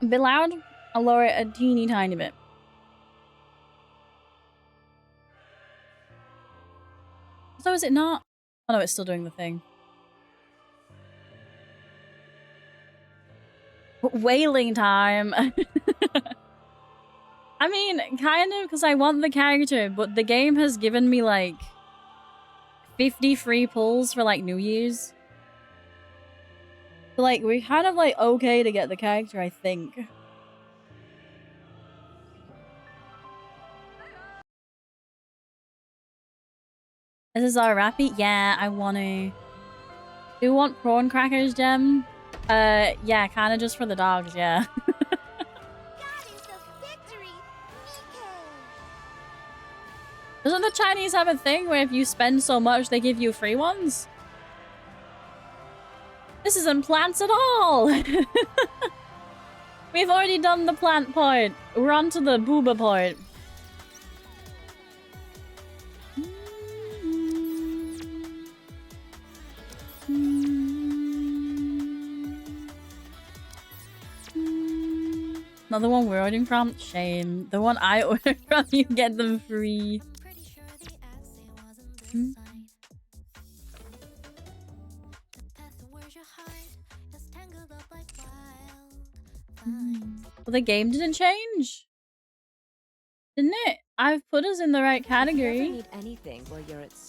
A bit loud? I'll lower it a teeny tiny bit. So is it not? Oh no, it's still doing the thing. Wailing time. I mean, kind of, because I want the character, but the game has given me like 50 free pulls for like New Year's. So like, we're kind of like okay to get the character, I think. SSR Rapi? Yeah, I want to. Do you want prawn crackers, Gem? Yeah, kind of just for the dogs, yeah. Doesn't the Chinese have a thing where if you spend so much, they give you free ones? This isn't plants at all! We've already done the plant part. We're on to the booba part. Another one we're ordering from? Shame. The one I ordered from, you get them free. Well, the game didn't change. Didn't it? I've put us in the right category.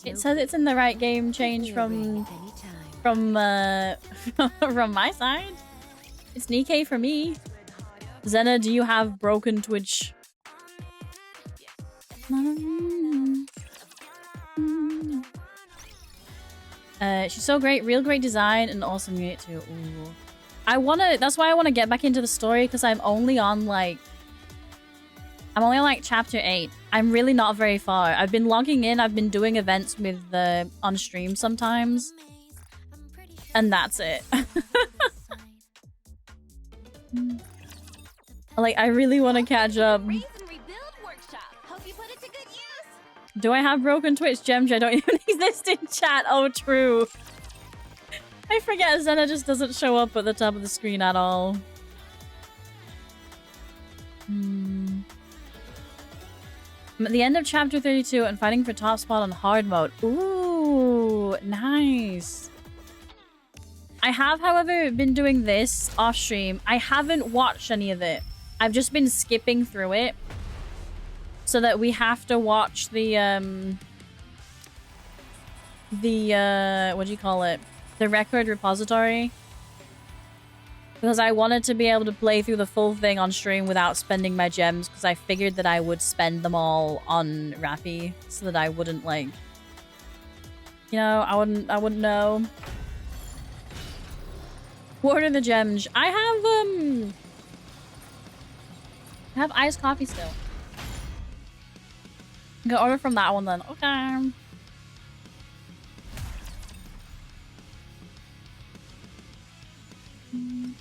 It says it's in the right game change from my side. It's Nikke for me. Zena, do you have broken Twitch? She's so great, real great design and awesome unit too. Ooh. That's why I wanna get back into the story, because I'm only on like chapter 8. I'm really not very far. I've been logging in, I've been doing events with on stream sometimes. And that's it. Like, I really want to catch up. Do I have broken Twitch? Gems, I don't even exist in chat. Oh, true. I forget Zena just doesn't show up at the top of the screen at all. I'm at the end of chapter 32 and fighting for top spot on hard mode. Ooh, nice. I have, however, been doing this off stream. I haven't watched any of it. I've just been skipping through it. So that we have to watch the what do you call it? The record repository. Because I wanted to be able to play through the full thing on stream without spending my gems, because I figured that I would spend them all on Rapi, so that I wouldn't like, you know, I wouldn't know. What are the gems? I have iced coffee still. Go order from that one then. Okay.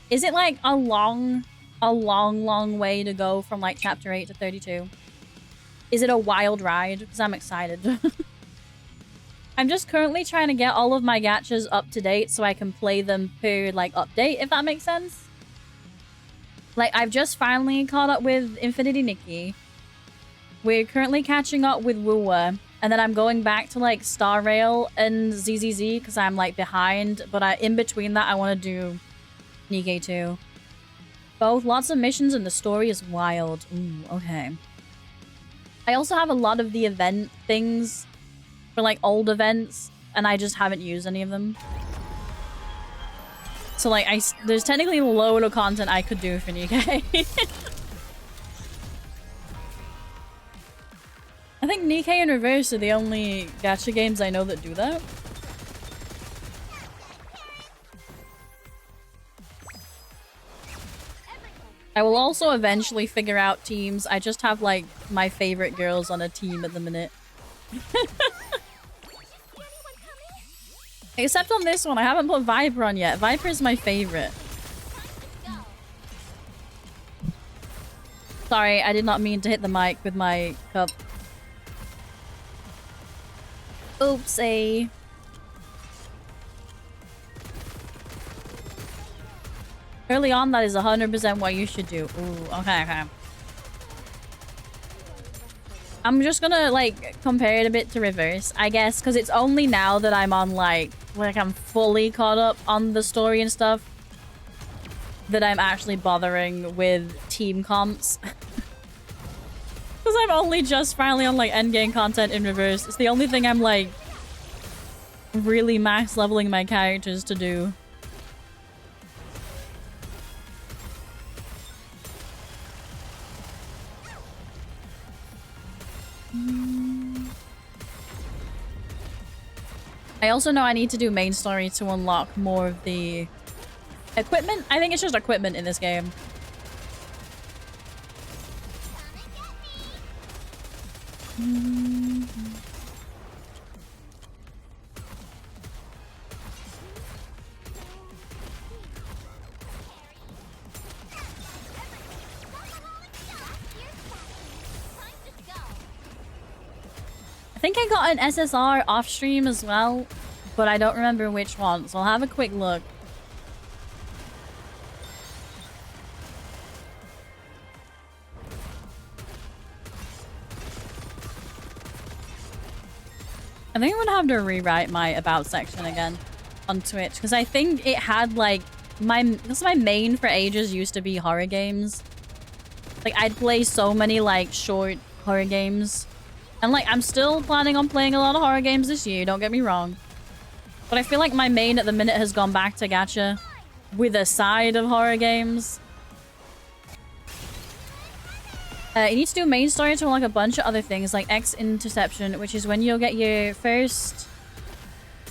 Is it like a long way to go from like chapter 8 to 32? Is it a wild ride? Because I'm excited. I'm just currently trying to get all of my gachas up to date so I can play them per like update, if that makes sense. Like, I've just finally caught up with Infinity Nikke. We're currently catching up with Woowa. And then I'm going back to like Star Rail and ZZZ because I'm like behind. But in between that, I want to do Nikke too. Both lots of missions and the story is wild. Ooh, okay. I also have a lot of the event things for like old events, and I just haven't used any of them. So like, there's technically a load of content I could do for Nikke. I think Nikke and Reverse are the only gacha games I know that do that. I will also eventually figure out teams. I just have like my favorite girls on a team at the minute. Except on this one, I haven't put Viper on yet. Viper is my favorite. Sorry, I did not mean to hit the mic with my cup. Oopsie. Early on, that is 100% what you should do. Ooh, okay. I'm just gonna, like, compare it a bit to reverse, I guess, because it's only now that I'm on, like, I'm fully caught up on the story and stuff that I'm actually bothering with team comps. Because I'm only just finally on, like, endgame content in reverse. It's the only thing I'm, like, really max leveling my characters to do. I also know I need to do main story to unlock more of the equipment. I think it's just equipment in this game. I think I got an SSR off stream as well, but I don't remember which one, so I'll have a quick look. I think I'm gonna have to rewrite my about section again on Twitch, because I think it had, like, because my main for ages used to be horror games. Like, I'd play so many, like, short horror games. And, like, I'm still planning on playing a lot of horror games this year, don't get me wrong. But I feel like my main at the minute has gone back to gacha with a side of horror games. You need to do main story to unlock a bunch of other things, like X Interception, which is when you'll get your first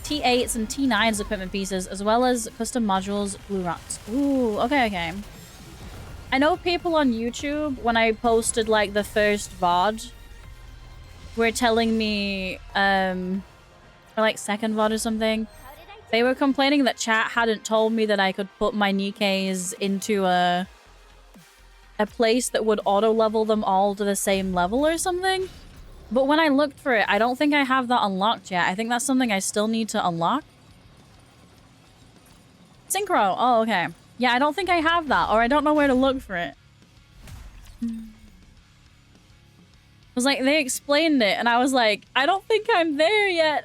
T8s and T9s equipment pieces, as well as custom modules, blue rocks. Ooh, okay. I know people on YouTube, when I posted, like, the first VOD, were telling me, or like second VOD or something, they were complaining that chat hadn't told me that I could put my Nikkes into a place that would auto-level them all to the same level or something. But when I looked for it, I don't think I have that unlocked yet. I think that's something I still need to unlock. Synchro. Oh, okay. Yeah, I don't think I have that, or I don't know where to look for it. It was like, they explained it, and I was like, I don't think I'm there yet.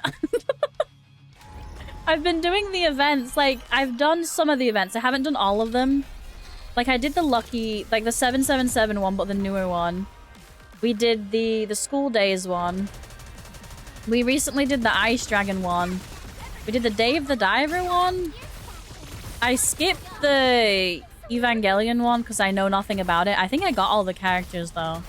I've been doing the events. Like, I've done some of the events. I haven't done all of them. Like, I did the lucky, like, the 777 one, but the newer one. We did the school days one. We recently did the Ice Dragon one. We did the Day of the Diver one. I skipped the Evangelion one because I know nothing about it. I think I got all the characters, though.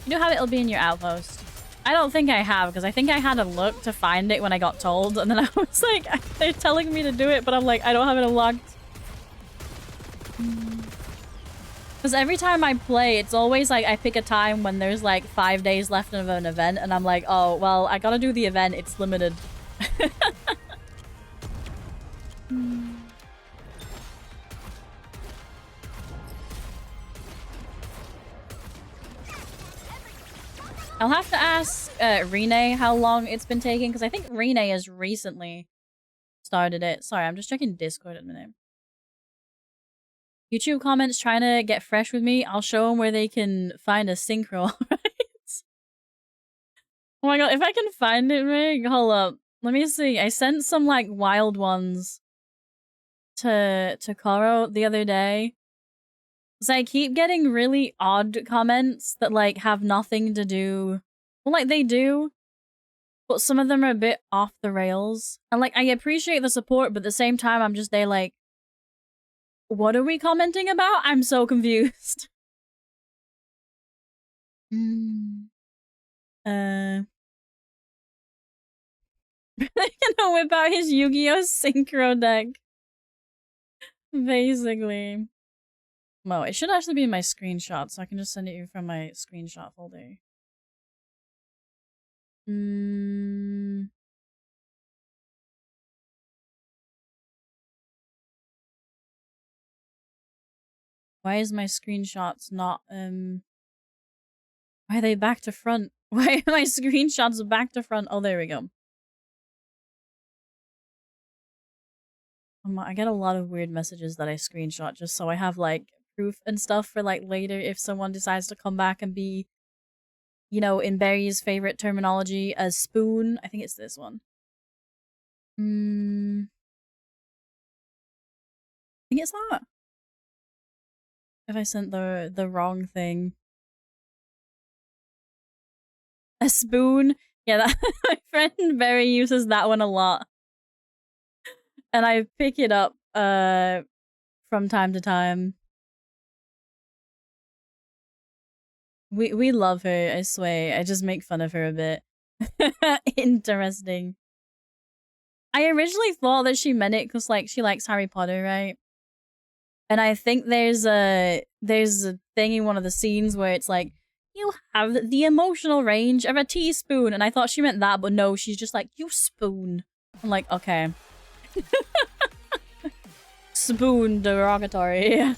You do have it, it'll be in your outpost. I don't think I have, because I think I had a look to find it when I got told, and then I was like, they're telling me to do it, but I'm like, I don't have it unlocked. Because every time I play, it's always like I pick a time when there's like 5 days left of an event, and I'm like, oh, well, I gotta do the event, it's limited. I'll have to ask Rene how long it's been taking, because I think Rene has recently started it. Sorry, I'm just checking Discord at the minute. YouTube comments trying to get fresh with me. I'll show them where they can find a synchro, right? Oh my god, if I can find it, Meg, hold up. Let me see. I sent some, like, wild ones to Koro the other day. So I keep getting really odd comments that, like, have nothing to do... Well, like, they do, but some of them are a bit off the rails. And, like, I appreciate the support, but at the same time, I'm just there, like, what are we commenting about? I'm so confused. They're gonna whip out his Yu-Gi-Oh! Synchro deck. Basically. Well, it should actually be in my screenshot, so I can just send it you from my screenshot folder. Why is my screenshots not, why are they back to front? Why are my screenshots back to front? Oh, there we go. I get a lot of weird messages that I screenshot just so I have like proof and stuff for like later if someone decides to come back and be, you know, in Barry's favorite terminology, a spoon. I think it's this one. I think it's that. If I sent the wrong thing. A spoon? Yeah, that my friend Barry uses that one a lot. And I pick it up from time to time. We love her, I swear. I just make fun of her a bit. Interesting. I originally thought that she meant it because like she likes Harry Potter, right? And I think there's a thing in one of the scenes where it's like, you have the emotional range of a teaspoon. And I thought she meant that, but no, she's just like, you spoon. I'm like, okay. Spoon derogatory.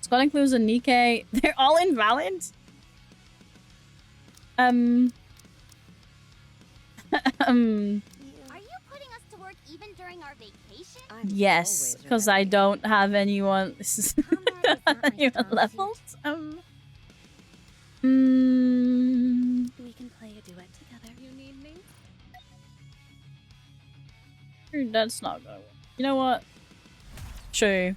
Squad includes a Nikke. They're all invalid? Are you putting us to work even during our vacation? Yes, because I don't have anyone. This is anyone levels. We can play a duet together. You need me? That's not gonna work. You know what? Sure.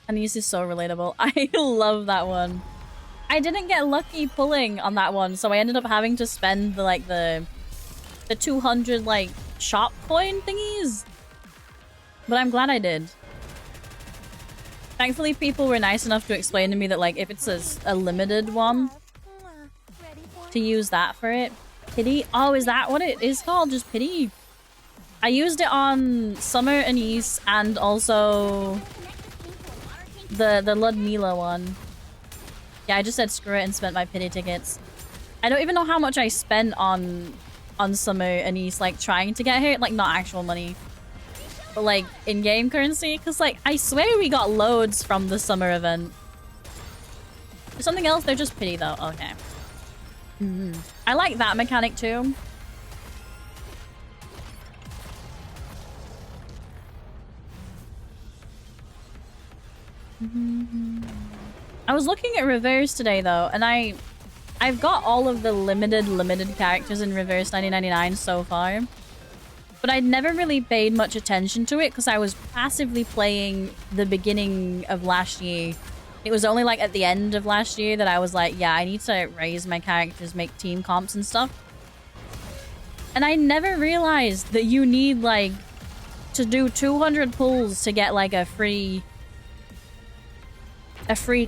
Anise is so relatable. I love that one. I didn't get lucky pulling on that one, so I ended up having to spend the 200 like shop coin thingies. But I'm glad I did. Thankfully, people were nice enough to explain to me that like if it's a limited one, to use that for it. Pity? Oh, is that what it is called? Just pity? I used it on Summer Anise and also the Ludmila one. Yeah, I just said screw it and spent my pity tickets. I don't even know how much I spent on Summer Anise, like trying to get her, like not actual money, but like in-game currency, because like I swear we got loads from the summer event. There's something else, they're just pity though. Okay. I like that mechanic too. I was looking at Reverse today though, and I've got all of the limited characters in Reverse 1999 so far. But I'd never really paid much attention to it because I was passively playing the beginning of last year. It was only like at the end of last year that I was like, yeah, I need to raise my characters, make team comps and stuff. And I never realized that you need like to do 200 pulls to get like a free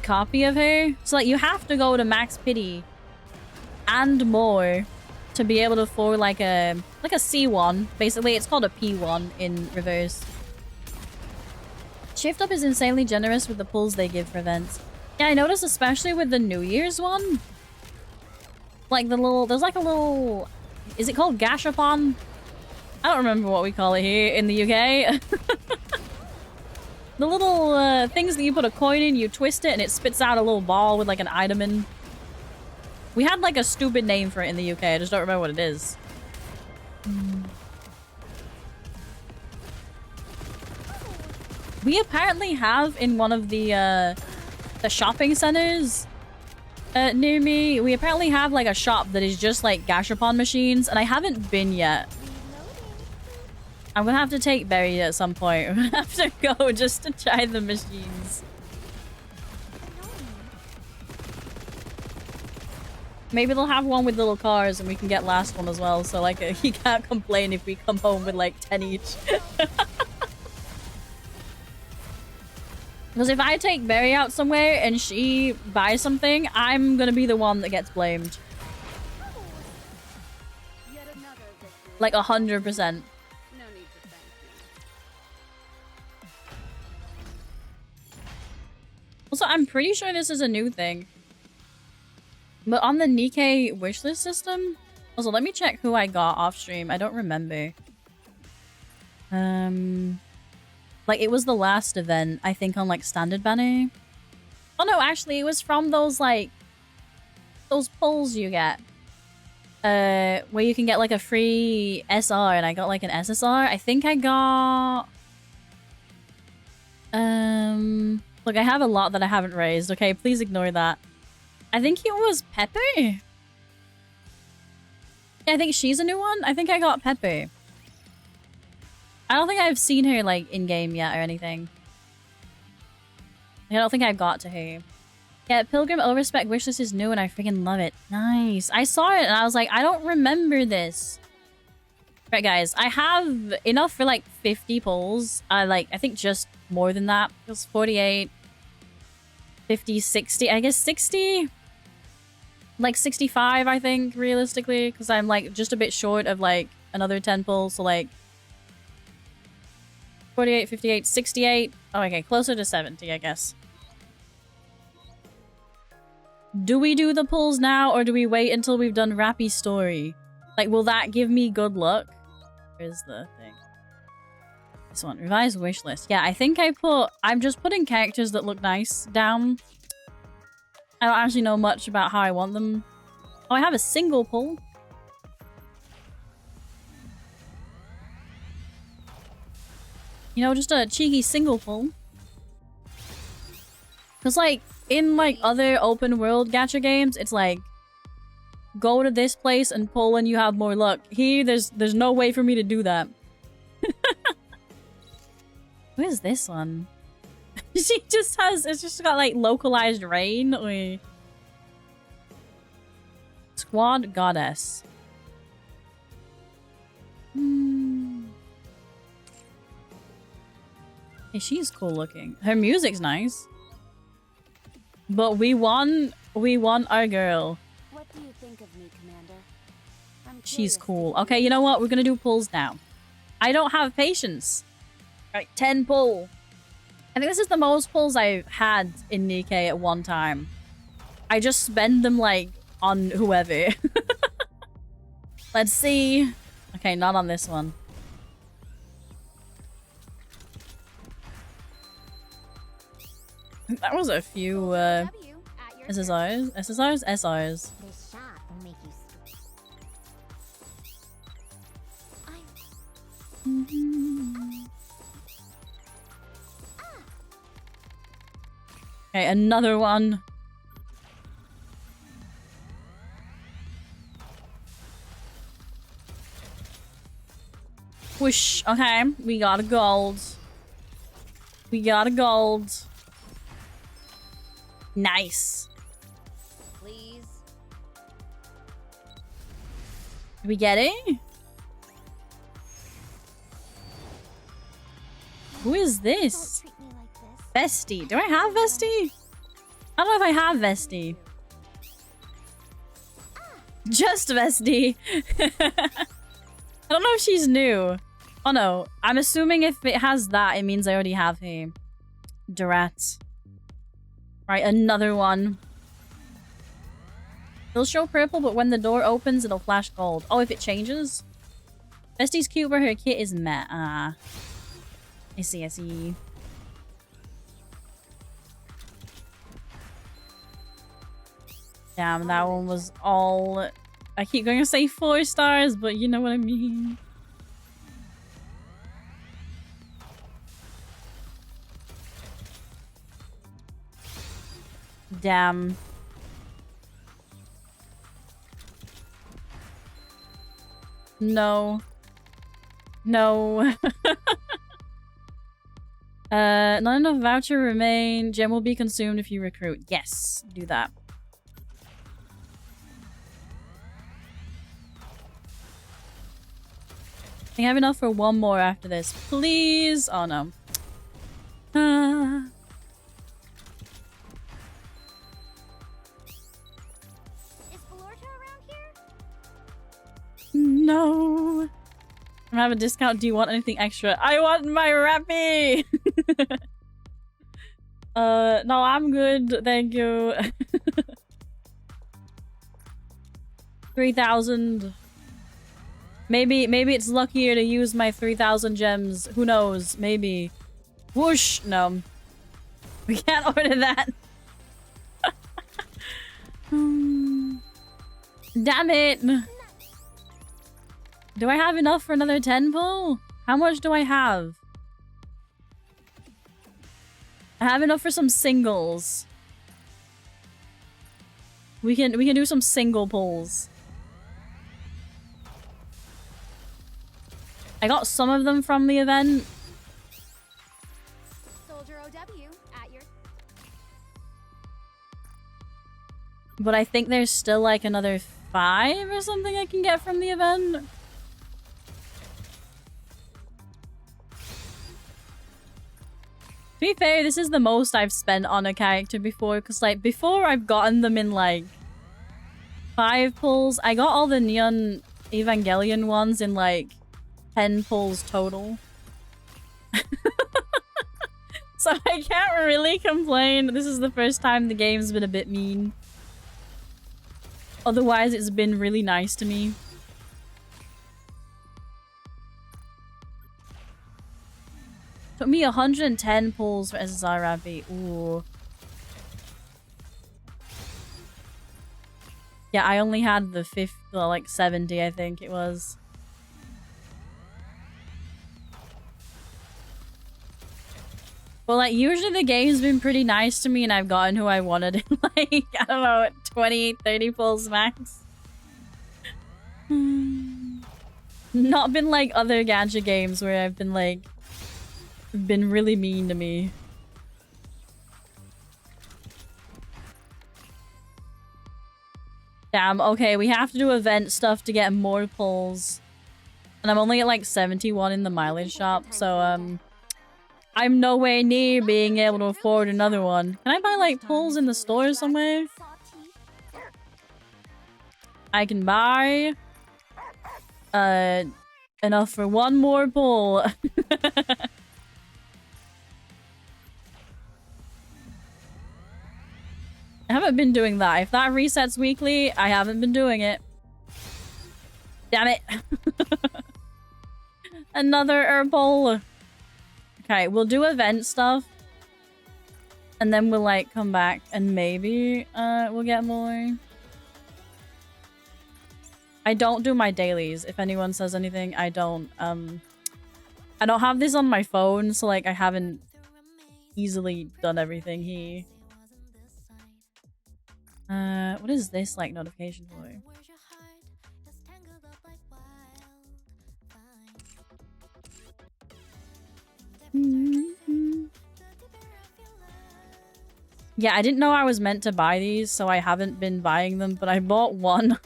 copy of her. So like you have to go to max pity and more to be able to afford like a C1. Basically, it's called a P1 in Reverse. Shift Up is insanely generous with the pulls they give for events. Yeah, I noticed especially with the New Year's one. Like the little, there's like a little, is it called gashapon? I don't remember what we call it here in the UK. The little things that you put a coin in, you twist it and it spits out a little ball with like an item in. We had like a stupid name for it in the UK, I just don't remember what it is. We apparently have in one of the shopping centers near me, we apparently have like a shop that is just like gashapon machines, and I haven't been yet. I'm gonna have to take Berry at some point. I'm gonna have to go just to try the machines. Maybe they'll have one with little cars and we can get last one as well. So like he can't complain if we come home with like 10 each. Because if I take Berry out somewhere and she buys something, I'm gonna be the one that gets blamed. Like 100%. Also, I'm pretty sure this is a new thing. But on the Nikke wishlist system... Also, let me check who I got off stream. I don't remember. Like, it was the last event, I think, on, like, Standard Banner. Oh, no, actually, it was from those, like... those pulls you get. where you can get like a free SR, and I got like an SSR. I think I got look, I have a lot that I haven't raised. Okay, please ignore that. I think it was Pepper. Yeah, I think she's a new one. I think I got Pepper. I don't think I've seen her like in game yet or anything. I don't think I've got to her. Yeah, Pilgrim Overspec wishlist is new and I freaking love it. Nice. I saw it and I was like, I don't remember this. Right, guys, I have enough for like 50 pulls. I think just more than that. It was 48, 50, 60. I guess 60. Like 65, I think, realistically, because I'm like just a bit short of like another 10 pulls. So like 48, 58, 68. Oh, okay, closer to 70, I guess. Do we do the pulls now or do we wait until we've done Rapi's story? Like, will that give me good luck? Where's the thing? This one. Revised wish list. Yeah, I think I'm just putting characters that look nice down. I don't actually know much about how I want them. Oh, I have a single pull. You know, just a cheeky single pull. Because, like, in, like, other open world gacha games, it's like, go to this place and pull and you have more luck. Here, there's no way for me to do that. Where's this one? She just has, it's just got, like, localized rain. Or... Squad Goddess. Hey, she's cool looking. Her music's nice. But we won our girl. What do you think of me, Commander? She's cool. Okay, you know what? We're gonna do pulls now. I don't have patience. Right, 10 pull. I think this is the most pulls I've had in Nikke at one time. I just spend them, like, on whoever. Let's see. Okay, not on this one. That was a few, SSRs? SSRs? SRs. This shot will make you Okay, another one. Whoosh. Okay, we got a gold. We got a gold. Nice. please. Did we get it? Who is this? Don't treat me like this. Vesty. Do I have Vesty? I don't know if I have Vesty. Just Vesty. I don't know if she's new. Oh no. I'm assuming if it has that, it means I already have her. Durat. Right, another one. It'll show purple, but when the door opens, it'll flash gold. Oh, if it changes? Vesty's cute, but her kit is meh. Ah. I see, I see. Damn, that one was all... I keep going to say 4 stars, but you know what I mean. Damn. No. No. Not enough voucher remain. Gem will be consumed if you recruit. Yes, do that. I think I have enough for one more after this. Please. Oh no. Is Valorta around here? No. I'm gonna have a discount. Do you want anything extra? I want my Rapi! No, I'm good. Thank you. 3,000. Maybe it's luckier to use my 3,000 gems. Who knows? Maybe. Whoosh! No. We can't order that. Damn it! Do I have enough for another 10 pull? How much do I have? I have enough for some singles. We can do some single pulls. I got some of them from the event. Soldier OW at your... But I think there's still like another 5 or something I can get from the event. To be fair, this is the most I've spent on a character before, because like before I've gotten them in like 5 pulls. I got all the Neon Evangelion ones in like 10 pulls total. So I can't really complain. This is the first time the game's been a bit mean. Otherwise, it's been really nice to me. Took me 110 pulls for SSR Rapi. Ooh. Yeah, I only had the 50, well, like 70, I think it was. Well, like, usually the game's been pretty nice to me and I've gotten who I wanted in, like, I don't know, 20, 30 pulls max. Not been like other gacha games where I've been, like, been really mean to me. Damn, okay, we have to do event stuff to get more pulls. And I'm only at like 71 in the mileage shop, so I'm nowhere near being able to afford another one. Can I buy like pulls in the store somewhere? I can buy enough for one more pull. I haven't been doing that. If that resets weekly, I haven't been doing it. Damn it. Another herbal. Okay, we'll do event stuff. And then we'll like come back and maybe we'll get more. I don't do my dailies. If anyone says anything, I don't have this on my phone, so like I haven't easily done everything here. What is this like notification for? Yeah, I didn't know I was meant to buy these, so I haven't been buying them, but I bought one.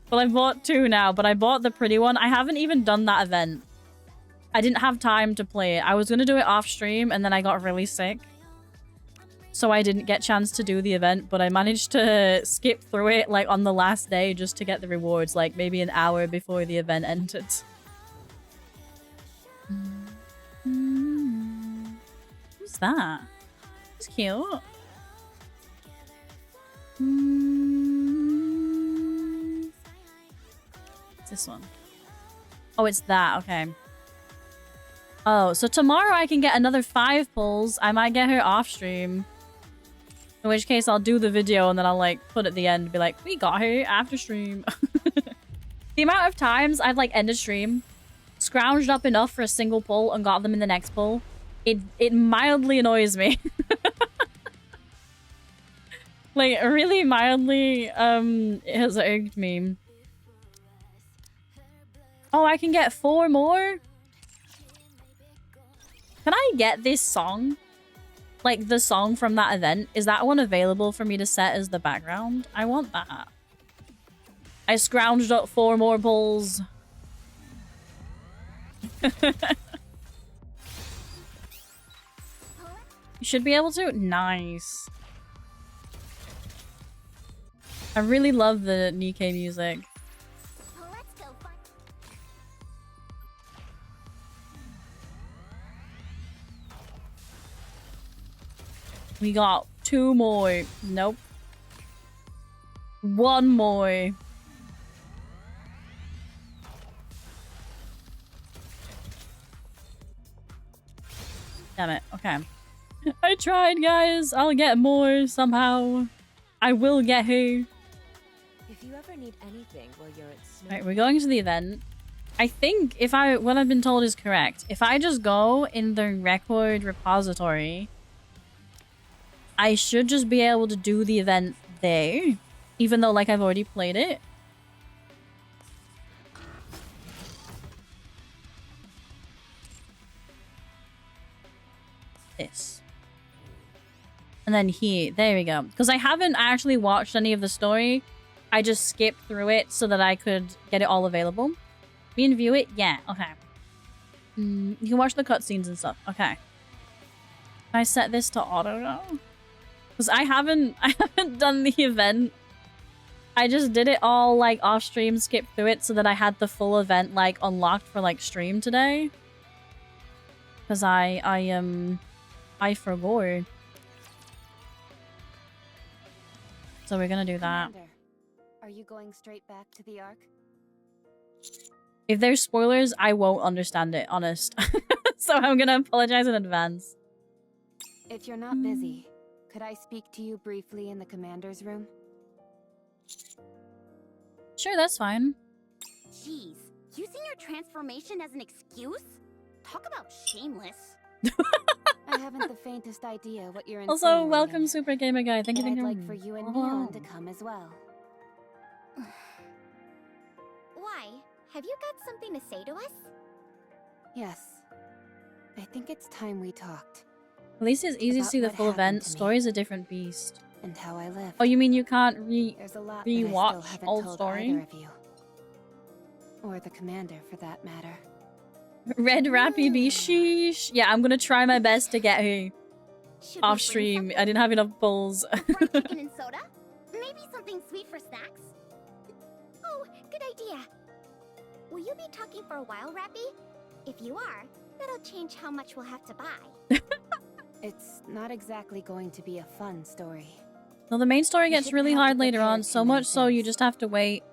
Well, I bought 2 now, but I bought the pretty one. I haven't even done that event. I didn't have time to play it. I was gonna do it off stream, and then I got really sick. So I didn't get a chance to do the event, but I managed to skip through it like on the last day just to get the rewards, like maybe an hour before the event ended. Who's that? It's cute. What's this one? Oh, it's that. Okay. Oh, so tomorrow I can get another 5 pulls. I might get her off stream. In which case, I'll do the video and then I'll, like, put at the end and be like, we got her after stream. The amount of times I've, like, ended stream, scrounged up enough for a single pull and got them in the next pull, it mildly annoys me. Like, really mildly, it has irked me. Oh, I can get 4 more? Can I get this song? Like, the song from that event? Is that one available for me to set as the background? I want that. I scrounged up 4 more pulls. You should be able to? Nice. I really love the Nikke music. We got 2 more. Nope. 1 more. Damn it. Okay. I tried, guys. I'll get more somehow. I will get her. If you ever ever need anything while you're at Snow. Alright, we're going to the event. I think what I've been told is correct. If I just go in the record repository, I should just be able to do the event there. Even though, like, I've already played it. This. And then here. There we go. Because I haven't actually watched any of the story. I just skipped through it so that I could get it all available. Me and view it? Yeah. Okay. You can watch the cutscenes and stuff. Okay. Can I set this to auto now? Because I haven't done the event. I just did it all, like, off stream, skipped through it so that I had the full event, like, unlocked for, like, stream today. Because I forgot. So we're gonna do that. Commander, are you going straight back to the Ark? If there's spoilers, I won't understand it, honest. So I'm gonna apologize in advance. If you're not busy, could I speak to you briefly in the commander's room? Sure, that's fine. Jeez, using your transformation as an excuse? Talk about shameless. I haven't the faintest idea what you're Also, insinuating. welcome, Super Gamer Guy. Thank you, But thank you. I'd like for you and Neon to come as well. Why? Have you got something to say to us? Yes. I think it's time we talked. At least it's easy to About see the what full happened event. to me. Story's a different beast. And how I lived. Oh, you mean you can't There's a lot that I still rewatch haven't old told story? either of you. Or the commander, for that matter. Red Rapi be sheesh. Yeah, I'm gonna try my best to get her Should we off bring stream. something? I didn't have enough balls. Fried chicken and soda? Maybe something sweet for snacks? Oh, good idea. Will you be talking for a while, Rapi? If you are, that'll change how much we'll have to buy. It's not exactly going to be a fun story. Well, the main story You gets shouldn't really have to hard later prepare on, too so many much so you things. just have to wait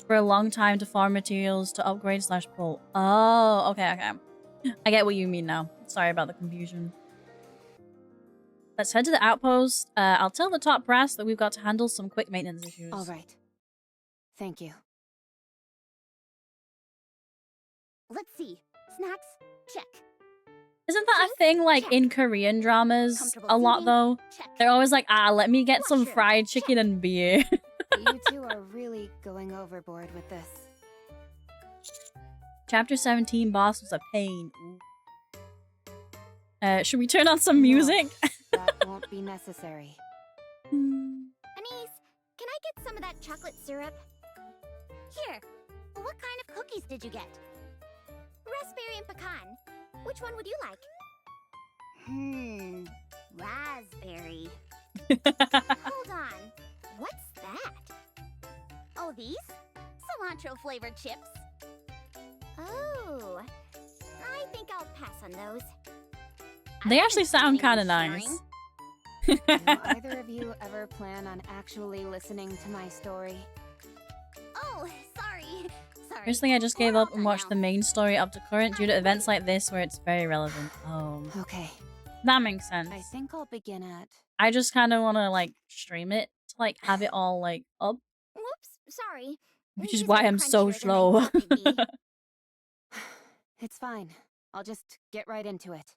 for a long time to farm materials to upgrade / pull. Oh, okay, okay. I get what you mean now. Sorry about the confusion. Let's head to the outpost. I'll tell the top brass that we've got to handle some quick maintenance issues. All right. Thank you. Let's see. Snacks? Check. Isn't that a thing, like, Check. in Korean dramas Comfortable a lot, seating? though? Check. They're always like, let me get some Washroom? fried chicken Check. and beer. You two are really going overboard with this. Chapter 17, boss was a pain. Should we turn on some music? No, that won't be necessary. Anise, can I get some of that chocolate syrup? Here. What kind of cookies did you get? Raspberry and pecan. Which one would you like? Raspberry. Hold on. What's that? Oh, these? Cilantro flavored chips. Oh. I think I'll pass on those. They actually sound kind of sharing. nice. Do either of you ever plan on actually listening to my story? Oh, sorry. Personally, I just gave We're up all and done watched now. the main story up to current due to events like this where it's very relevant. Oh, Okay. that makes sense. I think I'll begin at... I just kind of want to, like, stream it to, like, have it all, like, up. Whoops, sorry. Which is These why are I'm so crunchier than I slow. thought they'd be. It's fine. I'll just get right into it.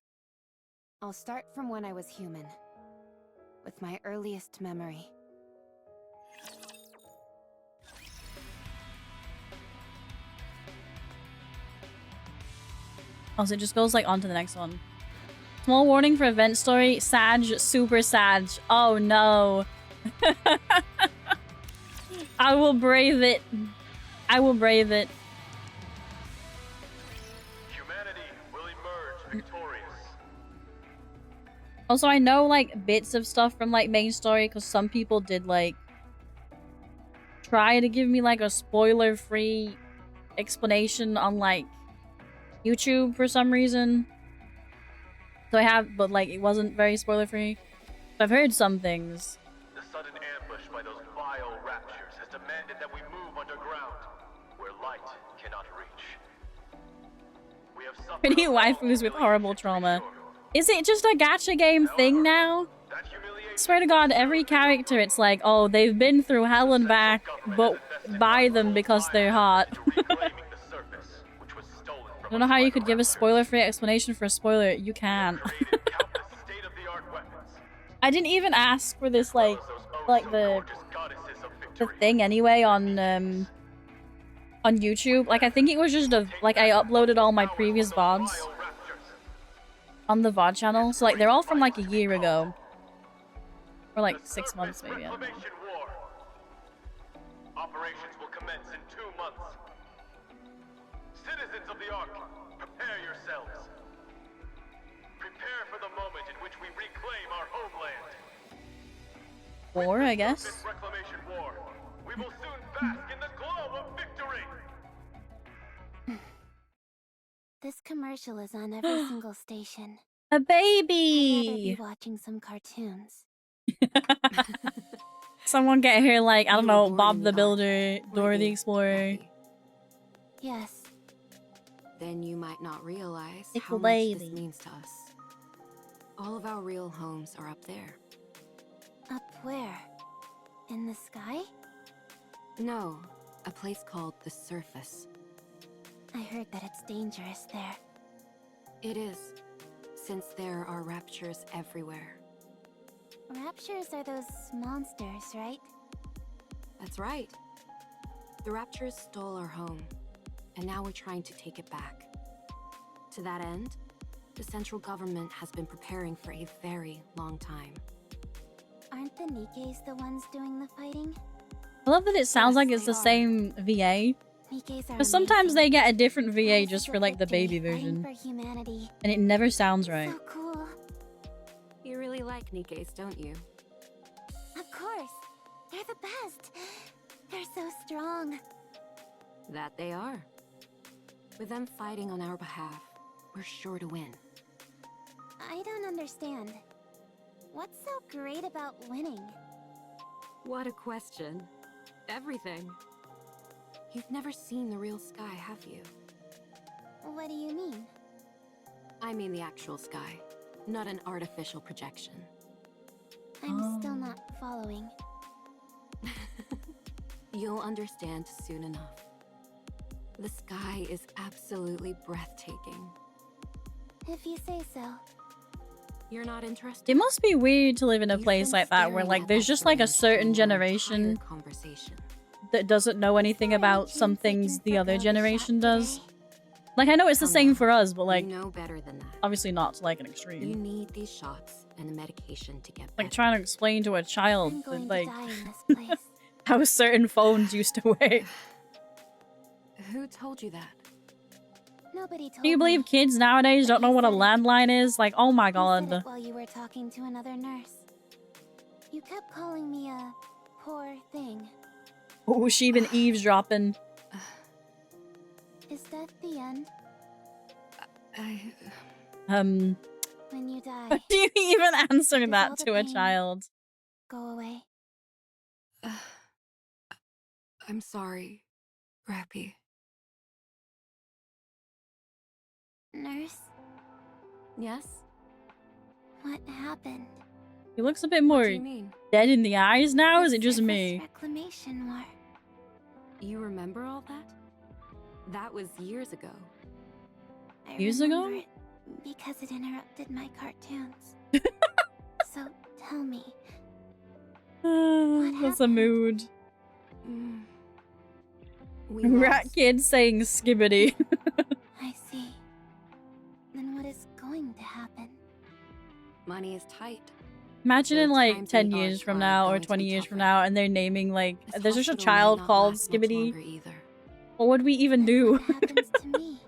I'll start from when I was human. With my earliest memory. Oh, so it just goes, like, on to the next one. Small warning for event story. Sag, super Sag. Oh, no. I will brave it. I will brave it. Humanity will emerge victorious. Also, I know, like, bits of stuff from, like, main story, because some people did, like, try to give me, like, a spoiler-free explanation on, like, YouTube for some reason. So I have, but, like, it wasn't very spoiler-free. I've heard some things. The sudden ambush by those vile raptures has demanded that we move underground, where light cannot reach. We have suffered Pretty a long waifus with horrible trauma. struggle. Is it just a gacha game thing now? That humiliation Swear to God, every character, it's like, oh, they've been through hell and back, but buy them because they're hot. I don't know how you could give a spoiler-free explanation for a spoiler. You can't. I didn't even ask for this, like the thing anyway on YouTube. Like, I think it was just like I uploaded all my previous VODs on the VOD channel. So like they're all from like a year ago. Or like 6 months maybe, I don't know. Operations will commence in 2 months. Citizens of the Ark, prepare yourselves. Prepare for the moment in which we reclaim our homeland. War, I guess. This reclamation war, we will soon bask in the glow of victory. This commercial is on every single station. A I'd rather baby! be watching some cartoons. Someone get here like, I don't You were know, born Bob in the the Builder, Dora the Explorer. Rapi. Yes, Then you might not realize It's how a much this lady. means to us. All of our real homes are up there. up where? In the sky? No, a place called the Surface. I heard that it's dangerous there. It is, since there are raptures everywhere. Raptures are those monsters, right? That's right. The raptures stole our home, and now we're trying to take it back. To that end, the central government has been preparing for a very long time. Aren't the Nikkes the ones doing the fighting? I love that it sounds Yes, like it's they the are. same VA. Nikkes are Because sometimes they amazing. get a different VA Voices just for of like the victory, baby fighting version. for humanity. And it never sounds right. So cool. You really like Nikkes, don't you? Of course. They're the best. They're so strong. That they are. With them fighting on our behalf, we're sure to win. I don't understand. What's so great about winning? What a question. Everything. You've never seen the real sky, have you? What do you mean? I mean the actual sky, not an artificial projection. I'm still not following. You'll understand soon enough. The sky is absolutely breathtaking. If you say so. You're not interested? It must be weird to live in a You've place been like that where staring like at there's that just like a bridge certain the entire generation conversation. that doesn't know anything about Sorry, some James, I things can the other forgo the generation shot does. today. Like, I know it's the Come same on. for us, but like, You know better than that. obviously not to like an You extreme. need these shots and the medication to get Like better. trying to explain to a child I'm that, going like to die in this place. how certain phones used to work. Who told you that? Nobody told Can you believe me. kids nowadays But don't know you what a said it. landline is? Like, oh my You said god. it while you were talking to another nurse. You kept calling me a poor thing. Oh, she been eavesdropping. Is that the end? When When you die, do you even answer Does that all the to a pain- child? go away. I'm sorry, Rapi. Nurse, Yes? what happened? He looks a bit What more do you mean? dead in the eyes now. Is The it just surface me? Reclamation war. You remember all that? That was years ago. I Years ago? remember it because it interrupted my cartoons. So tell me, That's a happened? mood. Mm. We Rat lost. kid saying skibbity. I see. Then what is going to happen? Money is tight. Imagine The in like times 10 in the years arc from are now or going to 20 be years from tougher. now and they're naming like This there's just a hospital might child not called last much Skibbity. longer either. What would we even Then do? what happens to me?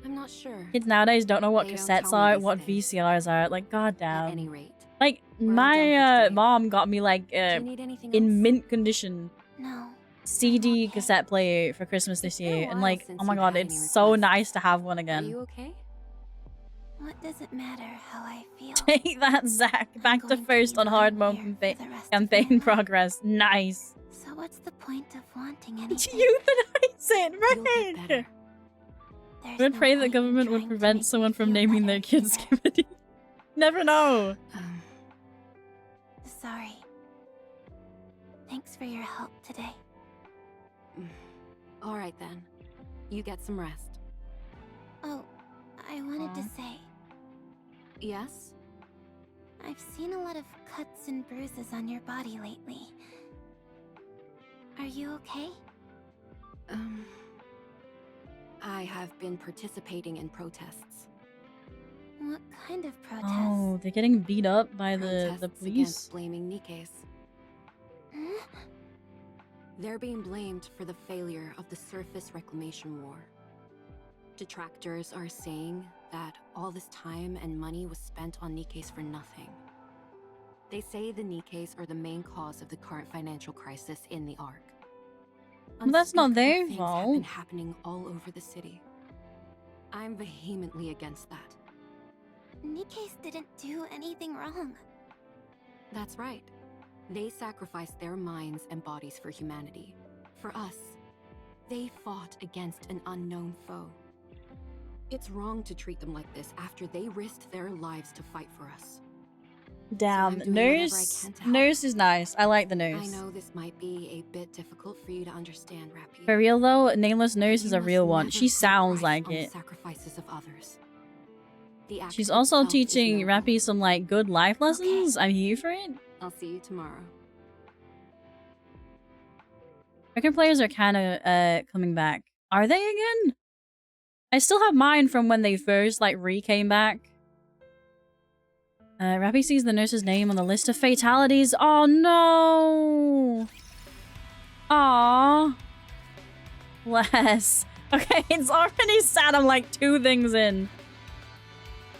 I'm not sure. Kids nowadays don't know what They don't cassettes tell me are, these what things. VCRs are. Like, At goddamn. any rate. Like, We're all done my for today. mom got me like Do you need anything in else? mint condition No. CD Okay. cassette player for Christmas this It's been a year, and while like, since oh my you've god, had any it's so requests. nice to have one Are again. you okay? What does it matter how I feel? Take that, Zach. I'm Back to going first be on hard lying mode here campaign, for the rest of my campaign life. progress. Nice. So what's the point of wanting To anything? euthanize it, You'll get right? better. There's I would no pray point the in government would trying to prevent make me someone from feel naming their better kids either. Skibbity. Never know. Sorry. Thanks for your help today. All right then. You get some rest. Oh, I wanted to say, Yes? I've seen a lot of cuts and bruises on your body lately. Are you okay? I have been participating in protests. What kind of protests? Oh, they're getting beat up by the Protests police. against blaming Nikke's. Huh? They're being blamed for the failure of the surface reclamation war. Detractors are saying that all this time and money was spent on Nikke's for nothing. They say the Nikke's are the main cause of the current financial crisis in the Ark. Well, that's not their Unspeakable things have fault. been happening all over the city. I'm vehemently against that. Nikke's didn't do anything wrong. That's right. They sacrificed their minds and bodies for humanity. For us. They fought against an unknown foe. It's wrong to treat them like this after they risked their lives to fight for us. Damn, I'm doing whatever I nurse. can to help. Nurse is nice. I like the I nurse. know this might be a bit difficult for you to understand, Rapi. For real though, Nameless Nurse is You a must real one. never She put sounds life like on the it. sacrifices of others. The act She's also itself is teaching noble. Rapi some like good life lessons. I'm here for it. I'll see you tomorrow. Record players are kind of coming back. Are they again? I still have mine from when they first like came back. Rapi sees the nurse's name on the list of fatalities. Oh no! Aww. Bless. Okay, it's already sad. I'm like 2 things in.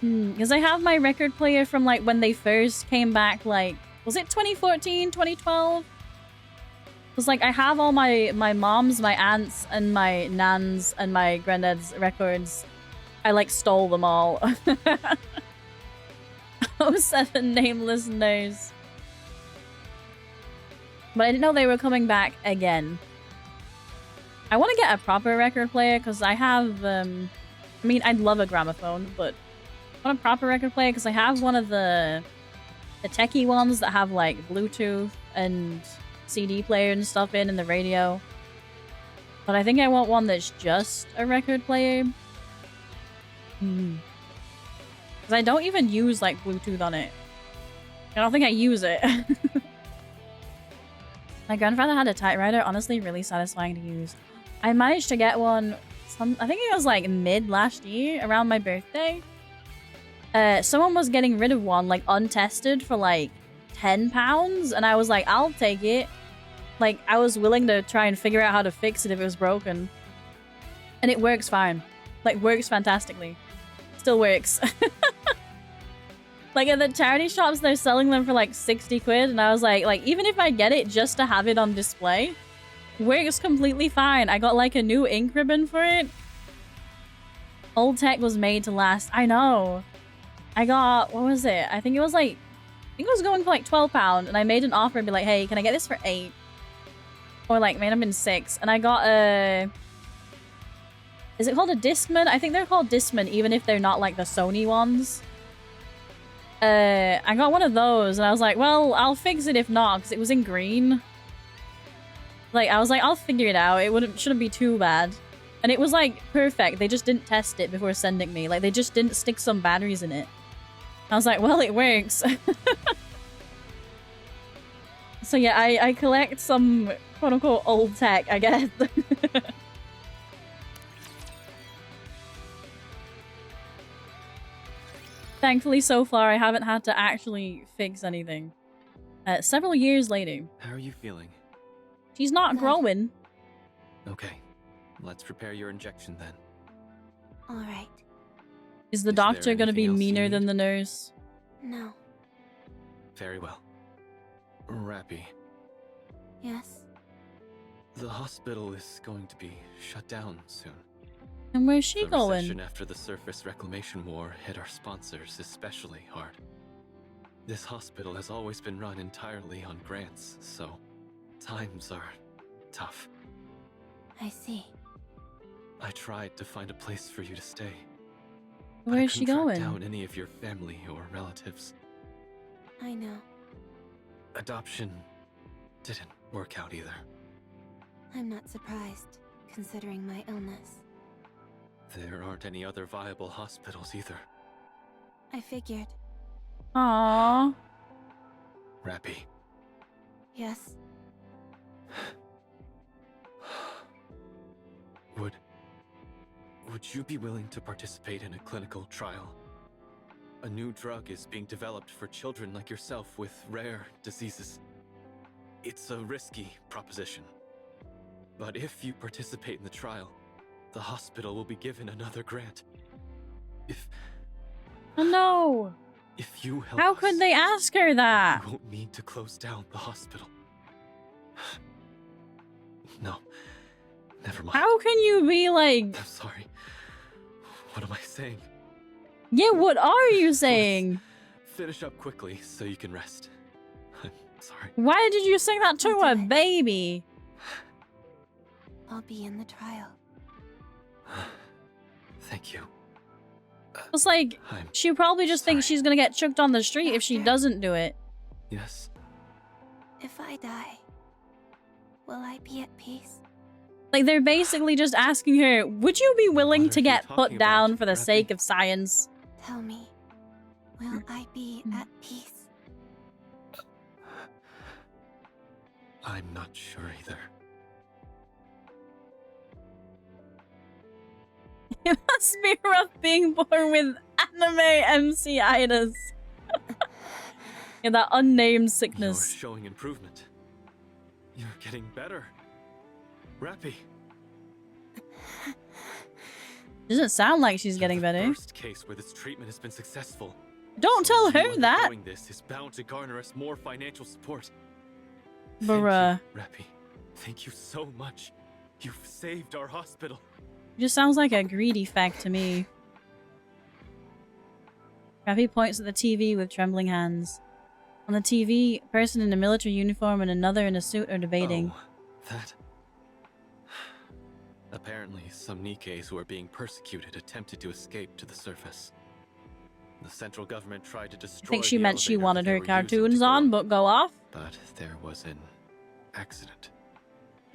Because I have my record player from like when they first came back, like, was it 2014, 2012? Because like I have all my mom's, my aunt's, and my nan's, and my granddad's records. I like stole them all. 07 Nameless Nurse. But I didn't know they were coming back again. I want to get a proper record player because I have, I mean, I'd love a gramophone, but I want a proper record player because I have one of the techie ones that have like Bluetooth and CD player and stuff in the radio. But I think I want one that's just a record player. Because I don't even use like Bluetooth on it. I don't think I use it. My grandfather had a typewriter, honestly really satisfying to use. I managed to get one, I think it was like mid last year, around my birthday. Someone was getting rid of one, like untested, for like £10, and I was like, I'll take it. Like, I was willing to try and figure out how to fix it if it was broken. And it works fine. Like, works fantastically. Still works. Like, at the charity shops, they're selling them for like 60 quid, and I was like, even if I get it just to have it on display, works completely fine. I got like a new ink ribbon for it. Old tech was made to last. I know. I got, what was it? I think it was like, I think it was going for like £12, and I made an offer and be like, hey, can I get this for 8? Or like, may have been 6. And I got a, is it called a Discman? I think they're called Discman, even if they're not like the Sony ones. I got one of those, and I was like, well, I'll fix it if not, because it was in green. Like, I was like, I'll figure it out. It shouldn't be too bad. And it was like perfect. They just didn't test it before sending me. Like, they just didn't stick some batteries in it. I was like, well, it works. So yeah, I collect some quote-unquote old tech, I guess. Thankfully, so far, I haven't had to actually fix anything. Several years later. How are you feeling? She's not Good. growing. Okay, let's prepare your injection then. Alright. Is the Is there doctor gonna be anything else you meaner than need? the nurse? No. Very well. Rapi, Yes? the hospital is going to be shut down soon. And where's she The going? recession after the surface reclamation war hit our sponsors especially hard. This hospital has always been run entirely on grants, so times are tough. I see. I tried to find a place for you to stay. but I Where's she couldn't track going? down any of your family or relatives. I know. Adoption didn't work out either. I'm not surprised. considering my illness. There aren't any other viable hospitals either. I figured. Aww. Rapi. Yes. Would you be willing to participate in a clinical trial? A new drug is being developed for children like yourself with rare diseases. It's a risky proposition. But if you participate in the trial, the hospital will be given another grant. Oh no! If you help How us, could they ask her that? we won't need to close down the hospital. No. Never mind. How can you be like... I'm sorry. What am I saying? Yeah, what are you saying? Finish up quickly so you can rest. I'm sorry. Why did you say that to a baby? I'll be in the trial. Thank you. It's like, she probably just thinks she's gonna get chucked on the street if she doesn't do it. Yes. If I die, will I be at peace? Like, they're basically just asking her, would you be willing What to are you get talking put down about, for the Rapi? sake of science? Tell me, will I be at peace? I'm not sure either. It must be rough being born with anime MC-itis. Yeah, that unnamed You're sickness. showing improvement. You're getting better. Rapi. Doesn't sound like she's getting You're the better. first case where this treatment has been successful. Don't So tell you her that. undergoing This is bound to garner us more financial support. Bruh. Thank you, Rapi. Thank you so much. You've saved our hospital. Just sounds like a greedy fact to me. Rapi points at the TV with trembling hands. On the TV, a person in a military uniform and another in a suit are debating. Oh, that. Apparently, some Nikkes who are being persecuted attempted to escape to the surface. The central government tried to destroy I think she the meant she elevator wanted that they her were using cartoons to go on, up, but go off. but there was an accident.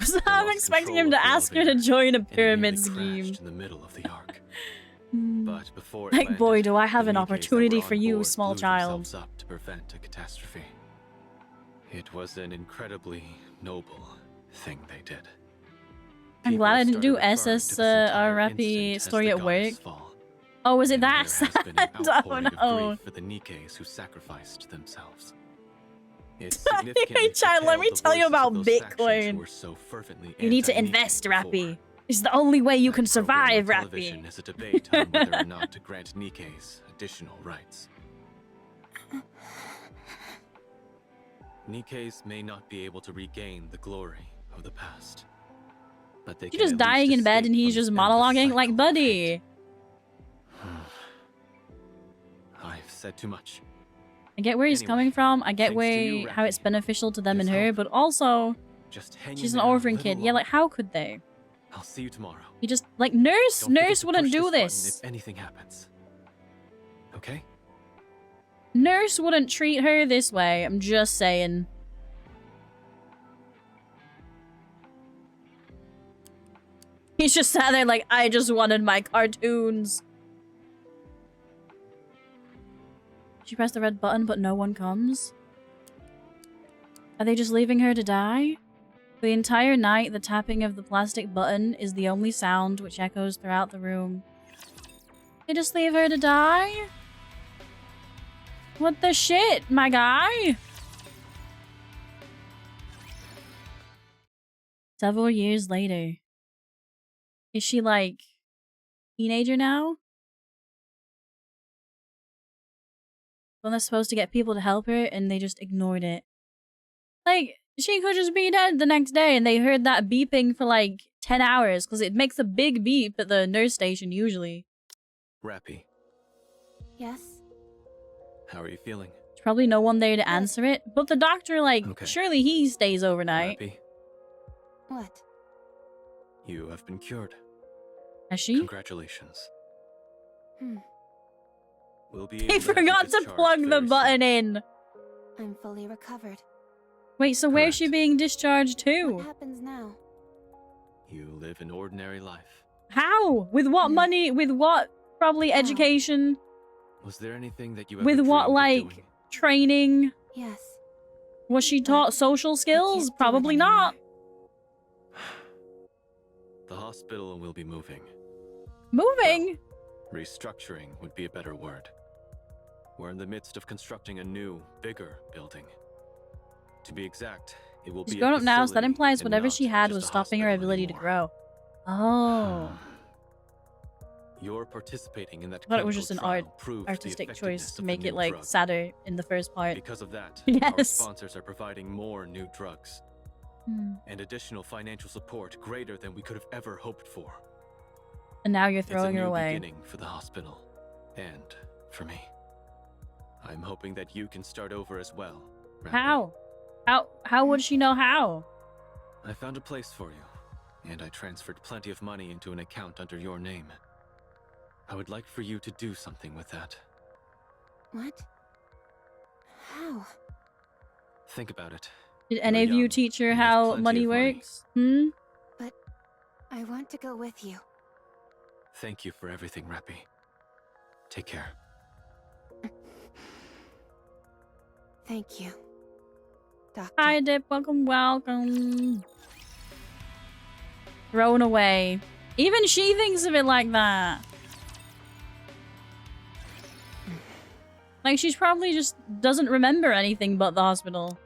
So I'm lost expecting control him of to the ask her to elevator, join a and it nearly pyramid crashed scheme. in the middle of the arc. Hmm. But before it Like, landed, boy, do I have the an Nikkes that opportunity were for on you, board small blew child. themselves up to prevent a catastrophe. It was an incredibly noble thing they did. I'm glad I didn't do SSR Rapi story at work. Oh, was it that sad? Oh no. For the Nikkes who sacrificed themselves. It's Hey child, let me tell you about Bitcoin. You need to invest, Rapi. It's the only way you can survive, Rapi. Is a debate on whether or not to grant Nikkes additional rights. Nikkes may not be able to regain the glory of the past, but they She's can just at dying least in bed escape and he's from just this endless monologuing cycle like, of buddy. hate. I've said too much. I get where he's Anyway, coming from. I get thanks to you, how it's Rapi. beneficial to them and There's her, hope. but also Just hang she's in an there a orphan little kid. Yeah, like longer. how could they? I'll see you tomorrow. You just like nurse Don't forget to wouldn't push do button this. if anything happens. Okay? Nurse wouldn't treat her this way. I'm just saying. He's just sat there like, I just wanted my cartoons. She pressed the red button, but no one comes. Are they just leaving her to die? For the entire night, the tapping of the plastic button is the only sound which echoes throughout the room. They just leave her to die? What the shit, my guy? Several years later. Is she like teenager now? When they're supposed to get people to help her and they just ignored it. Like, she could just be dead the next day and they heard that beeping for like 10 hours because it makes a big beep at the nurse station usually. Rapi, Yes? how are you feeling? There's probably no one there to answer it, but the doctor, like, Okay. surely he stays overnight. Rapi, What? you have been cured. Has she? Congratulations. Hmm. We'll be They able to have you forgot to discharged plug the very soon. button in. I'm fully recovered. Wait, so where's she Correct. being discharged What to? happens now? You live an ordinary life. How? With what money? With what probably education? Was there anything that you ever With what, dreamed of like, doing? training? Yes. Was she taught social skills? Probably not. The hospital will be moving. Moving? Restructuring would be a better word. We're in the midst of constructing a new, bigger building. To be exact, it will She's be grown a up now, so that facility implies and whatever not she had just was a stopping her hospital ability to anymore. grow. Oh. You're participating in that I thought it was clinical just an trial proved the artistic choice effectiveness to of the make it, new like, drug. sadder in the first part. Because of that, Yes. our sponsors are providing more new drugs and additional financial support greater than we could have ever hoped for. And now you're It's a throwing her new away. beginning for the hospital and for me. I'm hoping that you can start over as well. Rapi. How would she know how? I found a place for you, and I transferred plenty of money into an account under your name. I would like for you to do something with that. What? How? Think about it. Did any You're of you young. teach her You have how plenty money of money. works? Hmm? But I want to go with you. Thank you for everything, Rapi. Take care. Thank you, Doctor. Hi, Dip. Welcome. Thrown away. Even she thinks of it like that. Like, she's probably just doesn't remember anything but the hospital.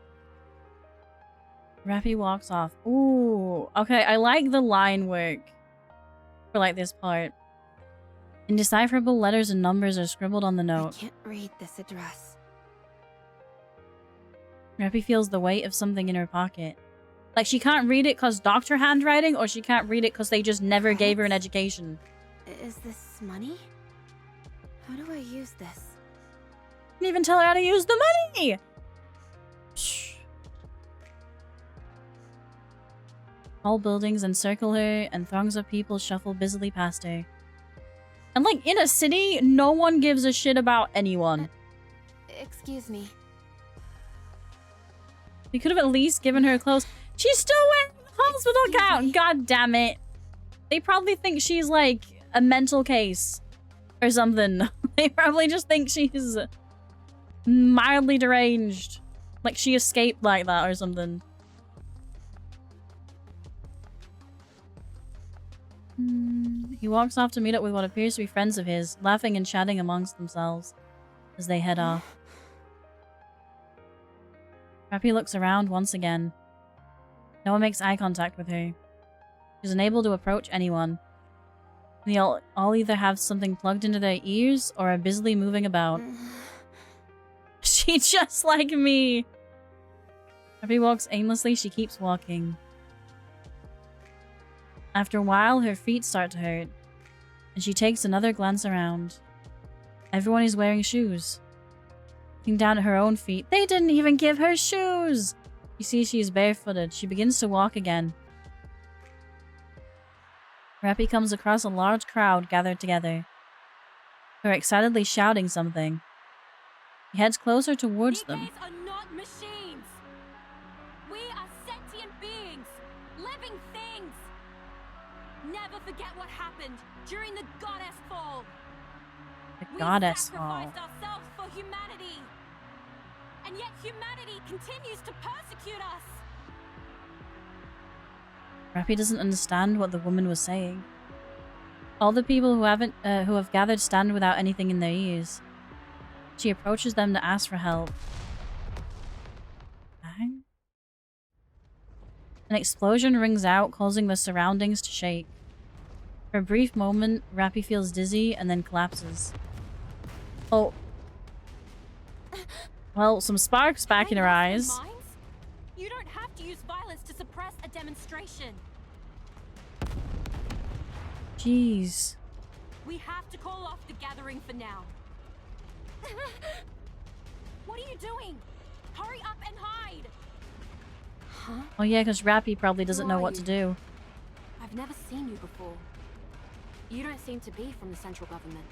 Rapi walks off. Ooh. Okay, I like the line work for, like, this part. Indecipherable letters and numbers are scribbled on the I note. can't read this address. Rapi feels the weight of something in her pocket. Like, she can't read it because doctor handwriting, or she can't read it because they just never gave her an education. Is this money? How do I use this? Didn't even tell her how to use the money! Shh. All buildings encircle her, and throngs of people shuffle busily past her. And, like, in a city, no one gives a shit about anyone. Excuse me. We could have at least given her clothes. She's still wearing the hospital gown! God damn it. They probably think she's, like, a mental case. Or something. They probably just think she's mildly deranged. Like, she escaped like that or something. He walks off to meet up with what appears to be friends of his, laughing and chatting amongst themselves as they head off. Rapi looks around once again. No one makes eye contact with her. She's unable to approach anyone. They all either have something plugged into their ears or are busily moving about. She's just like me. Rapi walks aimlessly, she keeps walking. After a while, her feet start to hurt, and she takes another glance around. Everyone is wearing shoes. Looking down at her own feet, they didn't even give her shoes! You see she is barefooted. She begins to walk again. Rapi comes across a large crowd gathered together. They're excitedly shouting something. He heads closer towards them. Nikkes are not machines. We are sentient beings, living things. Never forget what happened during the goddess fall. The goddess We fall. sacrificed ourselves for humanity. And yet humanity continues to persecute us. Rapi doesn't understand what the woman was saying. All the people who have gathered stand without anything in their ears. She approaches them to ask for help. Bang. An explosion rings out, causing the surroundings to shake. For a brief moment, Rapi feels dizzy and then collapses. Oh. Well, some sparks back in her eyes. Minds? You don't have to use violence to suppress a demonstration. Jeez. We have to call off the gathering for now. What are you doing? Hurry up and hide! Huh? Oh yeah, because Rapi probably doesn't Who know are what you? to do. I've never seen you before. You don't seem to be from the central government.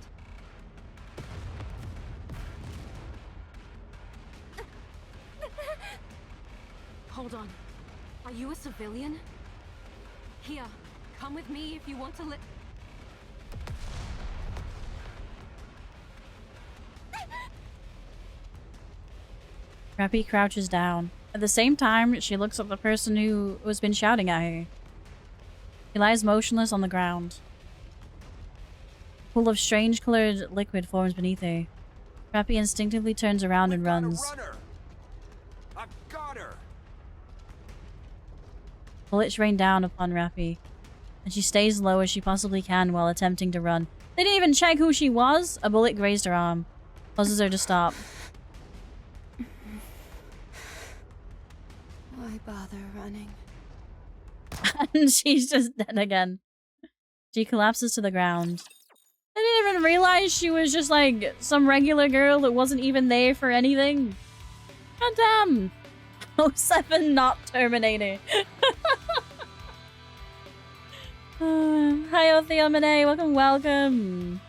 Hold on. Are you a civilian? Here, Come with me if you want to live. Rapi crouches down. At the same time, she looks at the person who has been shouting at her. He lies motionless on the ground. A pool of strange-colored liquid forms beneath her. Rapi instinctively turns around and runs. I've got her. Bullets rain down upon Rapi, and she stays low as she possibly can while attempting to run. They didn't even check who she was. A bullet grazed her arm, causes her to stop. Why bother running? And she's just dead again. She collapses to the ground. I didn't even realize she was just like some regular girl that wasn't even there for anything. God damn. 07 not Terminator. Hi, Othiomine. Welcome, welcome.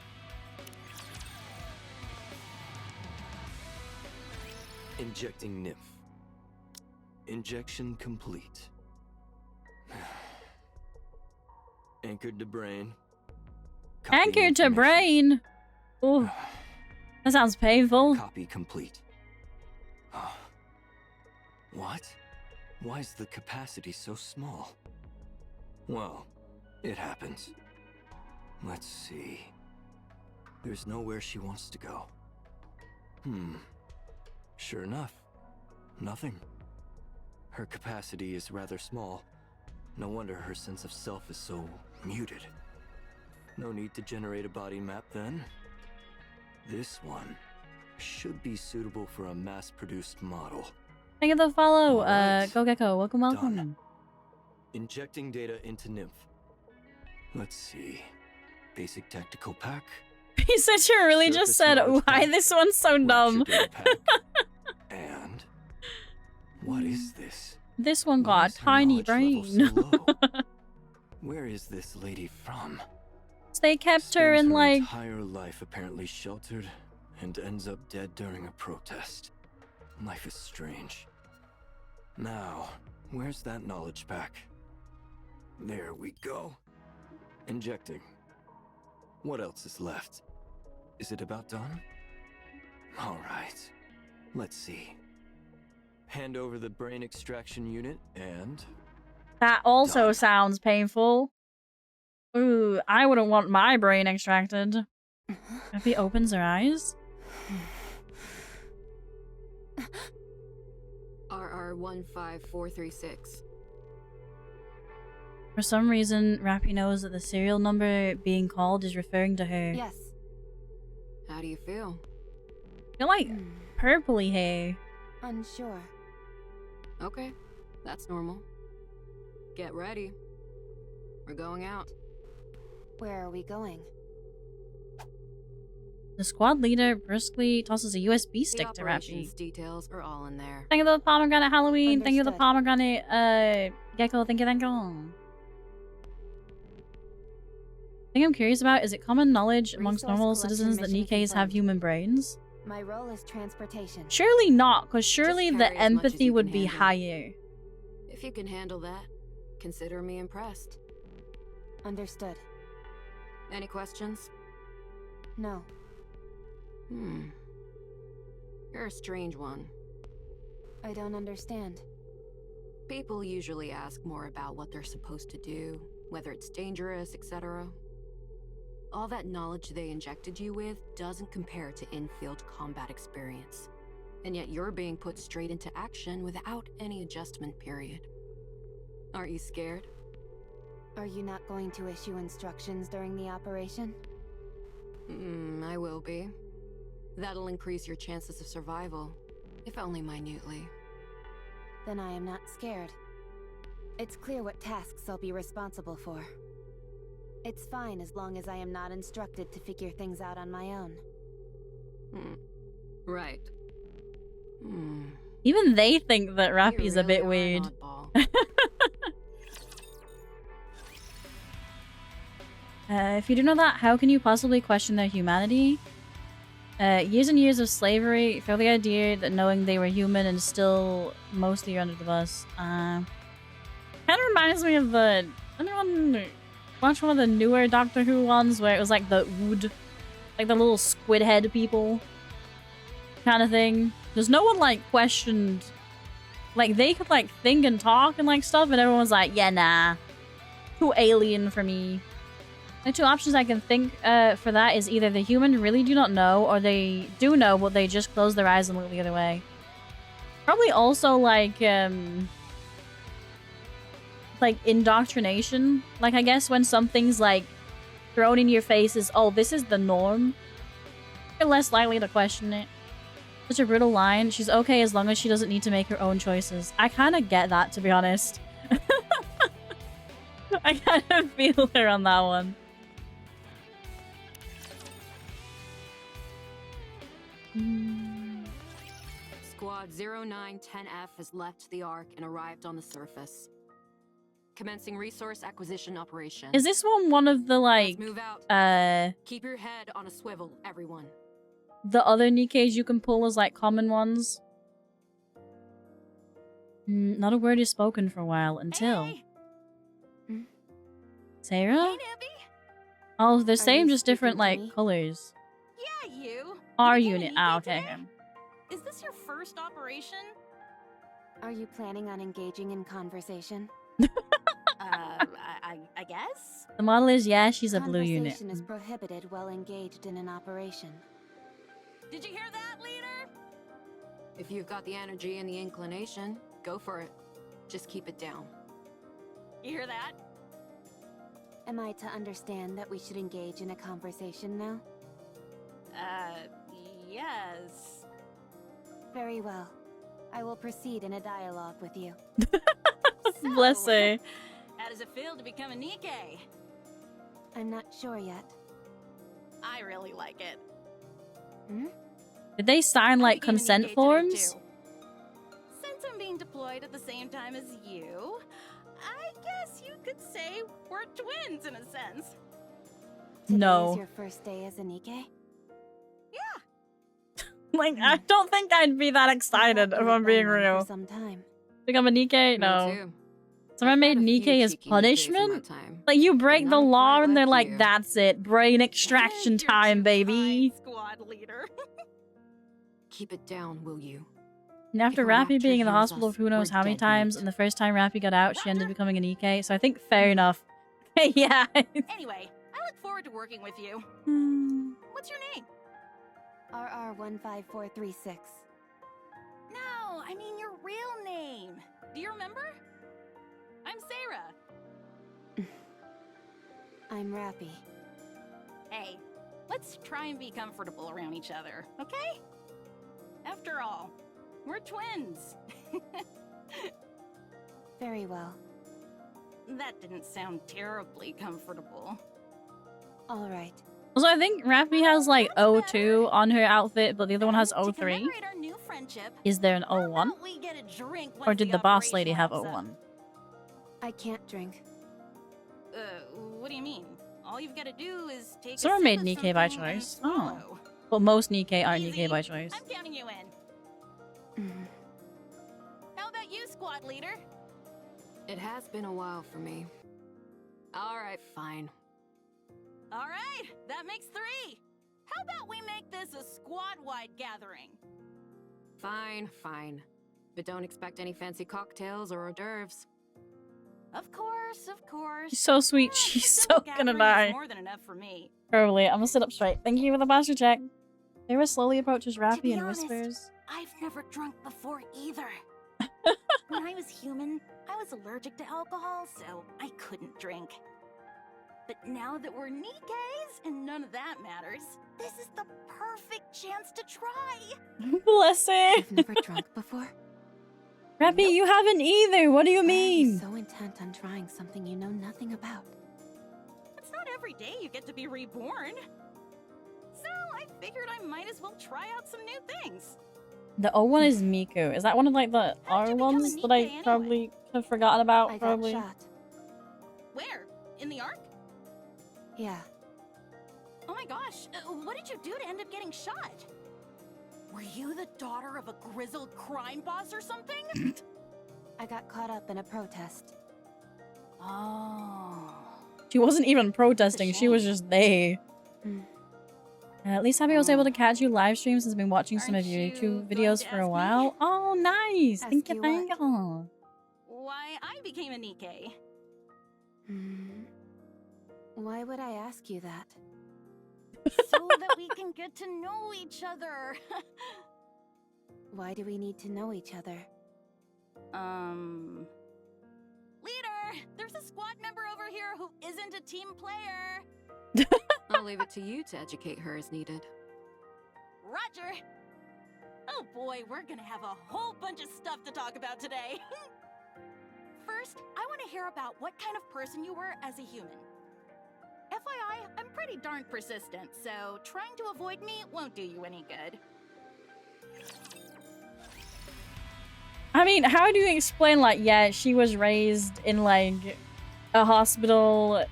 Injecting nymph. Injection complete. Anchored to brain. Anchored to brain? Oh, that sounds painful. Copy complete. What? Why is the capacity so small? Well, it happens. Let's see. There's nowhere she wants to go. Sure enough. Nothing. Her capacity is rather small. No wonder her sense of self is so muted. No need to generate a body map then. This one should be suitable for a mass-produced model. Thank you for the follow. Alright. Go Gecko. Welcome, welcome. Done. Injecting data into nymph. Let's see. Basic tactical pack. Researcher really just said, Surface why knowledge this one's so Rapture dumb. data pack. And what is this? This one Why got is a her tiny knowledge level brain. so low? Where is this lady from? So they kept her Spends in like... entire life apparently sheltered and ends up dead during a protest. Life is strange. Now, where's that knowledge pack? There we go. Injecting. What else is left? Is it about done? All right. Let's see. Hand over the brain extraction unit and... That also Done. sounds painful. Ooh, I wouldn't want my brain extracted. Rapi opens her eyes. RR15436. For some reason, Rapi knows that the serial number being called is referring to her. Yes. How do you feel? You're like purpley hair. Unsure. Okay, that's normal. Get ready. We're going out. Where are we going? The squad leader briskly tosses a USB stick The to operations Rapi. details are all in there. Thank you for the pomegranate Halloween. Thank you for the Understood. pomegranate Gecko. Thank you, thank you. Thing I'm curious about, is it common knowledge amongst Resource normal collection citizens that mission Nikkes have confirmed. human brains? My role is transportation. Surely not, because surely Just the carry as much as empathy you would can be handle. higher. If you can handle that, consider me impressed. Understood. Any questions? No. You're a strange one. I don't understand. People usually ask more about what they're supposed to do, whether it's dangerous, etc. All that knowledge they injected you with doesn't compare to in-field combat experience. And yet you're being put straight into action without any adjustment period. Aren't you scared? Are you not going to issue instructions during the operation? I will be. That'll increase your chances of survival, if only minutely. Then I am not scared. It's clear what tasks I'll be responsible for. It's fine as long as I am not instructed to figure things out on my own. Right. Even they think that Rapi's You a bit really are an weird. oddball. If you do know that, how can you possibly question their humanity? Years and years of slavery, throw the idea that knowing they were human and still mostly under the bus. Kind of reminds me of the... Anyone Watch one of the newer Doctor Who ones where it was like the Ood, like the little squid head people kind of thing. Because no one like questioned, like they could like think and talk and like stuff, and everyone was like, yeah, nah, too alien for me. The two options I can think for that is either the human really do not know, or they do know, but they just close their eyes and look the other way. Probably also like indoctrination. Like I guess when something's like thrown in your face is, oh, this is the norm, you're less likely to question it. Such a brutal line. She's okay as long as she doesn't need to make her own choices. I kind of get that, to be honest. I kind of feel her on that one. Squad 0910F has left the Ark and arrived on the surface. Commencing resource acquisition operation. Is this one of the like Let's move out. Keep your head on a swivel, everyone. The other Nikkes you can pull as like common ones? Not a word is spoken for a while until Hey. Sarah? Hey, newbie. Oh, the same, you just different speaking to like me? colors. Yeah, you. Our You became a unit. Nikke Ah, okay. today? Is this your first operation? Are you planning on engaging in conversation? I guess. The model is, yeah, she's a blue unit. Conversation is prohibited while engaged in an operation. Did you hear that, leader? If you've got the energy and the inclination, go for it. Just keep it down. You hear that? Am I to understand that we should engage in a conversation now? Yes. Very well. I will proceed in a dialogue with you. Bless her. How does it feel to become a Nikke? I'm not sure yet. I really like it. Did they sign like I became a consent Nikke today, forms? too. Since I'm being deployed at the same time as you, I guess you could say we're twins in a sense. Today No. is your first day as a Nikke? Yeah. Like, I don't think I'd be that excited if I'm being real. For some time. Become a Nikke? No. Someone made Nikke as punishment? Like, you break the law and they're like, that's it. Brain extraction You're time, too baby. kind, squad leader. Keep it down, will you? And after If a Rapi rapture being in the hears hospital us, for who knows we're how many dead times, meat. and the first time Rapi got out, she ended up becoming a Nikke, so I think fair enough. Yeah. Anyway, I look forward to working with you. What's your name? RR15436. No, I mean your real name. Do you remember? I'm Sarah. I'm Rapi. Hey, let's try and be comfortable around each other, okay? After all, we're twins. Very well. That didn't sound terribly comfortable. All right. Also, I think Rapi has like What's the 02 on her outfit, but the other one has To 03. commemorate our new friendship, Is there an how 01? about we get a drink Or once did the boss operation lady have wraps up? 01? I can't drink. What do you mean? All you've got to do is take Someone a made sip of Nikke by something and choice. swallow. But most Nikke aren't Easy. Nikke by choice. I'm counting you in. How about you, squad leader? It has been a while for me. All right, fine. All right, that makes 3. How about we make this a squad-wide gathering? Fine, fine. But don't expect any fancy cocktails or hors d'oeuvres. Of course, of course. She's so sweet. Yeah, She's a so simple gonna gathering die. is more than enough for me. Probably. I'm gonna sit up straight. Thank you for the posture check. Sarah slowly approaches Rapi be and honest, whispers. I've never drunk before either. When I was human, I was allergic to alcohol, so I couldn't drink. But now that we're Nikkes and none of that matters, this is the perfect chance to try. Bless her. You've never drunk before? Rapi, you haven't either. What do you Why are you mean? so intent on trying something you know nothing about? It's not every day you get to be reborn. So I figured I might as well try out some new things. The 01 is Miku. Is that one of like the How'd you R become a ones that I Nikke anyway? probably have forgotten about? I got Probably. shot. Where? In the Ark? Yeah. Oh my gosh, what did you do to end up getting shot? Were you the daughter of a grizzled crime boss or something? I got caught up in a protest. Oh. She wasn't even protesting, she was just there. At least Happy was able to catch you live streams and has been watching some of your YouTube videos for a while. Oh, nice! Thank you, thank you. Why I became a Nikke. Why would I ask you that? So that we can get to know each other. Why do we need to know each other? Leader! There's a squad member over here who isn't a team player. I'll leave it to you to educate her as needed. Roger! Oh boy, we're gonna have a whole bunch of stuff to talk about today. First, I want to hear about what kind of person you were as a human. FYI, I'm pretty darn persistent, so trying to avoid me won't do you any good. I mean, how do you explain, like, yeah, she was raised in, like, a hospital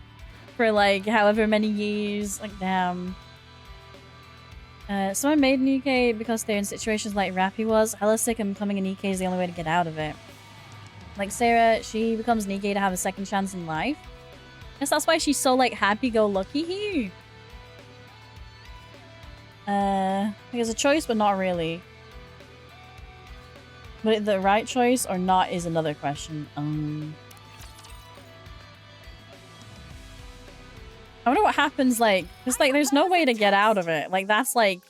for, like, however many years. Like, damn. Someone made Nikke because they're in situations like Rapi was. Hella sick and becoming a Nikke is the only way to get out of it. Like, Sarah, she becomes Nikke to have a second chance in life. I guess that's why she's so, like, happy-go-lucky here. Like, it's a choice, but not really. But the right choice or not is another question. I wonder what happens, like, because, like, there's no way to get out of it. Like, that's, like,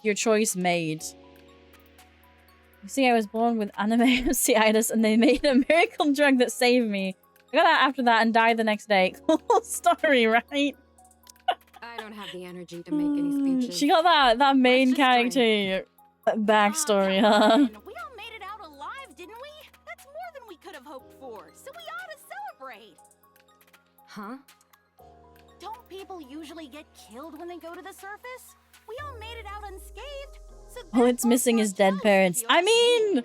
your choice made. You see, I was born with anime-citis and they made a miracle drug that saved me. I got out after that and died the next day. Cool story, right? I don't have the energy to make any speeches. She got that main character backstory, huh? We all made it out alive, didn't we? That's more than we could have hoped for, so we ought to celebrate. Huh? Don't people usually get killed when they go to the surface? We all made it out unscathed. So All it's missing is dead parents. I mean,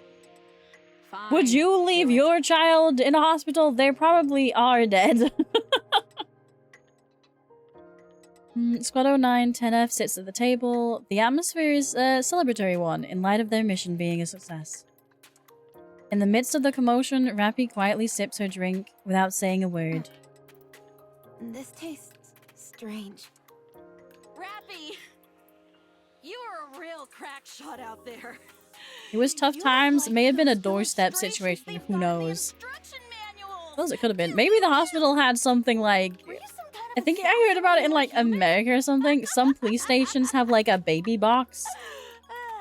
would you leave your child in a hospital? They probably are dead. Squad 09 10F sits at the table. The atmosphere is a celebratory one in light of their mission being a success. In the midst of the commotion, Rapi quietly sips her drink without saying a word. This tastes strange. Rapi! You are a real crack shot out there. It was tough times. It may have been a doorstep situation. Who knows? Well, it could have been. Maybe the hospital had something like... I think I heard about it in, like, America or something. Some police stations have, like, a baby box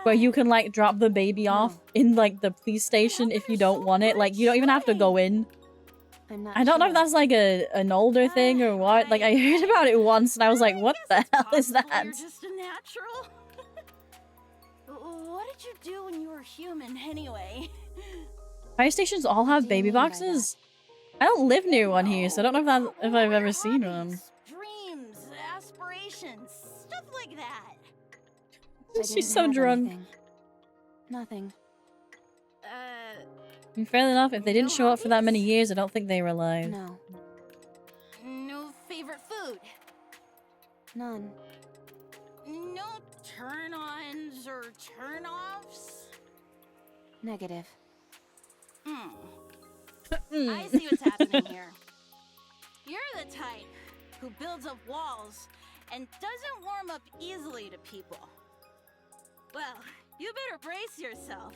where you can, like, drop the baby off in, like, the police station if you don't want it. Like, you don't even have to go in. I don't know if that's, like, an older thing or what. Like, I heard about it once and I was like, what the hell is that? You're just a natural. What did you do when you were human, anyway? Fire stations all have baby boxes? I don't live near one here, so I don't know if I've ever seen one. Dreams, aspirations, stuff like that. She's so drunk. Nothing. I mean, fair enough, if they didn't show up for that many years, I don't think they were alive. No. No favorite food? None. No turn-ons or turn-offs? Negative. I see what's happening here. You're the type who builds up walls and doesn't warm up easily to people. Well, you better brace yourself,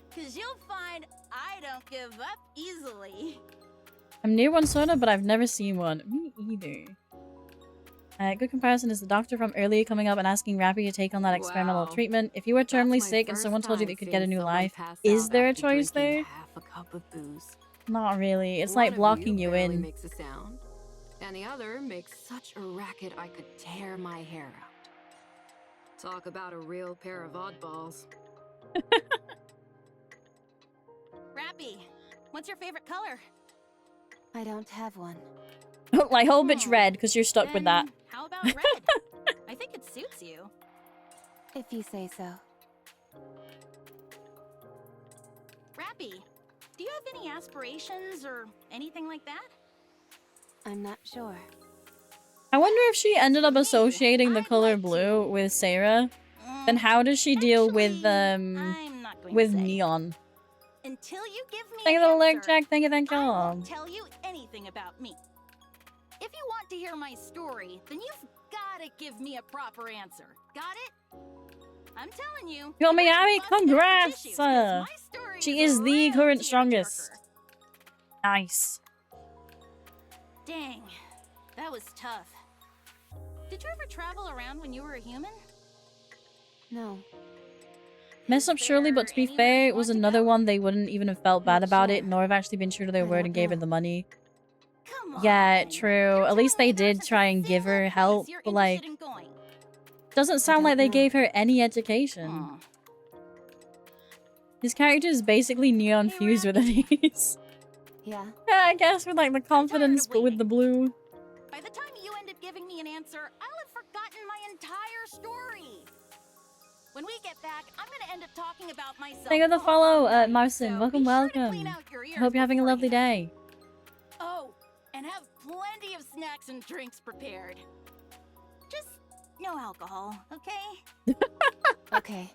because you'll find I don't give up easily. I'm near one sorta, but I've never seen one. Me either. Good comparison is the doctor from earlier coming up and asking Rapi to take on that experimental treatment. If you were terminally sick and someone told you that you could get a new life, is there a choice there? Half a cup of booze. Not really. It's like blocking you in. Makes a sound, and the other makes such a racket I could tear my hair out. Talk about a real pair of oddballs. Rapi, what's your favorite color? I don't have one. Like, whole bitch red, because you're stuck with that. How about red? I think it suits you. If you say so. Rapi, do you have any aspirations or anything like that? I'm not sure. I wonder if she ended up associating the color blue with Sarah. Then how does she deal with neon? Until you give me Thank you, little leg check. Thank you, thank you. I won't tell you anything about me. if you want to hear my story, then you've gotta give me a proper answer. Got it? I'm telling you. Yo, Miami, bust down congrats! tissues, 'cause my story She is a the real current tearjerker. strongest. Nice. Dang, that was tough. Did you ever travel around when you were a human? No. Messed up surely, but to be fair, it was another one they wouldn't even have felt bad about it, nor have actually been true to their word and gave her the money. Come on. Yeah, true. You're At least they telling me did try and give her there's a help, place you're but like, interested in going. doesn't sound like they gave her any education. Aw. His character is basically neon Hey, fused with Rapi. these. Yeah. Yeah, I guess with like the confidence, but with the blue. By the time you end up giving me an answer, I'll have forgotten my entire story. When we get back, I'm gonna end up talking about myself. Thank you for the all follow, night, Marcin. so Welcome, be sure to welcome. clean out your I ears hope you're having a lovely beforehand. day. Oh, and have plenty of snacks and drinks prepared. Just no alcohol, okay? Okay.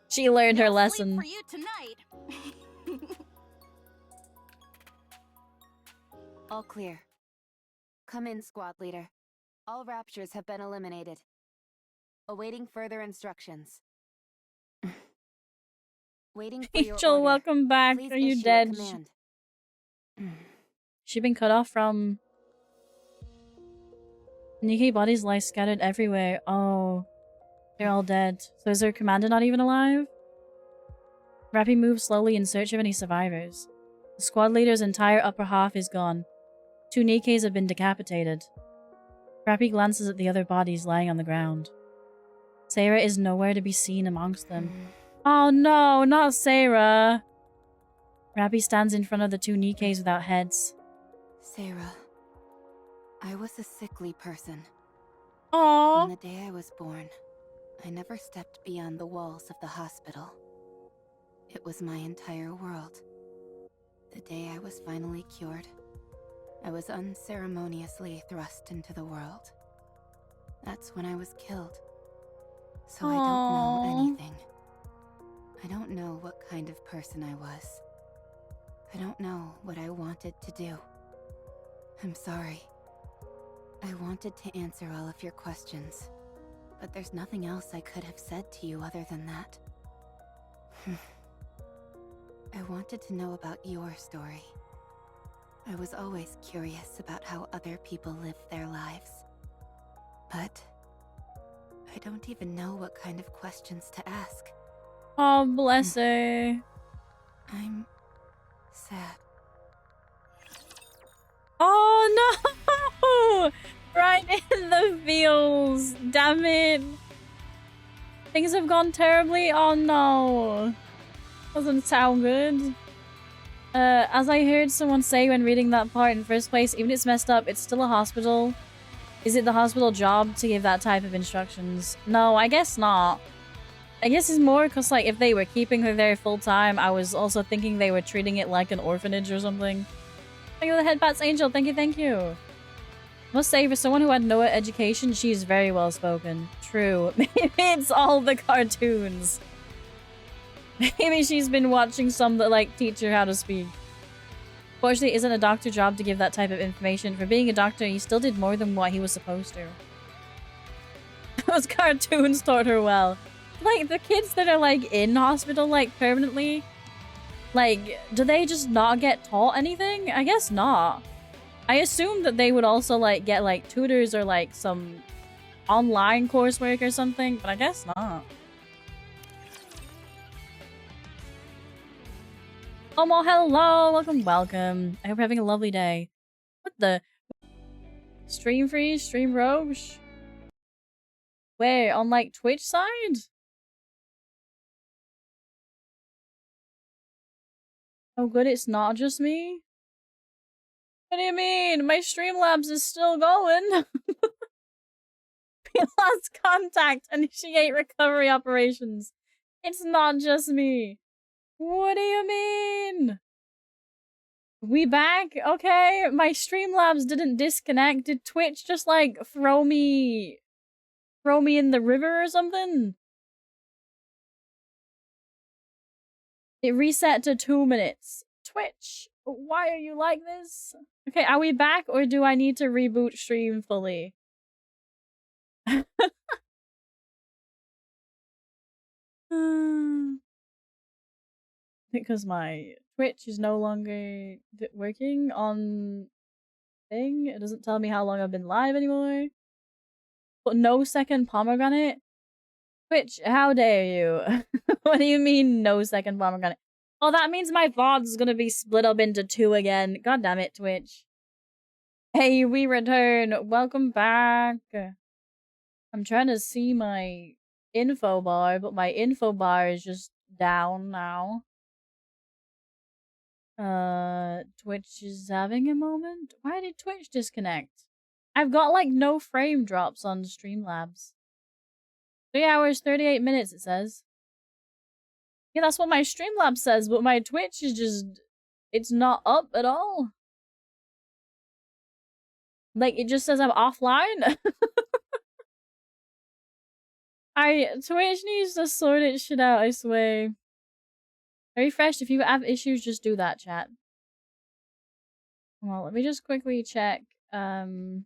She learned her No sleep lesson. for you tonight. All clear. Come in, squad leader. All raptures have been eliminated. Awaiting further instructions. Waiting for your Rachel, order. welcome back. Please Are you issue a dead? command. She been cut off from... Nikke bodies lie scattered everywhere. Oh. They're all dead. So is their commander not even alive? Rapi moves slowly in search of any survivors. The squad leader's entire upper half is gone. 2 Nikkes have been decapitated. Rapi glances at the other bodies lying on the ground. Sarah is nowhere to be seen amongst them. Oh no, not Sarah! Rapi stands in front of the 2 Nikkes without heads. Sarah. I was a sickly person. Aww. From the day I was born, I never stepped beyond the walls of the hospital. It was my entire world. The day I was finally cured, I was unceremoniously thrust into the world. That's when I was killed. So I don't know Aww. anything. I don't know what kind of person I was. I don't know what I wanted to do. I'm sorry. I wanted to answer all of your questions, but there's nothing else I could have said to you other than that. I wanted to know about your story. I was always curious about how other people lived their lives. But I don't even know what kind of questions to ask. Oh, bless her. I'm sad. Oh no! Right in the feels. Damn it. Things have gone terribly. Oh no. Doesn't sound good. As I heard someone say when reading that part in the first place, even if it's messed up, it's still a hospital. Is it the hospital job to give that type of instructions? No, I guess not. I guess it's more because, like, if they were keeping her there full time, I was also thinking they were treating it like an orphanage or something. Thank you for the headbats, Angel. Thank you, thank you. Must say, for someone who had no education, she's very well spoken. True. Maybe it's all the cartoons. Maybe she's been watching some that, like, teach her how to speak. Fortunately, it isn't a doctor job to give that type of information. For being a doctor, he still did more than what he was supposed to. Those cartoons taught her well. Like, the kids that are, like, in hospital, like, permanently, like, do they just not get taught anything? I guess not. I assume that they would also, like, get, like, tutors or, like, some online coursework or something, but I guess not. Oh, well, hello! Welcome, welcome. I hope you're having a lovely day. What the? Stream freeze? Stream roche? Where? On, like, Twitch side? Oh, good, it's not just me? What do you mean? My Streamlabs is still going. We lost contact. Initiate recovery operations. It's not just me. What do you mean? We back? Okay, my Streamlabs didn't disconnect. Did Twitch just, like, throw me in the river or something? It reset to 2 minutes. Twitch, Why are you like this? Okay, are we back or do I need to reboot stream fully? Because my Twitch is no longer working on thing. It doesn't tell me how long I've been live anymore. But no second pomegranate? Twitch, how dare you? What do you mean no second pomegranate? Oh, that means my VODs is gonna be split up into 2 again. God damn it, Twitch. Hey, we return. Welcome back. I'm trying to see my info bar, but my info bar is just down now. Twitch is having a moment. Why did Twitch disconnect? I've got like no frame drops on Streamlabs. 3 hours, 38 minutes, it says. Yeah, that's what my Streamlabs says, but my Twitch is just... It's not up at all. Like, it just says I'm offline. Twitch needs to sort its shit out, I swear. Refresh, if you have issues, just do that, chat. Well, let me just quickly check, my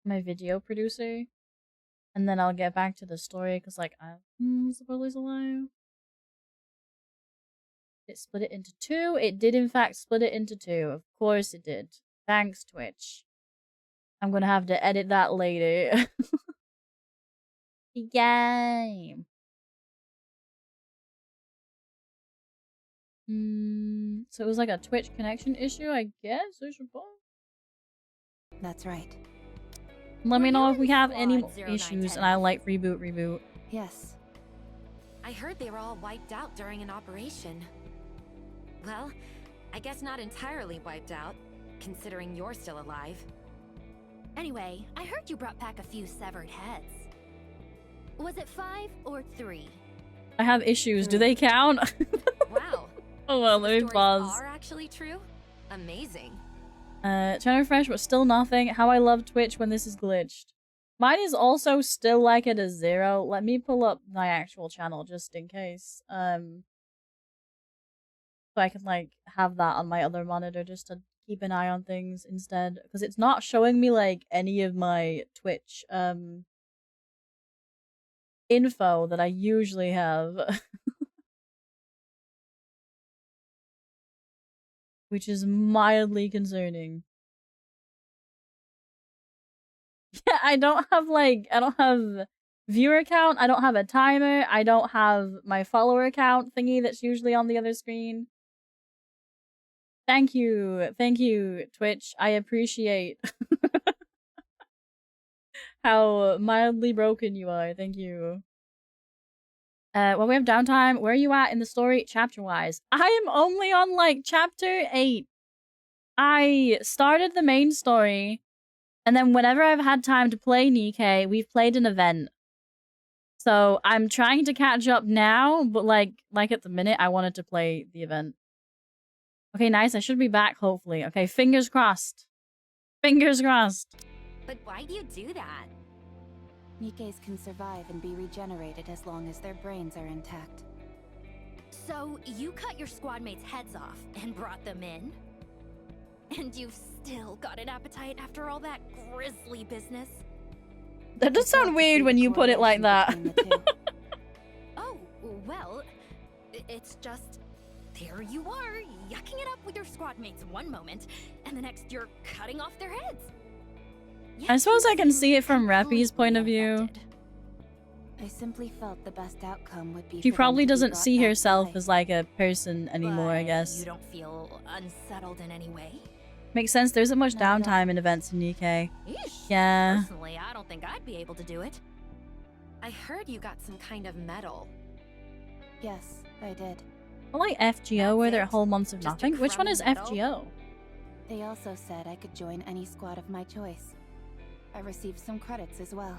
video producer. And then I'll get back to the story, because, like, I'm supposedly alive. It split it into 2. It did, in fact, split it into 2. Of course it did. Thanks, Twitch. I'm gonna have to edit that later. Yay! So it was like a Twitch connection issue, I guess, I suppose. That's right. Let me know if we have any issues and I like reboot. Yes. I heard they were all wiped out during an operation. Well, I guess not entirely wiped out, considering you're still alive. Anyway, I heard you brought back a few severed heads. Was it 5 or 3? I have issues. Do they count? Wow. Oh well, let me pause. Are actually true? Amazing. Trying to refresh, but still nothing. How I love Twitch when this is glitched. Mine is also still like at a 0. Let me pull up my actual channel just in case. So I can like have that on my other monitor just to keep an eye on things instead. Because it's not showing me like any of my Twitch info that I usually have. Which is mildly concerning. Yeah, I don't have viewer count, I don't have a timer, I don't have my follower count thingy that's usually on the other screen. Thank you, Twitch. I appreciate how mildly broken you are. Thank you. When we have downtime, where are you at in the story chapter-wise? I am only on, like, chapter 8. I started the main story, and then whenever I've had time to play Nikke, we've played an event. So I'm trying to catch up now, but, like at the minute, I wanted to play the event. Okay, nice. I should be back, hopefully. Okay, fingers crossed. Fingers crossed. But why do you do that? Nikkes can survive and be regenerated as long as their brains are intact. So, you cut your squad mates' heads off and brought them in? And you've still got an appetite after all that grisly business? That does sound weird when you put it like that. Oh, well, it's just... There you are, yucking it up with your squad mates one moment, and the next you're cutting off their heads. I suppose I can see it from Rapi's point of view. I simply felt the best outcome would be. She probably doesn't see herself as like a person anymore, I guess. You don't feel unsettled in any way? Makes sense. There isn't much downtime in events in Nikke. Yeah. Personally, I don't think I'd be able to do it. I heard you got some kind of medal. Yes, I did. I like FGO where there are whole months of nothing. Which one is FGO? They also said I could join any squad of my choice. I received some credits as well.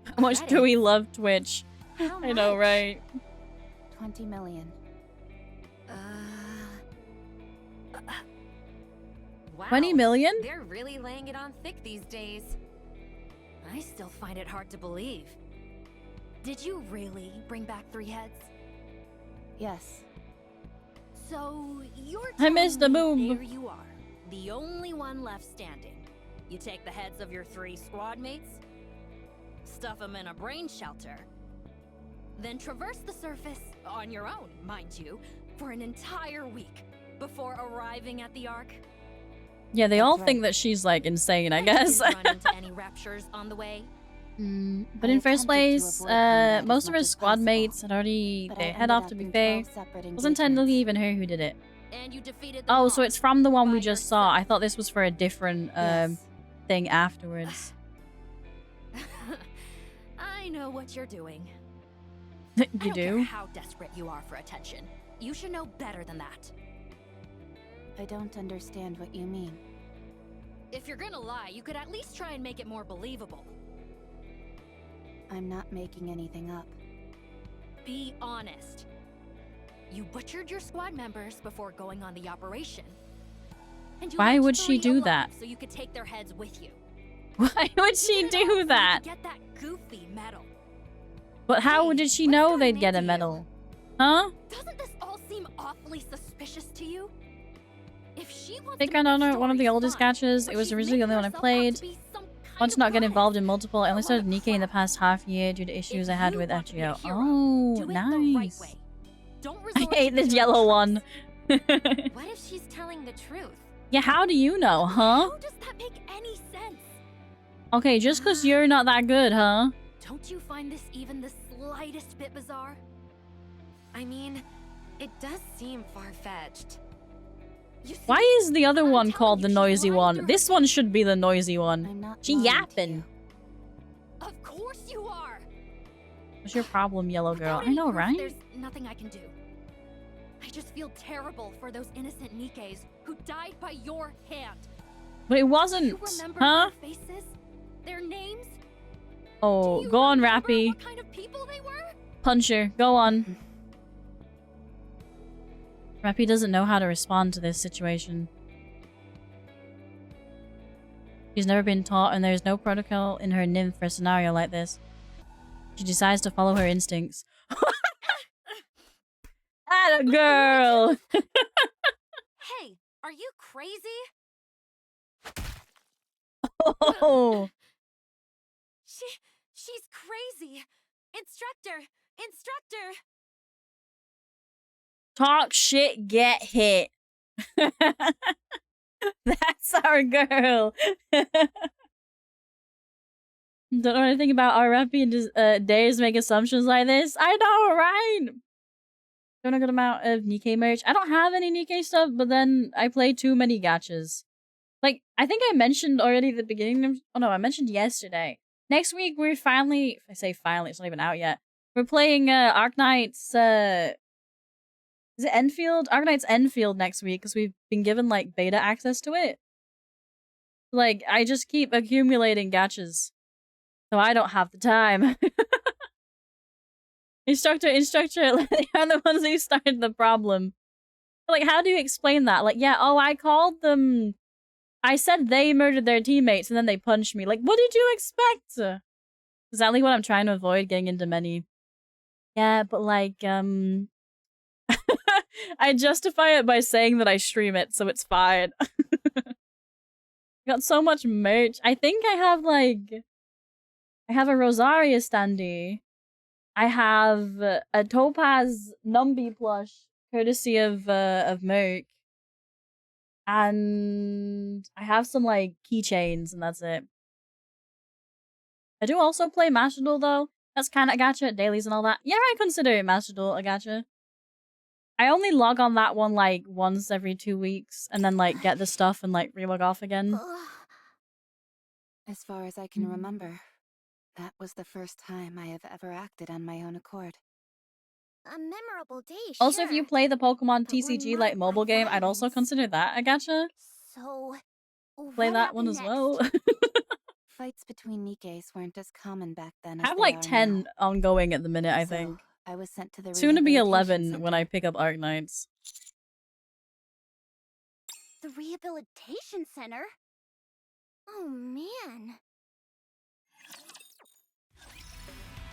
How much do we love Twitch? I know, right? 20 million. Wow. 20 million? They're really laying it on thick these days. I still find it hard to believe. Did you really bring back 3 heads? Yes. So you're I missed the telling me move. there you are, the only one left standing. You take the heads of your 3 squad mates, stuff them in a brain shelter, then traverse the surface on your own, mind you, for an entire week before arriving at the Ark. Yeah, they all think that she's like insane, I guess. Didn't run into any raptures on the way? But in first place, most of her squad mates had already they head off, to be fair. Wasn't technically even her who did it. And you defeated them Oh, all so it's from the one we by just saw. I yourself. thought this was for a different thing afterwards. I know what you're doing. You I don't care do? how desperate you are for attention. You should know better than that. I don't understand what you mean. If you're gonna lie, you could at least try and make it more believable. I'm not making anything up. Be honest. You butchered your squad members before going on the operation. And you Why left would she 3 do alive that? So you could take their heads with you. Why would You she did it all so do you that? could get that goofy medal. But how Hey, did she what's know gotten they'd get a into you? medal? Huh? Doesn't this all seem awfully suspicious to you? If she wants Think to I make don't the know one of the story oldest fun, gachas. but It was she's originally the making only one I herself out played. to be some kind Want to of not get goddess. involved in multiple. I only A lot started of Nikke in the crap. past half year due to issues If I had you with want to be a FGO. hero, Oh, do it the right nice. way. Don't I resort hate to this dirty yellow tricks. one. What if she's telling the truth? Yeah, how do you know, huh? How does that make any sense? Okay, just because you're not that good, huh? Don't you find this even the slightest bit bizarre? I mean, it does seem far-fetched. You see, Why is the other I'm one telling called you, the she's noisy lying one? through her This one should be the noisy one. I'm not She lying to yapping. you. Of course you are. What's your problem, yellow girl? Without I any know, proof, right? There's nothing I can do. I just feel terrible for those innocent Nikkes who died by your hand. But it Do wasn't, you remember huh? their faces? Their names? Oh, Do you go on, remember Rapi. what kind of people they were? Punch her. Go on. Rapi doesn't know how to respond to this situation. She's never been taught, and there's no protocol in her nymph for a scenario like this. She decides to follow her instincts. Atta girl! Hey, are you crazy? Oh, She's crazy. Instructor! Instructor! talk shit, get hit. That's our girl. Don't know anything about our Rapi and just dares make assumptions like this. I know, right? Don't know a good amount of Nikke merch. I don't have any Nikke stuff, but then I play too many gachas. Like, I think I mentioned already at the beginning of... Oh no, I mentioned yesterday. Next week, we're finally... If I say finally, it's not even out yet. We're playing Arknight's... Is it Enfield? Arknight's Enfield next week, because we've been given, like, beta access to it. Like, I just keep accumulating gachas. So I don't have the time. Instructor, they are the ones who started the problem. Like, how do you explain that? Like, yeah, oh, I called them... I said they murdered their teammates and then they punched me. Like, what did you expect? Exactly what I'm trying to avoid getting into many. Yeah, but like, I justify it by saying that I stream it, so it's fine. Got so much merch. I think I have like... I have a Rosaria standee. I have a Topaz Numby plush, courtesy of Merc. And I have some, like, keychains, and that's it. I do also play Master Duel, though. That's kind of a gacha, dailies and all that. Yeah, I consider Master Duel a gacha. I only log on that one, like, once every 2 weeks, and then, like, get the stuff and, like, relog off again. As far as I can remember, that was the first time I have ever acted on my own accord. A memorable day, Also, if sure. you play the Pokemon But we're TCG, not like, mobile like game, I'd also violence. consider that a gacha. So, Play what that one as happened well. next? Fights between Nikkes weren't as common back then I as have, they like, are 10 now. ongoing at the minute, I So, think. I was sent to the Soon to be rehabilitation 11 when I center. pick up Arknights. The rehabilitation center? Oh man.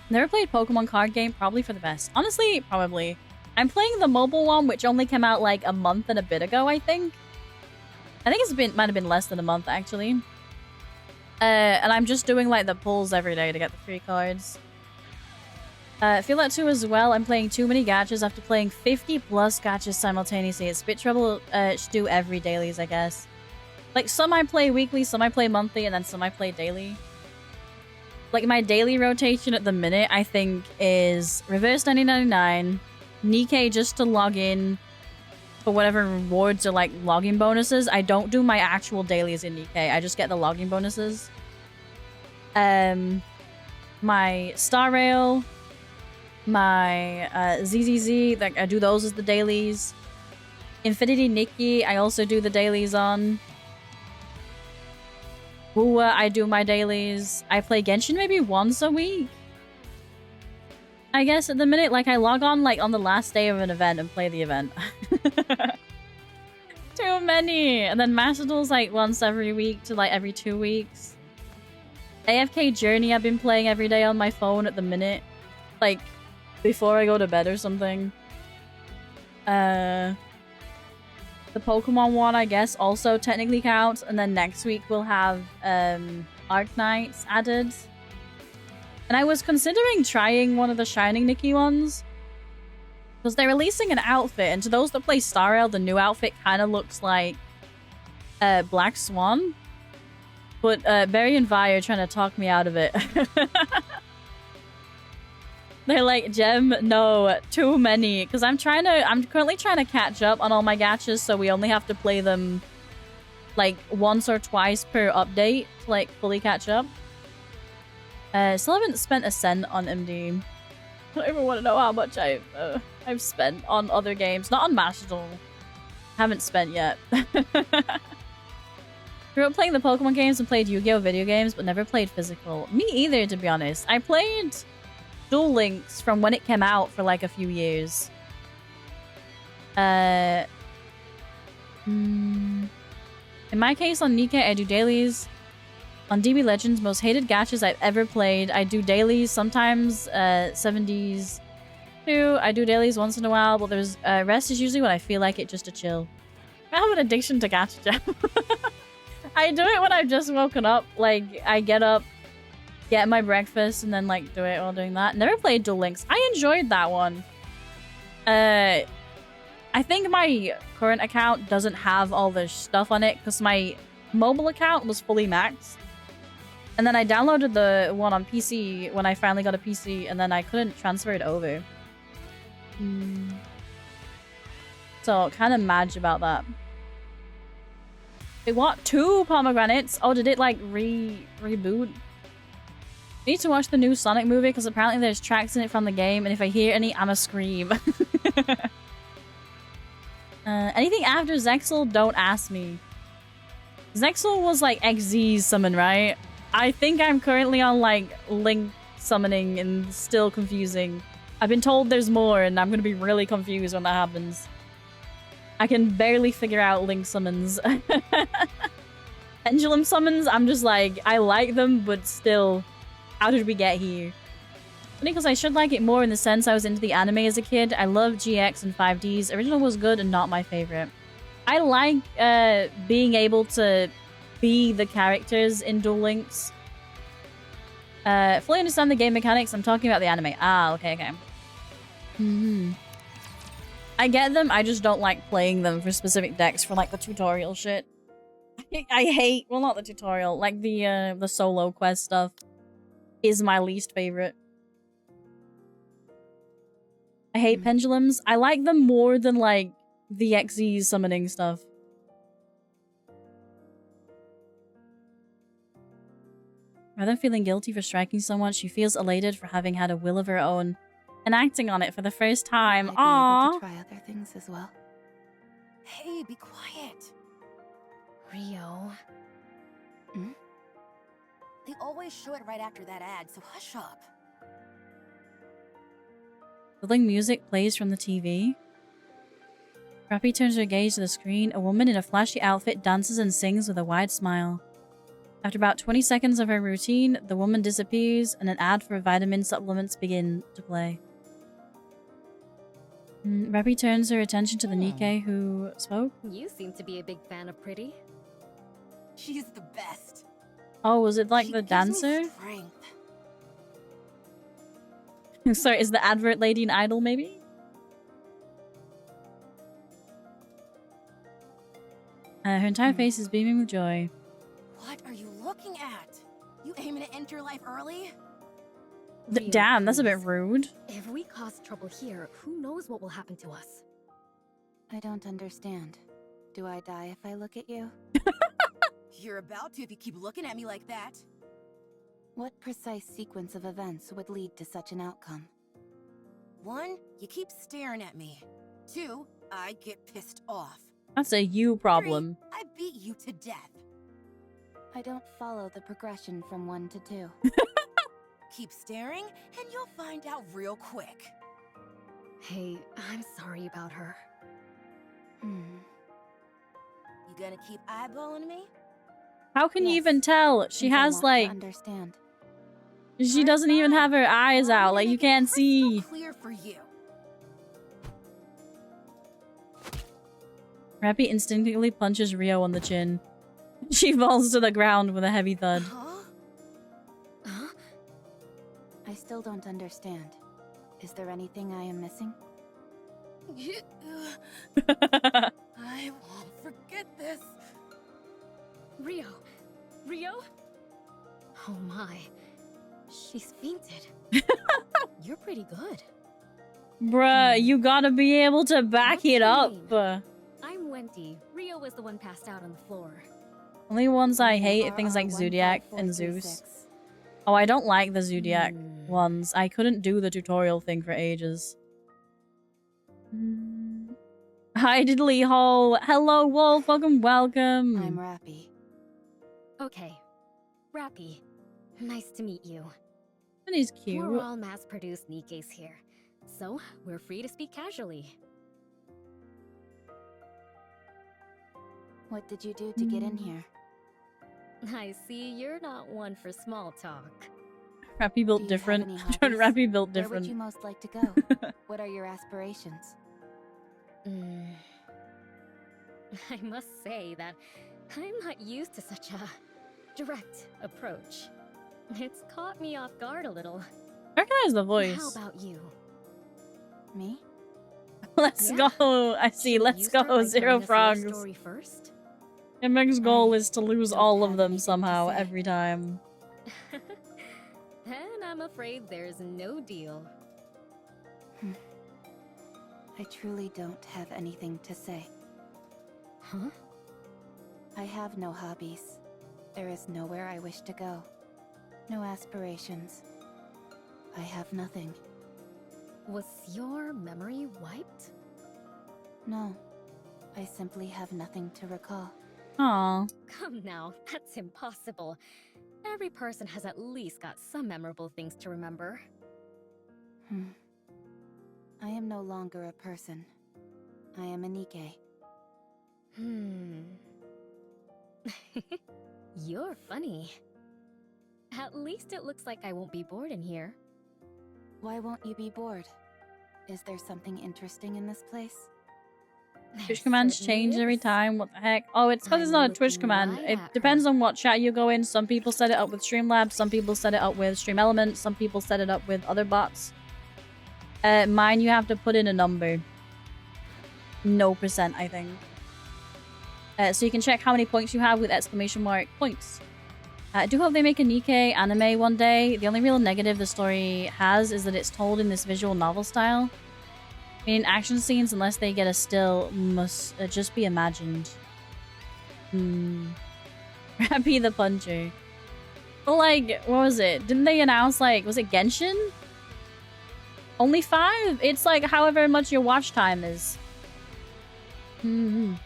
Never played Pokemon card game, probably for the best. Honestly, probably. I'm playing the mobile one, which only came out like a month and a bit ago, I think. Might have been less than a month, actually. And I'm just doing like the pulls every day to get the free cards. I feel that too as well. I'm playing too many gachas after playing 50 plus gachas simultaneously. It's a bit trouble to do every dailies, I guess. Like some I play weekly, some I play monthly, and then some I play daily. Like my daily rotation at the minute, I think, is Reverse 9099, Nikke just to log in for whatever rewards or like login bonuses. I don't do my actual dailies in Nikke. I just get the login bonuses. My Star Rail, my ZZZ, like I do those as the dailies. Infinity Nikke, I also do the dailies on. Wuwa, I do my dailies. I play Genshin maybe once a week. I guess at the minute, like I log on like on the last day of an event and play the event. Too many! And then Master Duel's like once every week to like every 2 weeks. AFK Journey I've been playing every day on my phone at the minute. Like before I go to bed or something. The Pokemon one, I guess, also technically counts. And then next week we'll have Arknights added. And I was considering trying one of the Shining Nikke ones. Because they're releasing an outfit. And to those that play Star Rail, the new outfit kind of looks like Black Swan. But Barry and Vi are trying to talk me out of it. They're like, Gem, no, too many. Because I'm currently trying to catch up on all my gachas, so we only have to play them like once or twice per update to like fully catch up. Still haven't spent a cent on MD. I don't even want to know how much I've spent on other games. Not on Master Duel. Haven't spent yet. Grew up playing the Pokemon games and played Yu-Gi-Oh! Video games, but never played physical. Me either, to be honest. I played Duel Links from when it came out for like a few years. In my case, on Nikke, I do dailies. On DB Legends, most hated gachas I've ever played. I do dailies, sometimes 70s too. I do dailies once in a while, but there's rest is usually when I feel like it, just to chill. I have an addiction to gacha jam. I do it when I've just woken up. Like, I get up, get my breakfast, and then like do it while doing that. Never played Duel Links. I enjoyed that one. I think my current account doesn't have all the stuff on it because my mobile account was fully maxed. And then I downloaded the one on PC when I finally got a PC, and then I couldn't transfer it over. So kind of mad about that. Wait, what? 2 pomegranates? Oh, did it like reboot? I need to watch the new Sonic movie because apparently there's tracks in it from the game, and if I hear any, I'ma scream. Anything after Zexal, don't ask me. Zexal was like XZ's summon, right? I think I'm currently on like Link summoning and still confusing. I've been told there's more and I'm gonna be really confused when that happens. I can barely figure out Link summons. Pendulum summons, I'm just like, I like them, but still, how did we get here? Funny because I should like it more in the sense I was into the anime as a kid. I love GX and 5Ds. Original was good and not my favorite. I like being able to be the characters in Duel Links. Fully understand the game mechanics. I'm talking about the anime. Ah, okay. I get them. I just don't like playing them for specific decks for like the tutorial shit. I hate, well, not the tutorial, like the solo quest stuff is my least favorite. I hate pendulums. I like them more than like the XZ summoning stuff. Rather than feeling guilty for striking someone, she feels elated for having had a will of her own and acting on it for the first time. Aww. I'd be able to try other things as well. Hey, be quiet. Rio. They always show it right after that ad, so hush up. Building music plays from the TV. Rapi turns her gaze to the screen. A woman in a flashy outfit dances and sings with a wide smile. After about 20 seconds of her routine, the woman disappears and an ad for vitamin supplements begin to play. Rapi turns her attention to the Nikke who spoke. You seem to be a big fan of Pretty. She's the best. Oh, was it like She the gives dancer? me strength. Sorry, is the advert lady an idol maybe? Her entire face is beaming with joy. What are you looking at? You aiming to end your life early? Damn, that's a bit rude. If we cause trouble here, who knows what will happen to us? I don't understand. Do I die if I look at you? You're about to if you keep looking at me like that. What precise sequence of events would lead to such an outcome? 1, you keep staring at me. 2, I get pissed off. That's a you problem. 3, I beat you to death. I don't follow the progression from 1 to 2. Keep staring, and you'll find out real quick. Hey, I'm sorry about her. You gonna keep eyeballing me? How can you Yes, even tell? She since I has want to like understand. she doesn't even have her eyes out. Like you can't see. Clear for you. Rapi instinctively punches Rio on the chin. She falls to the ground with a heavy thud. Huh? I still don't understand. Is there anything I am missing? I won't forget this. Rio? Rio? Oh my. She's fainted. You're pretty good. Bruh, you gotta be able to back What's it your up. name? I'm Wendy. Rio was the one passed out on the floor. Only ones I hate are things like RR Zodiac and 15436. Zeus. Oh, I don't like the Zodiac ones. I couldn't do the tutorial thing for ages. Hi, Diddly Ho. Hello, Wolf. Welcome. I'm Rapi. Okay. Rapi. Nice to meet you. And he's cute. We're all mass-produced Nikkes here, so we're free to speak casually. What did you do to get in here? I see you're not one for small talk. Rapi Do built you have different. any hobbies? Rapi built Where would different. you most like to go? What are your aspirations? I must say that I'm not used to such a direct approach. It's caught me off guard a little. I recognize the How voice. about you? Me? Let's Yeah. go. I see. Should Let's you start go. by Zero telling us your frogs. story first? MX goal is to lose don't all of have them anything to somehow say. every time. Then I'm afraid there's no deal. I truly don't have anything to say. Huh? I have no hobbies. There is nowhere I wish to go. No aspirations. I have nothing. Was your memory wiped? No. I simply have nothing to recall. Aw. Come now, that's impossible. Every person has at least got some memorable things to remember. I am no longer a person. I am a Nikke. You're funny. At least it looks like I won't be bored in here. Why won't you be bored? Is there something interesting in this place? There Twitch commands certainly change every is. time. What the heck? Oh, it's because it's I'm not a Twitch looking command. right It at depends her. on what chat you go in. Some people set it up with Streamlabs. Some people set it up with Stream Elements. Some people set it up with other bots. Mine, you have to put in a number. No %, I think. So you can check how many points you have with exclamation mark points. I do hope they make a Nikke anime one day. The only real negative the story has is that it's told in this visual novel style. Meaning action scenes, unless they get a still, must just be imagined. Rapi the Puncher. But like, what was it? Didn't they announce like, was it Genshin? Only 5? It's like however much your watch time is. Some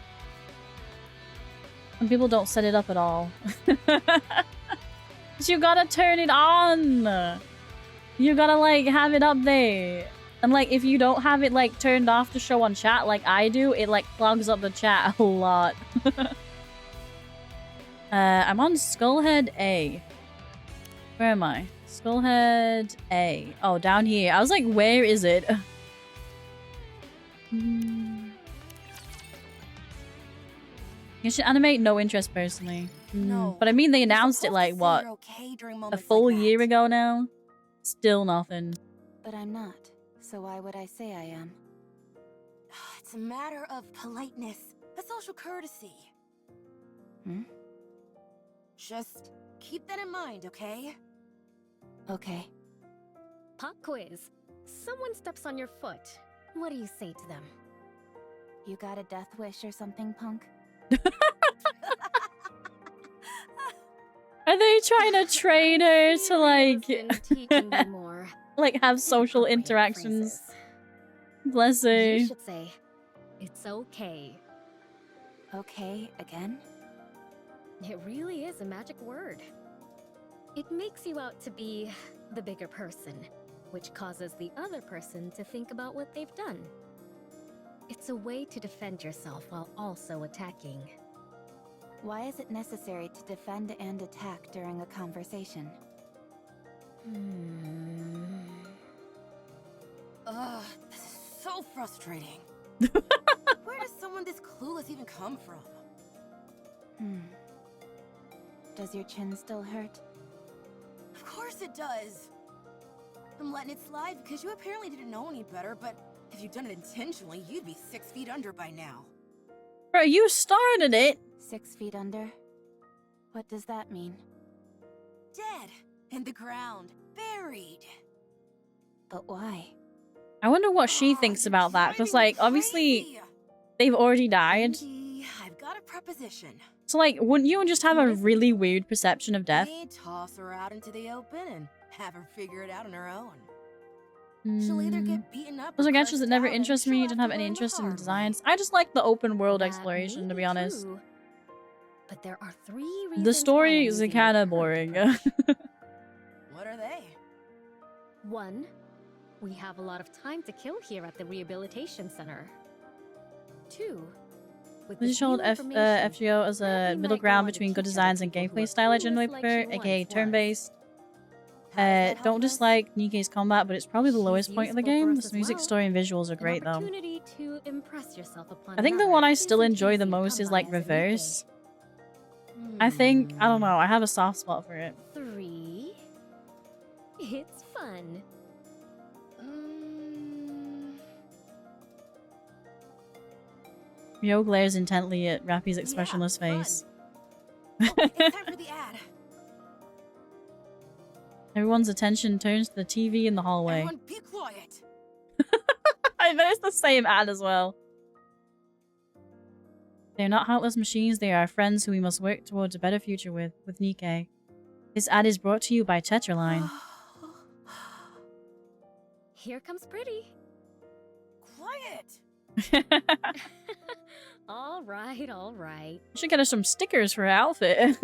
people don't set it up at all. You gotta turn it on. You gotta like have it up there. And like if you don't have it like turned off to show on chat like I do, it like clogs up the chat a lot. I'm on Skullhead A. Where am I? Skullhead A. Oh, down here. I was like, where is it? You should animate no interest personally. No, But I mean, they you're announced it supposed to like, say what, you're okay during a moments full like year that. ago now? Still nothing. But I'm not, so why would I say I am? It's a matter of politeness, a social courtesy. Hmm? Just keep that in mind, okay? Okay. Pop quiz. Someone steps on your foot. What do you say to them? You got a death wish or something, punk? Are they trying to train her to Teaching you more. like have social appropriate interactions? phrases. Bless her. You should say, "It's okay." Okay, again? It really is a magic word. It makes you out to be the bigger person, which causes the other person to think about what they've done. It's a way to defend yourself while also attacking. Why is it necessary to defend and attack during a conversation? Ugh, this is so frustrating. Where does someone this clueless even come from? Does your chin still hurt? Of course it does. I'm letting it slide because you apparently didn't know any better, but if you'd done it intentionally, you'd be 6 feet under by now. Bro, you started it. 6 feet under? What does that mean? Dead. In the ground. Buried. But why? I wonder what she thinks about that, because, like, obviously, they've already died. Andy, I've got a proposition. So, like, wouldn't you just have a really weird perception of death? We toss her out into the open and have her figure it out on her own. She'll either get beaten up. Those are or gacha's that cursed never out, and interest she'll me. have Don't to have any learn the interest in hard designs. way. I just like the open world That exploration, may to be be honest. true, but there are 3 reasons The why stories a are movie kind of would hurt boring. What are they? 1, we have a lot of time to kill here at the rehabilitation center. 2, with This this is called new information, FGO as a Rapi middle might ground go on to between good teach designs other and people who gameplay are style I clueless generally like prefer, she aka once was. turn-based. How does that help Don't us? dislike Nikke's combat, but it's probably the She's lowest point of the useful for game. us The as music, well. story, and visuals are An great, though. opportunity to impress yourself upon I think the another one I still isn't enjoy the easy to most come is, by like, as a Nikke. Reverse. I think, I don't know, I have a soft spot for it. 3, it's fun. Ryo glares intently at Rapi's expressionless fun. face. Oh, it's time for the ad. Everyone's attention turns to the TV in the hallway. Everyone be quiet. I bet it's the same ad as well. They're not heartless machines, they are our friends who we must work towards a better future with Nikke. This ad is brought to you by Tetraline. Here comes Pretty. Quiet. All right, all right. We should get her some stickers for her outfit.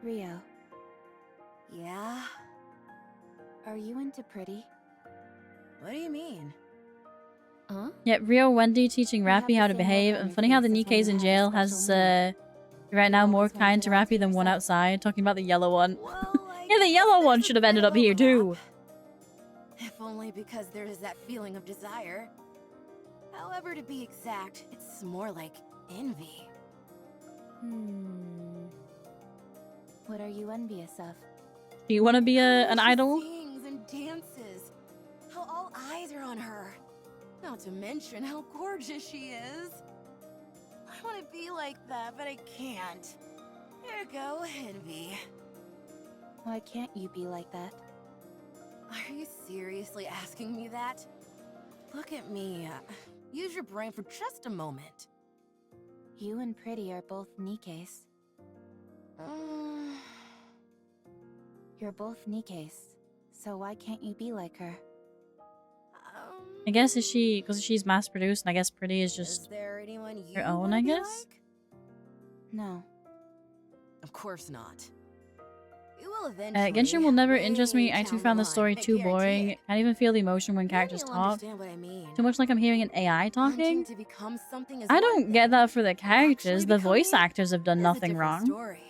Rio, Yeah? are you into Pretty? What do you mean? Huh? Yep, Rio Wendy teaching You have Rapi the how to same behave, look on and your funny how the face as when Nikke's you in had a jail special has, meal. right now You more always wanted kind to to lie to Rapi than one yourself. outside, talking about the yellow one. Well, I Yeah, the guess yellow one there's should have a ended bit up of here too. overlap. If only because there is that feeling of desire. However, to be exact, it's more like envy. What are you envious of? Do you want to be How an she idol? sings and dances. How all eyes are on her. Not to mention how gorgeous she is. I want to be like that, but I can't. There you go, envy. Why can't you be like that? Are you seriously asking me that? Look at me. Use your brain for just a moment. You and Pretty are both Nikke's. You're both Nikke's, so why can't you be like her? I guess because she's mass produced, and I guess Pretty is just Is there anyone you her own, wanna I be guess? like? No. Of course not. You will eventually. Genshin will never interest me. way I too down found the line. story I too guarantee boring. it. Can't even feel the emotion when Then characters you'll talk. understand what I mean. Too much like I'm hearing an AI talking. Wanting to become something is I one don't thing. get that for the characters. Actually The voice becoming actors have done is a nothing different wrong. Story.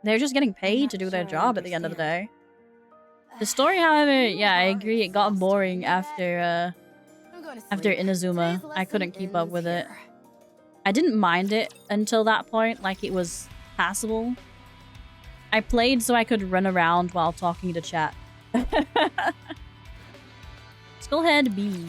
They're just getting paid to do their job at the end of the day. The story, however, yeah, I agree, it got boring after Inazuma. I couldn't keep up with it. I didn't mind it until that point, like it was passable. I played so I could run around while talking to chat. Skullhead B.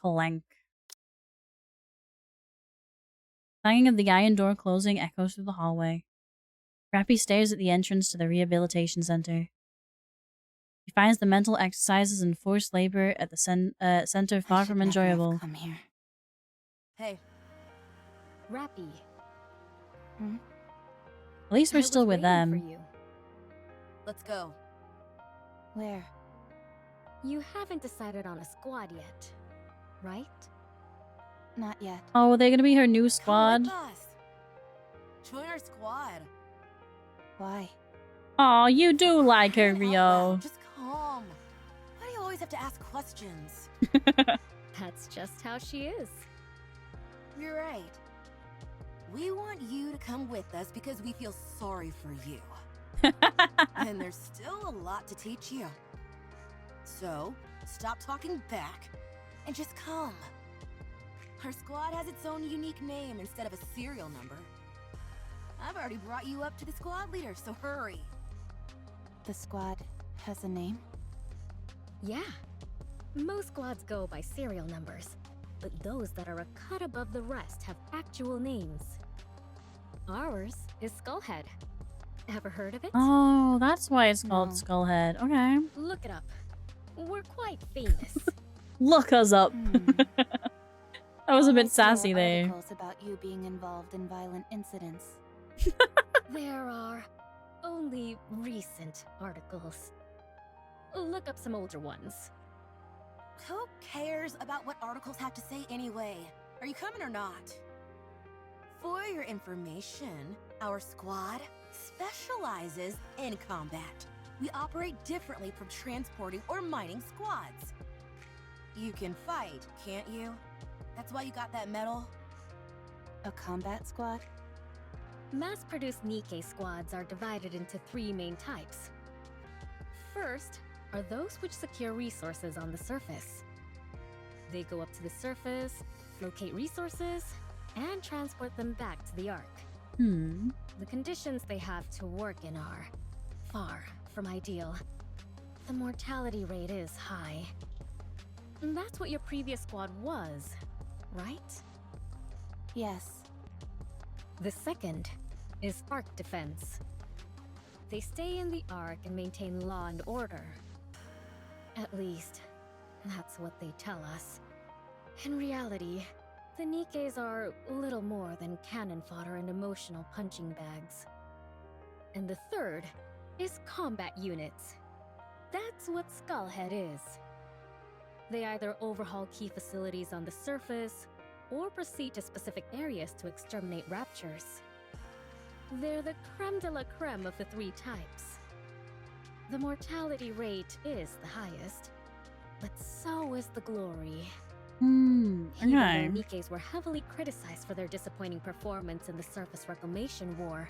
Clank. Clanging of the iron door closing echoes through the hallway. Rapi stares at the entrance to the rehabilitation center. He finds the mental exercises and forced labor at the center far from enjoyable. Come here. Hey. Rapi. At least we're still with them. Let's go. Where? You haven't decided on a squad yet, right? Not yet. Oh, are they gonna be her new squad? Come with us. Join our squad. Why? Oh, you do like her, Rio. Just calm. Why do you always have to ask questions? That's just how she is. You're right. We want you to come with us because we feel sorry for you. And there's still a lot to teach you. So, stop talking back and just come. Our squad has its own unique name instead of a serial number. I've already brought you up to the squad leader, so hurry. The squad has a name? Yeah. Most squads go by serial numbers, but those that are a cut above the rest have actual names. Ours is Skullhead. Ever heard of it? Oh, that's why it's called Skullhead. Okay. Look it up. We're quite famous. Look us up. That was a bit sassy there. Articles about you being involved in violent incidents. There are only recent articles. Look up some older ones. Who cares about what articles have to say anyway? Are you coming or not? For your information, our squad specializes in combat. We operate differently from transporting or mining squads. You can fight, can't you? That's why you got that medal? A combat squad? Mass-produced Nikke squads are divided into 3 main types. First are those which secure resources on the surface. They go up to the surface, locate resources, and transport them back to the Ark. The conditions they have to work in are far from ideal. The mortality rate is high. And that's what your previous squad was, right? Yes. The second is Ark defense. They stay in the Ark and maintain law and order. At least, that's what they tell us. In reality, the Nikkes are little more than cannon fodder and emotional punching bags. And the third is combat units. That's what Skullhead is. They either overhaul key facilities on the surface, or proceed to specific areas to exterminate raptures. They're the creme de la creme of the 3 types. The mortality rate is the highest, but so is the glory. Even though Nikkes were heavily criticized for their disappointing performance in the surface reclamation war.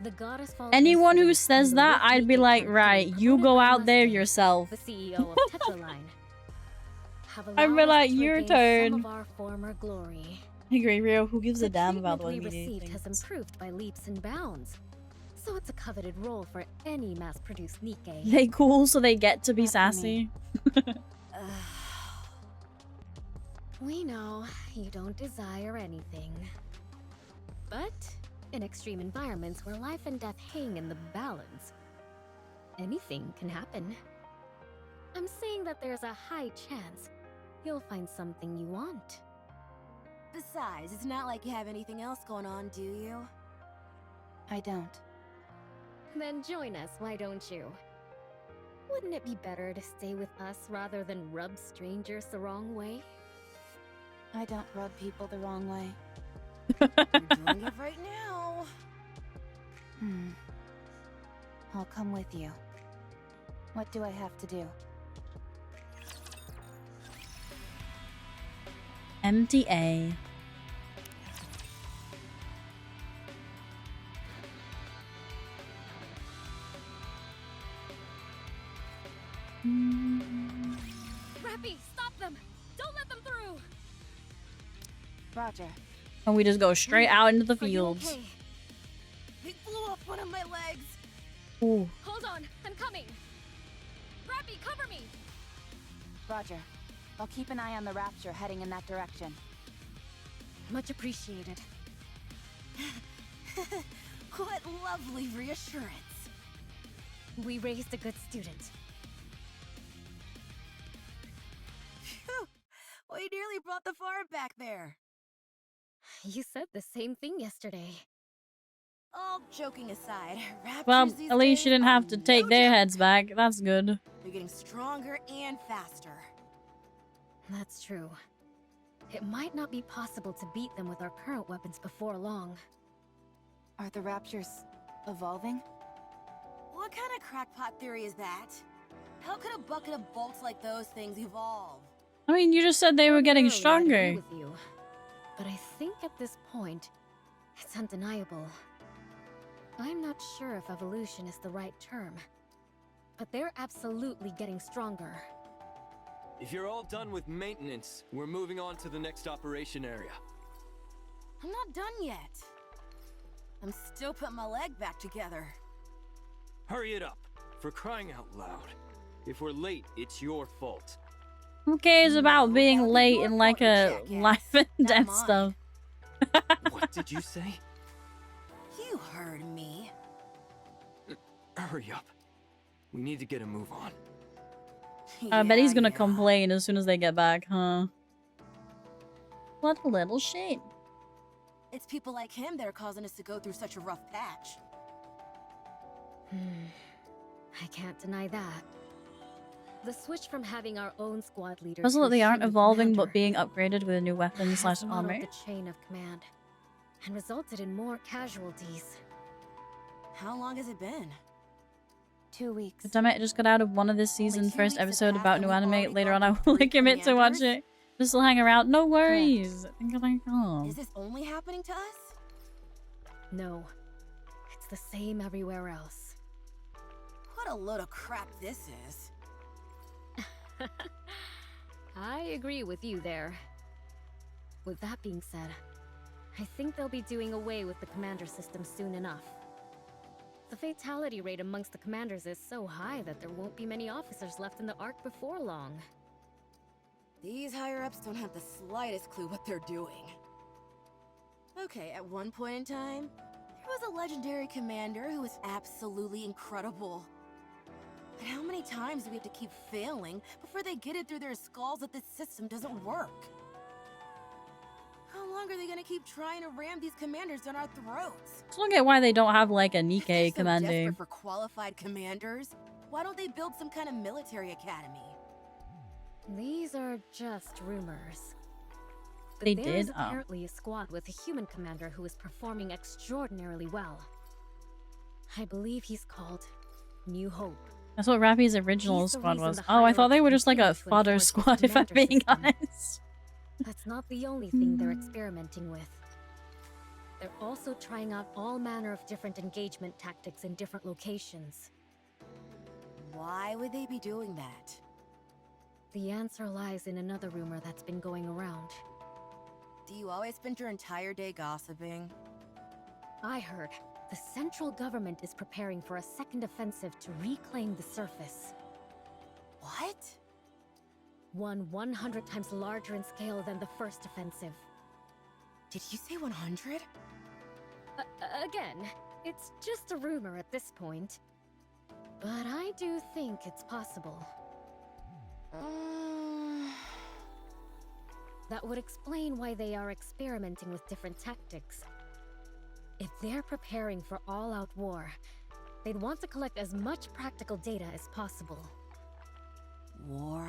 The goddess Anyone who says that, I'd be like, right, you go out there yourself. The CEO of Tetraline. I'd be like, your turn. Some of our former glory. I agree, Rio. Who gives a damn about what what we we do? received has improved by leaps and bounds. So it's a coveted role for any mass-produced Nikke. They cool so they get to be sassy. We know you don't desire anything. But in extreme environments where life and death hang in the balance, anything can happen. I'm saying that there's a high chance you'll find something you want. Besides, it's not like you have anything else going on, do you? I don't. Then join us, why don't you? Wouldn't it be better to stay with us rather than rub strangers the wrong way? I don't rub people the wrong way. You're doing it right now. I'll come with you. What do I have to do? MTA. Rapi, stop them! Don't let them through! Roger. And we just go straight out into the Are you fields. okay? They blew up one of my legs. Ooh. Hold on, I'm coming! Rapi, cover me! Roger. I'll keep an eye on the Rapture heading in that direction. Much appreciated. What lovely reassurance. We raised a good student. Phew. We nearly brought the farm back there. You said the same thing yesterday. All joking aside, Raptures Well, these at least you days didn't are have to take no their joke. heads back. That's good. They're getting stronger and faster. That's true. It might not be possible to beat them with our current weapons before long. Are the Raptures evolving? What kind of crackpot theory is that? How could a bucket of bolts like those things evolve? I mean, you just said they were getting Ordinarily, I'd agree stronger. with you, but I think at this point, it's undeniable. I'm not sure if evolution is the right term, but they're absolutely getting stronger. If you're all done with maintenance, we're moving on to the next operation area. I'm not done yet. I'm still putting my leg back together. Hurry it up. For crying out loud. If we're late, it's your fault. Who cares about No, being that'll be late your in like fault, a you jackass. life and Not death mine. stuff? What did you say? You heard me. Hurry up. We need to get a move on. I bet he's gonna Yeah. complain as soon as they get back, huh? What a little shit. It's people like him that are causing us to go through such a rough patch. I can't deny that. The switch from having our own squad leader Also to that a they aren't human evolving commander but being upgraded with a new weapon has slash muddled armor. the chain of command and resulted in more casualties. How long has it been? 2 weeks. Damn it, I just got out of one of this season's 2 first weeks have episode passed about and new we've anime. already Later on gone I through will 3 commit to watch commanders? it. Just will hang around. No worries. I think I'm calm. Is this only happening to us? No, it's the same everywhere else. What a load of crap this is. I agree with you there. With that being said, I think they'll be doing away with the commander system soon enough. The fatality rate amongst the commanders is so high that there won't be many officers left in the Ark before long. These higher-ups don't have the slightest clue what they're doing. Okay, at one point in time, there was a legendary commander who was absolutely incredible. But how many times do we have to keep failing before they get it through their skulls that this system doesn't work? How long are they gonna keep trying to ram these commanders down our throats? I don't get why they don't have like a If they're Nikke so commander. desperate for qualified commanders, why don't they build some kind of military academy? These are just rumors. But They there is did? Oh. apparently a squad with a human commander who is performing extraordinarily well. I believe he's called New Hope. That's what Rapi's original He's the squad reason was. the Oh, I thought they higher-ups were just like a continue to fodder enforce the squad if I'm commander being system. honest. That's not the only thing they're experimenting with. They're also trying out all manner of different engagement tactics in different locations. Why would they be doing that? The answer lies in another rumor that's been going around. Do you always spend your entire day gossiping? I heard the central government is preparing for a second offensive to reclaim the surface. What? One 100 times larger in scale than the first offensive. Did you say 100? Again, it's just a rumor at this point. But I do think it's possible. That would explain why they are experimenting with different tactics. If they're preparing for all-out war, they'd want to collect as much practical data as possible. War?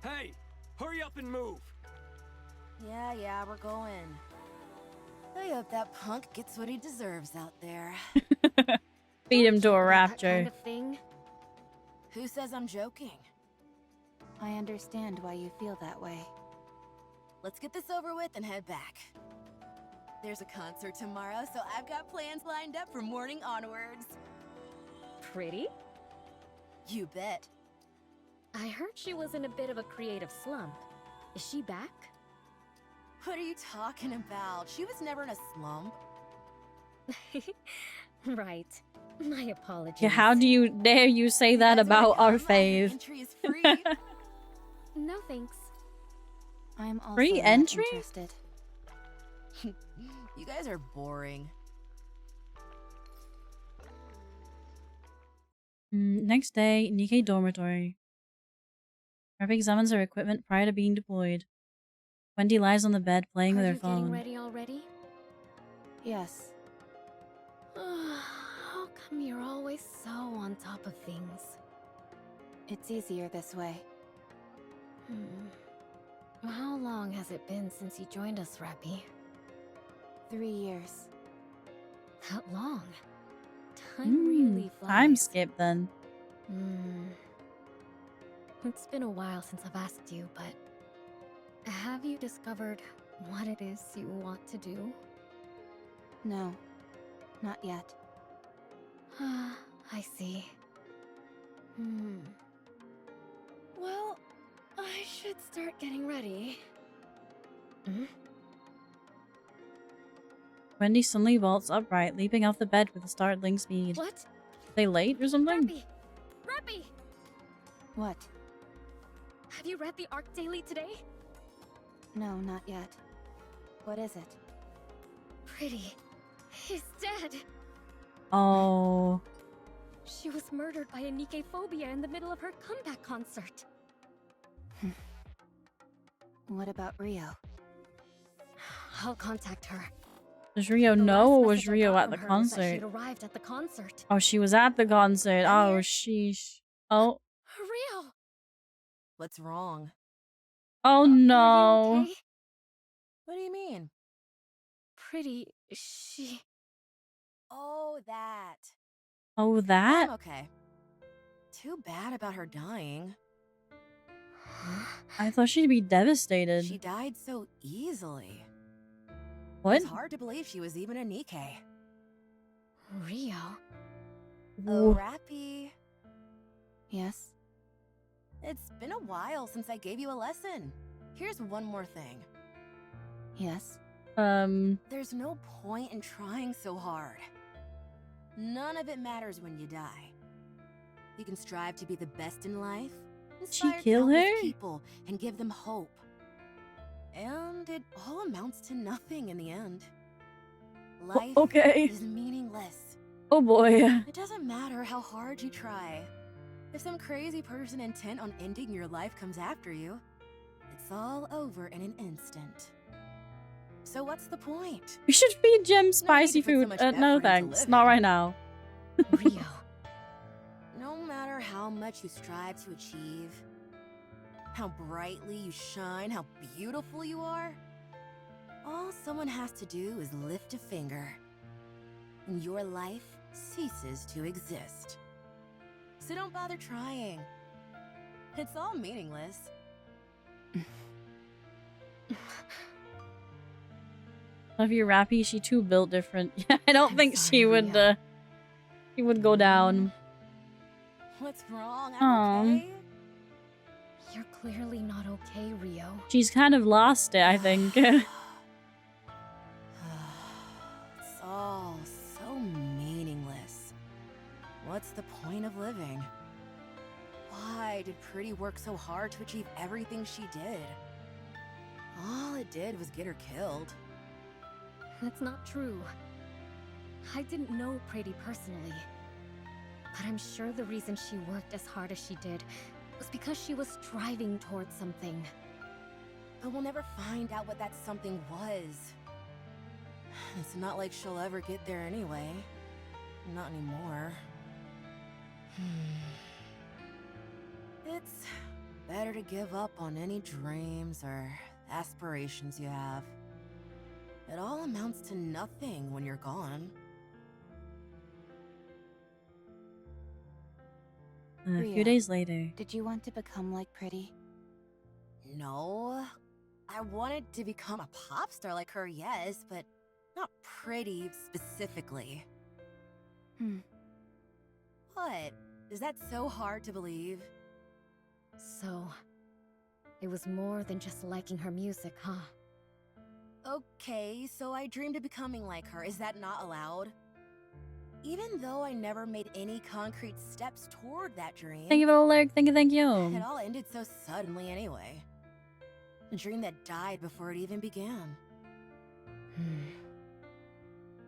Hey! Hurry up and move! Yeah, we're going. I hope that punk gets what he deserves out there. Feed him to a That raptor. kind of thing? Who says I'm joking? I understand why you feel that way. Let's get this over with and head back. There's a concert tomorrow, so I've got plans lined up from morning onwards. Pretty? You bet. I heard she was in a bit of a creative slump. Is she back? What are you talking about? She was never in a slump. Right. My apologies. Yeah, how do you dare you say that about our fave? Entry is free. No thanks. I'm also Free not entry? interested. You guys are boring. Next day, Nikke dormitory. Rapi examines her equipment prior to being deployed. Wendy lies on the bed playing with her Are you getting phone. ready already? Yes. How come you're always so on top of things? It's easier this way. How long has it been since you joined us, Rapi? 3 years. That long? Time really flies. Time skip then. It's been a while since I've asked you, but have you discovered what it is you want to do? No, not yet. I see. Well, I should start getting ready. Wendy suddenly vaults upright, leaping off the bed with a startling speed. What? Are they late or something? Rapi! What? Have you read the Arc Daily today? No, not yet. What is it? Pretty. He's dead. Oh. She was murdered by a Nikke phobia in the middle of her comeback concert. What about Rio? I'll contact her. Does Rio The know, last or was message I Rio got at the from her was that concert? she'd arrived at the concert. Oh, she was at the concert. Oh, sheesh. Oh. Rio! What's wrong? Oh no. Are you okay? What do you mean? Pretty, she... Oh, that. Oh, that? I'm okay. Too bad about her dying. I thought she'd be devastated. She died so easily. What? It's hard to believe she was even a Nikke. Rio? Oh, Rapi. Yes? It's been a while since I gave you a lesson. Here's one more thing. Yes? There's no point in trying so hard. None of it matters when you die. You can strive to be the best in life, inspire kill countless her? people, and give them hope. And it all amounts to nothing in the end. Life okay. is meaningless. Oh boy. It doesn't matter how hard you try. If some crazy person intent on ending your life comes after you, it's all over in an instant. So what's the point? We should feed Jim No spicy need to put so food. much No effort into thanks. living. Not right now. Rio. No matter how much you strive to achieve, how brightly you shine, how beautiful you are, all someone has to do is lift a finger, and your life ceases to exist. So don't bother trying. It's all meaningless. Love you, Rapi. She too built different. Yeah, I don't think sorry, she would. Rio. She would go down. What's wrong? Aw. I'm okay. You're clearly not okay, Rio. She's kind of lost it, I think. It's all so meaningless. What's the point of living? Why did Pretty work so hard to achieve everything she did? All it did was get her killed. That's not true. I didn't know Pretty personally. But I'm sure the reason she worked as hard as she did was because she was striving towards something. But we'll never find out what that something was. It's not like she'll ever get there anyway. Not anymore. It's better to give up on any dreams or aspirations you have. It all amounts to nothing when you're gone. A Rio, few days later. Did you want to become like Pretty? No. I wanted to become a pop star like her, yes, but not Pretty specifically. What? Is that so hard to believe? So, it was more than just liking her music, huh? Okay, so I dreamed of becoming like her. Is that not allowed? Even though I never made any concrete steps toward that dream. Thank you for the lyric. Thank you, thank you. It all ended so suddenly anyway. A dream that died before it even began.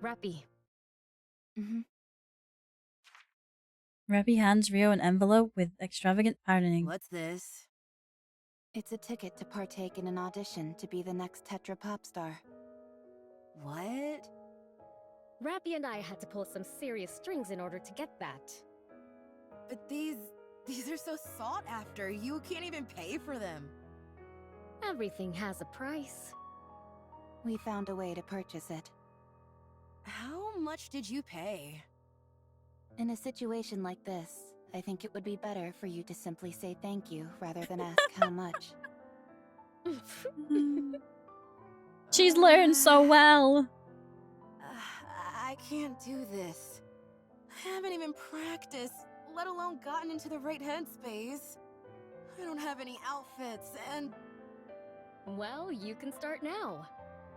Rapi. Rapi hands Rio an envelope with extravagant pardoning. What's this? It's a ticket to partake in an audition to be the next Tetra pop star. What? Rapi and I had to pull some serious strings in order to get that. But these are so sought after. You can't even pay for them. Everything has a price. We found a way to purchase it. How much did you pay? In a situation like this, I think it would be better for you to simply say thank you rather than ask how much. She's learned so well. I can't do this. I haven't even practiced, let alone gotten into the right headspace. I don't have any outfits, and... Well, you can start now.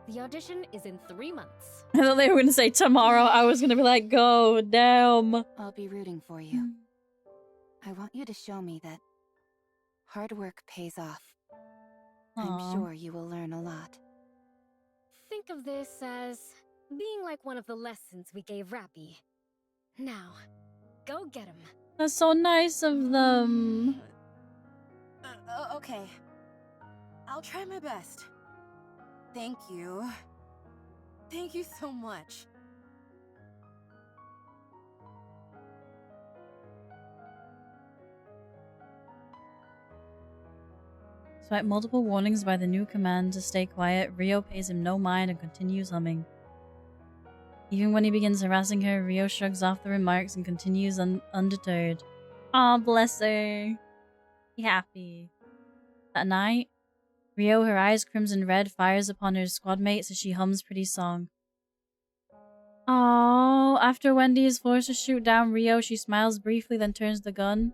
The audition is in 3 months. I thought they were going to say tomorrow. I was going to be like, go, damn. I'll be rooting for you. I want you to show me that hard work pays off. I'm sure you will learn a lot. Think of this as being like one of the lessons we gave Rapi. Now, go get him. That's so nice of them. Okay. I'll try my best. Thank you. Thank you so much. Despite multiple warnings by the new command to stay quiet, Rio pays him no mind and continues humming. Even when he begins harassing her, Rio shrugs off the remarks and continues undeterred. Aw, bless her. Be happy. That night, Rio, her eyes crimson red, fires upon her squad mates as she hums Pretty's song. Oh, after Wendy is forced to shoot down Rio, she smiles briefly, then turns the gun.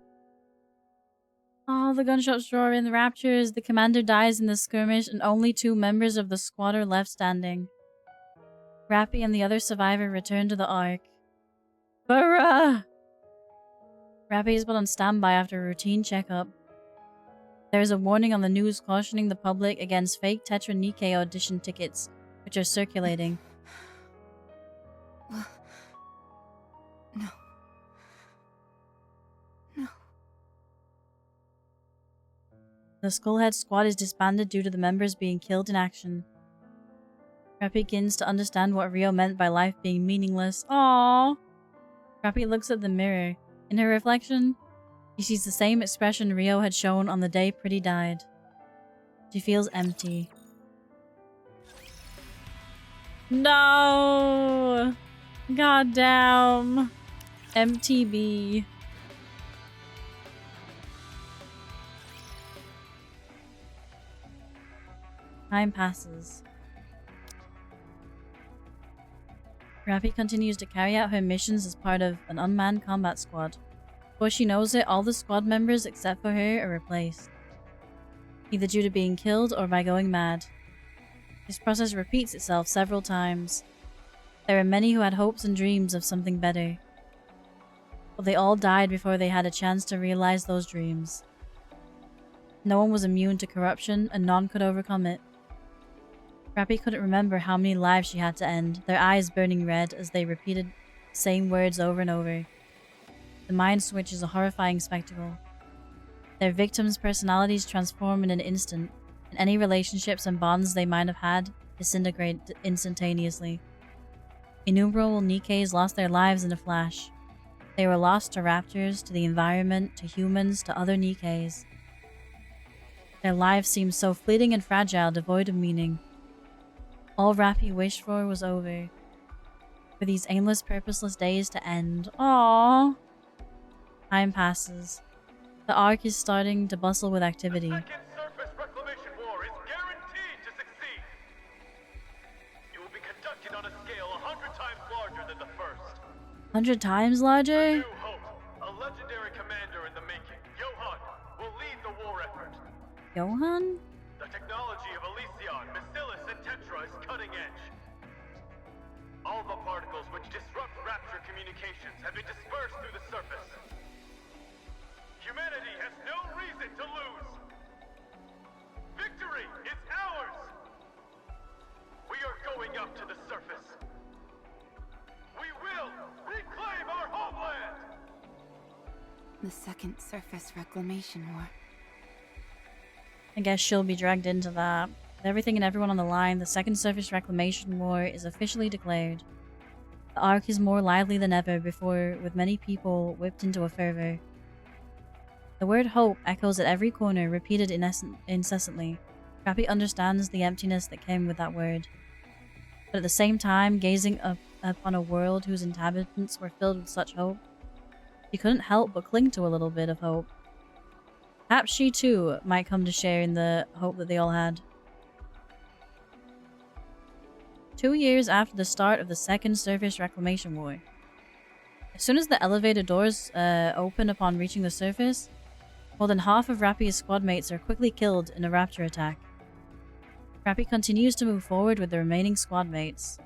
Oh, the gunshots roar in the raptures. The commander dies in the skirmish, and only 2 members of the squad are left standing. Rapi and the other survivor return to the Ark. Bruh! Rapi is put on standby after a routine checkup. There is a warning on the news cautioning the public against fake Tetra Nikke audition tickets, which are circulating. No. No. The Skullhead squad is disbanded due to the members being killed in action. Rapi begins to understand what Rio meant by life being meaningless. Aww! Rapi looks at the mirror. In her reflection, she sees the same expression Rio had shown on the day Pretty died. She feels empty. No! Goddamn. MTB. Time passes. Rapi continues to carry out her missions as part of an unmanned combat squad. Before she knows it, all the squad members except for her are replaced, either due to being killed or by going mad. This process repeats itself several times. There are many who had hopes and dreams of something better, but they all died before they had a chance to realize those dreams. No one was immune to corruption, and none could overcome it. Rapi couldn't remember how many lives she had to end, their eyes burning red as they repeated the same words over and over. The mind switch is a horrifying spectacle. Their victims' personalities transform in an instant, and any relationships and bonds they might have had disintegrate instantaneously. Innumerable Nikkes lost their lives in a flash. They were lost to raptors, to the environment, to humans, to other Nikkes. Their lives seemed so fleeting and fragile, devoid of meaning. All Rapi wished for was over. For these aimless, purposeless days to end. Aww. Time passes. The arc is starting to bustle with activity. The second surface reclamation war is guaranteed to succeed. It will be conducted on a scale 100 times larger than the first. 100 times larger? New Hope, a legendary commander in the making, Johan, will lead the war effort. Johan? The technology of Elysion, Bacillus, and Tetra is cutting edge. All the particles which disrupt Rapture communications have been dispersed through the surface. Humanity has no reason to lose. Victory is ours. We are going up to the surface. We will reclaim our homeland. The second surface reclamation war. I guess she'll be dragged into that. With everything and everyone on the line, the second surface reclamation war is officially declared. The arc is more lively than ever before, with many people whipped into a fervor. The word hope echoes at every corner, repeated incessantly. Rapi understands the emptiness that came with that word. But at the same time, gazing upon a world whose inhabitants were filled with such hope, she couldn't help but cling to a little bit of hope. Perhaps she too might come to share in the hope that they all had. 2 years after the start of the second surface reclamation war. As soon as the elevator doors open upon reaching the surface, more than half of Rapi's squad mates are quickly killed in a rapture attack. Rapi continues to move forward with the remaining squad mates.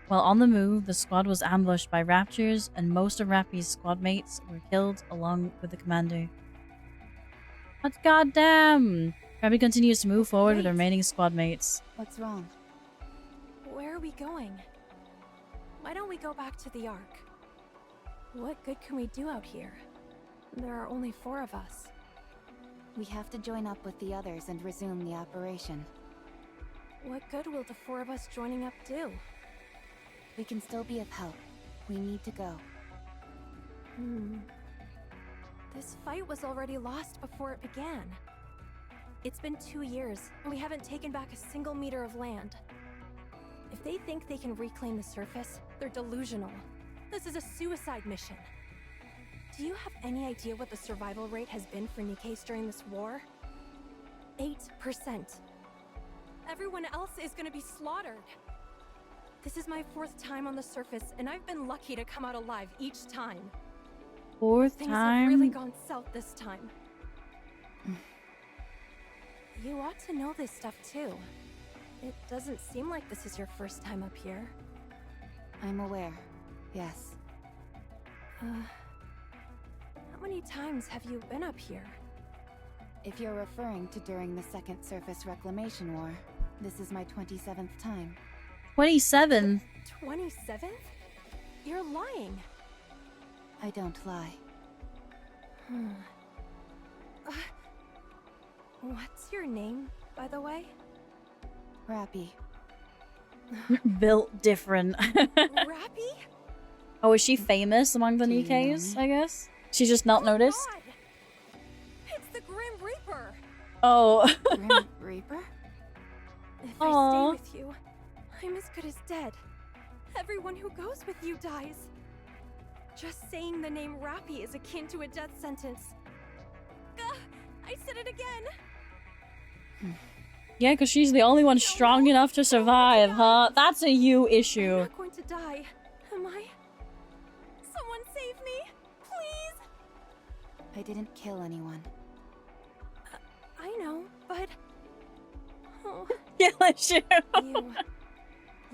While on the move, the squad was ambushed by raptures, and most of Rapi's squad mates were killed along with the commander. But goddamn! Rapi continues to move forward with the remaining squad mates. What's wrong? Where are we going? Why don't we go back to the Ark? What good can we do out here? There are only 4 of us. We have to join up with the others and resume the operation. What good will the 4 of us joining up do? We can still be of help. We need to go. This fight was already lost before it began. It's been 2 years, and we haven't taken back a single meter of land. If they think they can reclaim the surface, they're delusional. This is a suicide mission. Do you have any idea what the survival rate has been for Nikke's during this war? 8%. Everyone else is gonna be slaughtered. This is my 4th time on the surface, and I've been lucky to come out alive each time. 4th Things time? have really gone south this time. You ought to know this stuff too. It doesn't seem like this is your first time up here. I'm aware. Yes. How many times have you been up here? If you're referring to during the second surface reclamation war, this is my 27th time. 27th? 27th? You're lying. I don't lie. What's your name, by the way? Rapi. Built different. Rapi? Oh, is she famous among the Nikkes, I guess? She's just not noticed? God. It's the Grim Reaper! Oh. Grim Reaper? If I stay with you, I'm as good as dead. Everyone who goes with you dies. Just saying the name Rapi is akin to a death sentence. I said it again! Yeah, because she's the only one strong enough to survive, huh? That's a you issue. I'm not going to die, am I? Someone save me, please! I didn't kill anyone. I know, but... Oh. Kill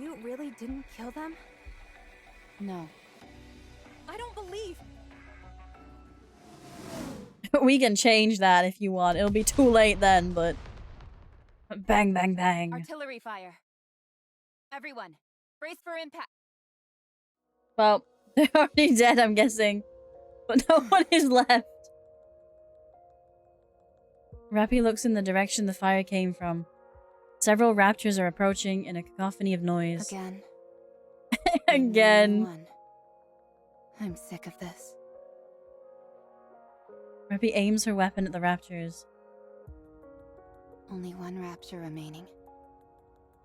You really didn't kill them? No. I don't believe... We can change that if you want. It'll be too late then, but... Bang, bang, bang. Artillery fire. Everyone, brace for impact. Well, they're already dead, I'm guessing. But no one is left. Rapi looks in the direction the fire came from. Several raptors are approaching in a cacophony of noise. Again. Again. I'm sick of this. Rapi aims her weapon at the raptors. Only 1 rapture remaining.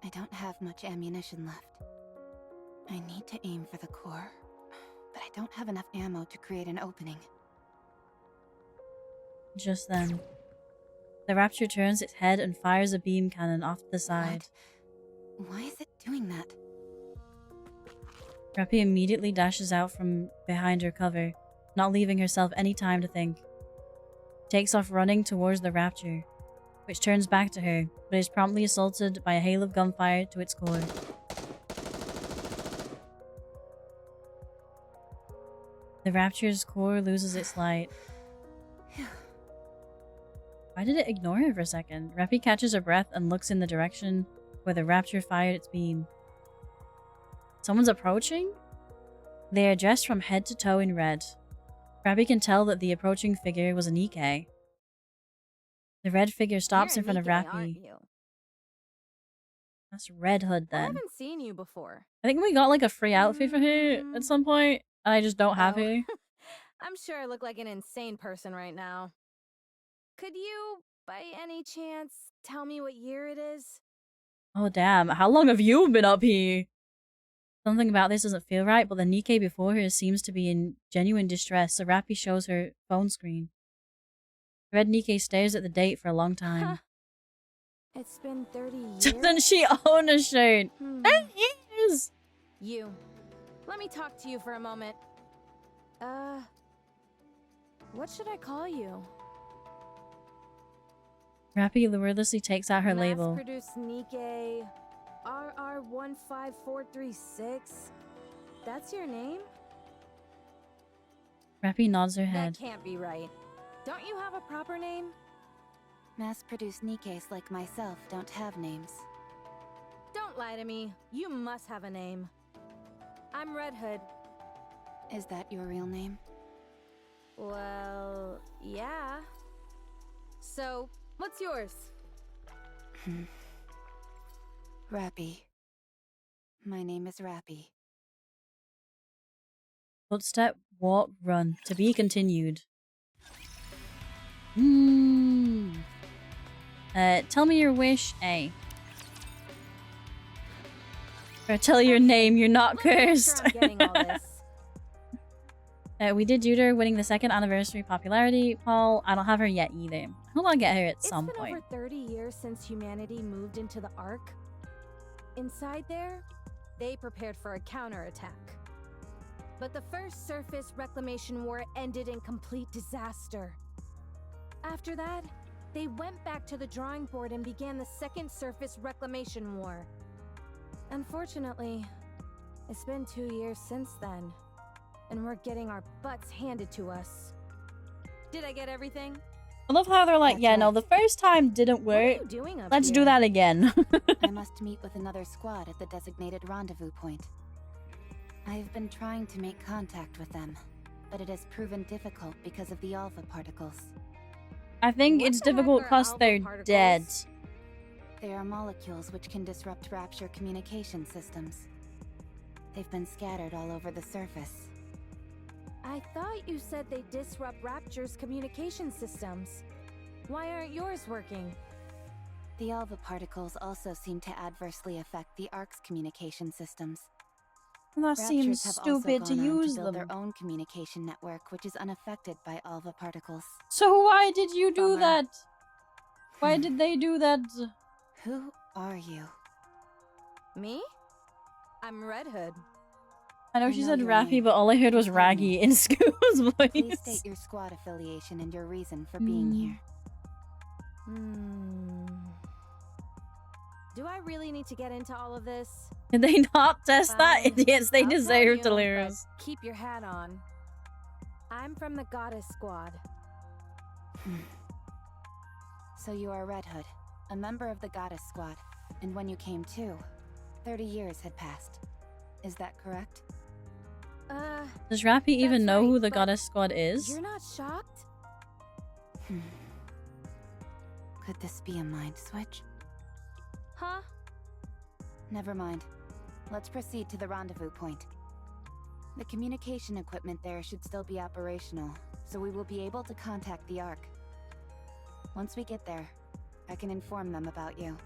I don't have much ammunition left. I need to aim for the core, but I don't have enough ammo to create an opening. Just then, the Rapture turns its head and fires a beam cannon off to the side. What? Why is it doing that? Rapi immediately dashes out from behind her cover, not leaving herself any time to think. Takes off running towards the Rapture, which turns back to her, but is promptly assaulted by a hail of gunfire to its core. The Rapture's core loses its light. Why did it ignore her for a second? Rapi catches her breath and looks in the direction where the Rapture fired its beam. Someone's approaching? They are dressed from head to toe in red. Rapi can tell that the approaching figure was a Nikke. The red figure stops in front of Rapi. That's Red Hood then. I haven't seen you before. I think we got like a free outfit for her at some point, and I just don't have her. I'm sure I look like an insane person right now. Could you, by any chance, tell me what year it is? Oh damn, how long have you been up here? Something about this doesn't feel right, but the Nikke before her seems to be in genuine distress, so Rapi shows her phone screen. Red Nikke stares at the date for a long time. It's been 30 years. Doesn't she own a shirt? 10 years! You. Let me talk to you for a moment. What should I call you? Rapi wordlessly takes out her label. Mass-produced Nikke RR15436. That's your name? Rapi nods her head. That can't be right. Don't you have a proper name? Mass-produced Nikkes like myself don't have names. Don't lie to me. You must have a name. I'm Red Hood. Is that your real name? Well, yeah. So, what's yours? Rapi. My name is Rapi. Footstep, walk, run. To be continued. Tell me your wish, A. Or tell your name, you're not cursed. We did Juder winning the 2nd anniversary popularity poll. I don't have her yet either. I hope I'll get her at some point. It's been over 30 years since humanity moved into the Ark. Inside there, they prepared for a counterattack. But the first surface reclamation war ended in complete disaster. After that, they went back to the drawing board and began the second surface reclamation war. Unfortunately, it's been 2 years since then, and we're getting our butts handed to us. Did I get everything? I love how they're like, yeah, no, the first time didn't work. What are you doing up Let's here? do that again. I must meet with another squad at the designated rendezvous point. I've been trying to make contact with them, but it has proven difficult because of the alpha particles. I think it's difficult because they're dead. They are molecules which can disrupt Rapture communication systems. They've been scattered all over the surface. I thought you said they disrupt Rapture's communication systems. Why aren't yours working? The alpha particles also seem to adversely affect the Ark's communication systems. That seems stupid to use them. them. Their own communication network, which is unaffected by alpha particles. So why did you do that? Why did they do that? Who are you? Me? I'm Red Hood. I know she said Rapi, but all I heard was Raggy in Scoob's voice. Please state your squad affiliation and your reason for being here. Do I really need to get into all of this? Did they not test that? Idiots, they I'll deserve to tell you, lose. but keep your hat on. I'm from the Goddess Squad. So you are Red Hood, a member of the Goddess Squad, and when you came to, 30 years had passed. Is that correct? Does Rapi even know who the but Goddess Squad is? You're not shocked? Could this be a mind switch? Huh? Never mind. Let's proceed to the rendezvous point. The communication equipment there should still be operational, so we will be able to contact the Ark. Once we get there, I can inform them about you.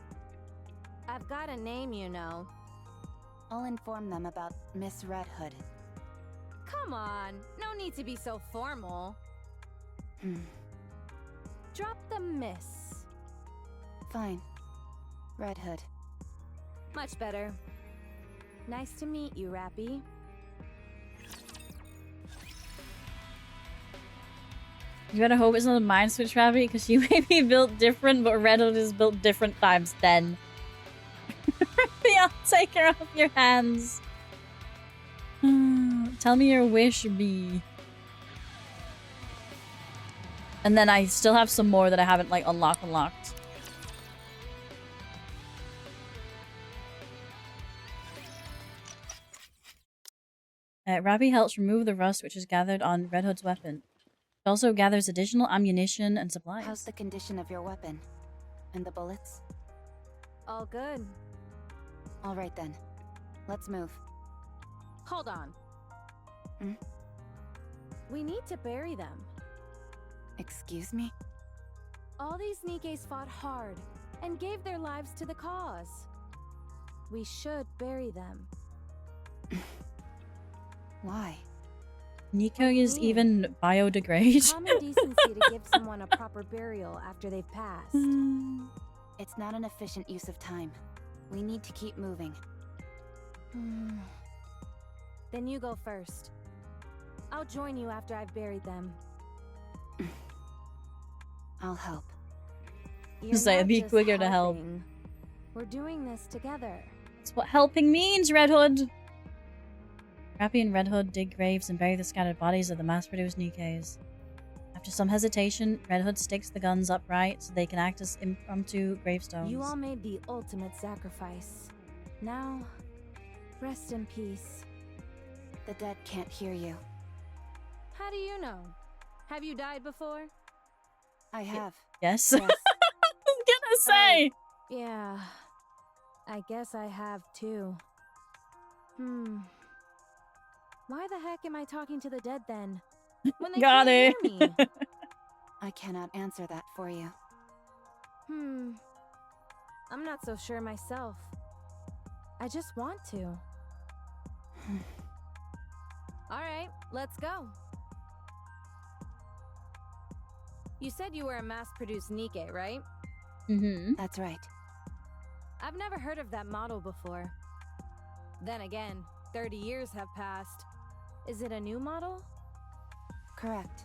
I've got a name, you know. I'll inform them about Miss Red Hood. Come on, no need to be so formal. Drop the miss. Fine. Red Hood. Much better. Nice to meet you, Rapi. You better hope it's not a mind switch, Rapi, because you may be built different, but Red Hood is built different times 10. I'll take her off your hands. Tell me your wish, B. And then I still have some more that I haven't, like, unlocked. Rapi helps remove the rust which is gathered on Red Hood's weapon. It also gathers additional ammunition and supplies. How's the condition of your weapon? And the bullets? All good. All right then. Let's move. Hold on. Hmm? We need to bury them. Excuse me? All these Nikkes fought hard and gave their lives to the cause. We should bury them. Why? Nikke is even biodegrade. Common decency to give someone a proper burial after they've passed. It's not an efficient use of time. We need to keep moving. Then you go first. I'll join you after I've buried them. I'll help. Say, be quicker to help. We're doing this together. That's what helping means, Red Hood. Rapi and Red Hood dig graves and bury the scattered bodies of the mass-produced Nikkes. After some hesitation, Red Hood sticks the guns upright so they can act as impromptu gravestones. You all made the ultimate sacrifice. Now, rest in peace. The dead can't hear you. How do you know? Have you died before? I have. Yes. Yes. I was gonna say! Yeah. I guess I have too. Why the heck am I talking to the dead then? When they Got can't it. hear me? I cannot answer that for you. I'm not so sure myself. I just want to. Alright, let's go. You said you were a mass-produced Nikke, right? That's right. I've never heard of that model before. Then again, 30 years have passed. Is it a new model? Correct.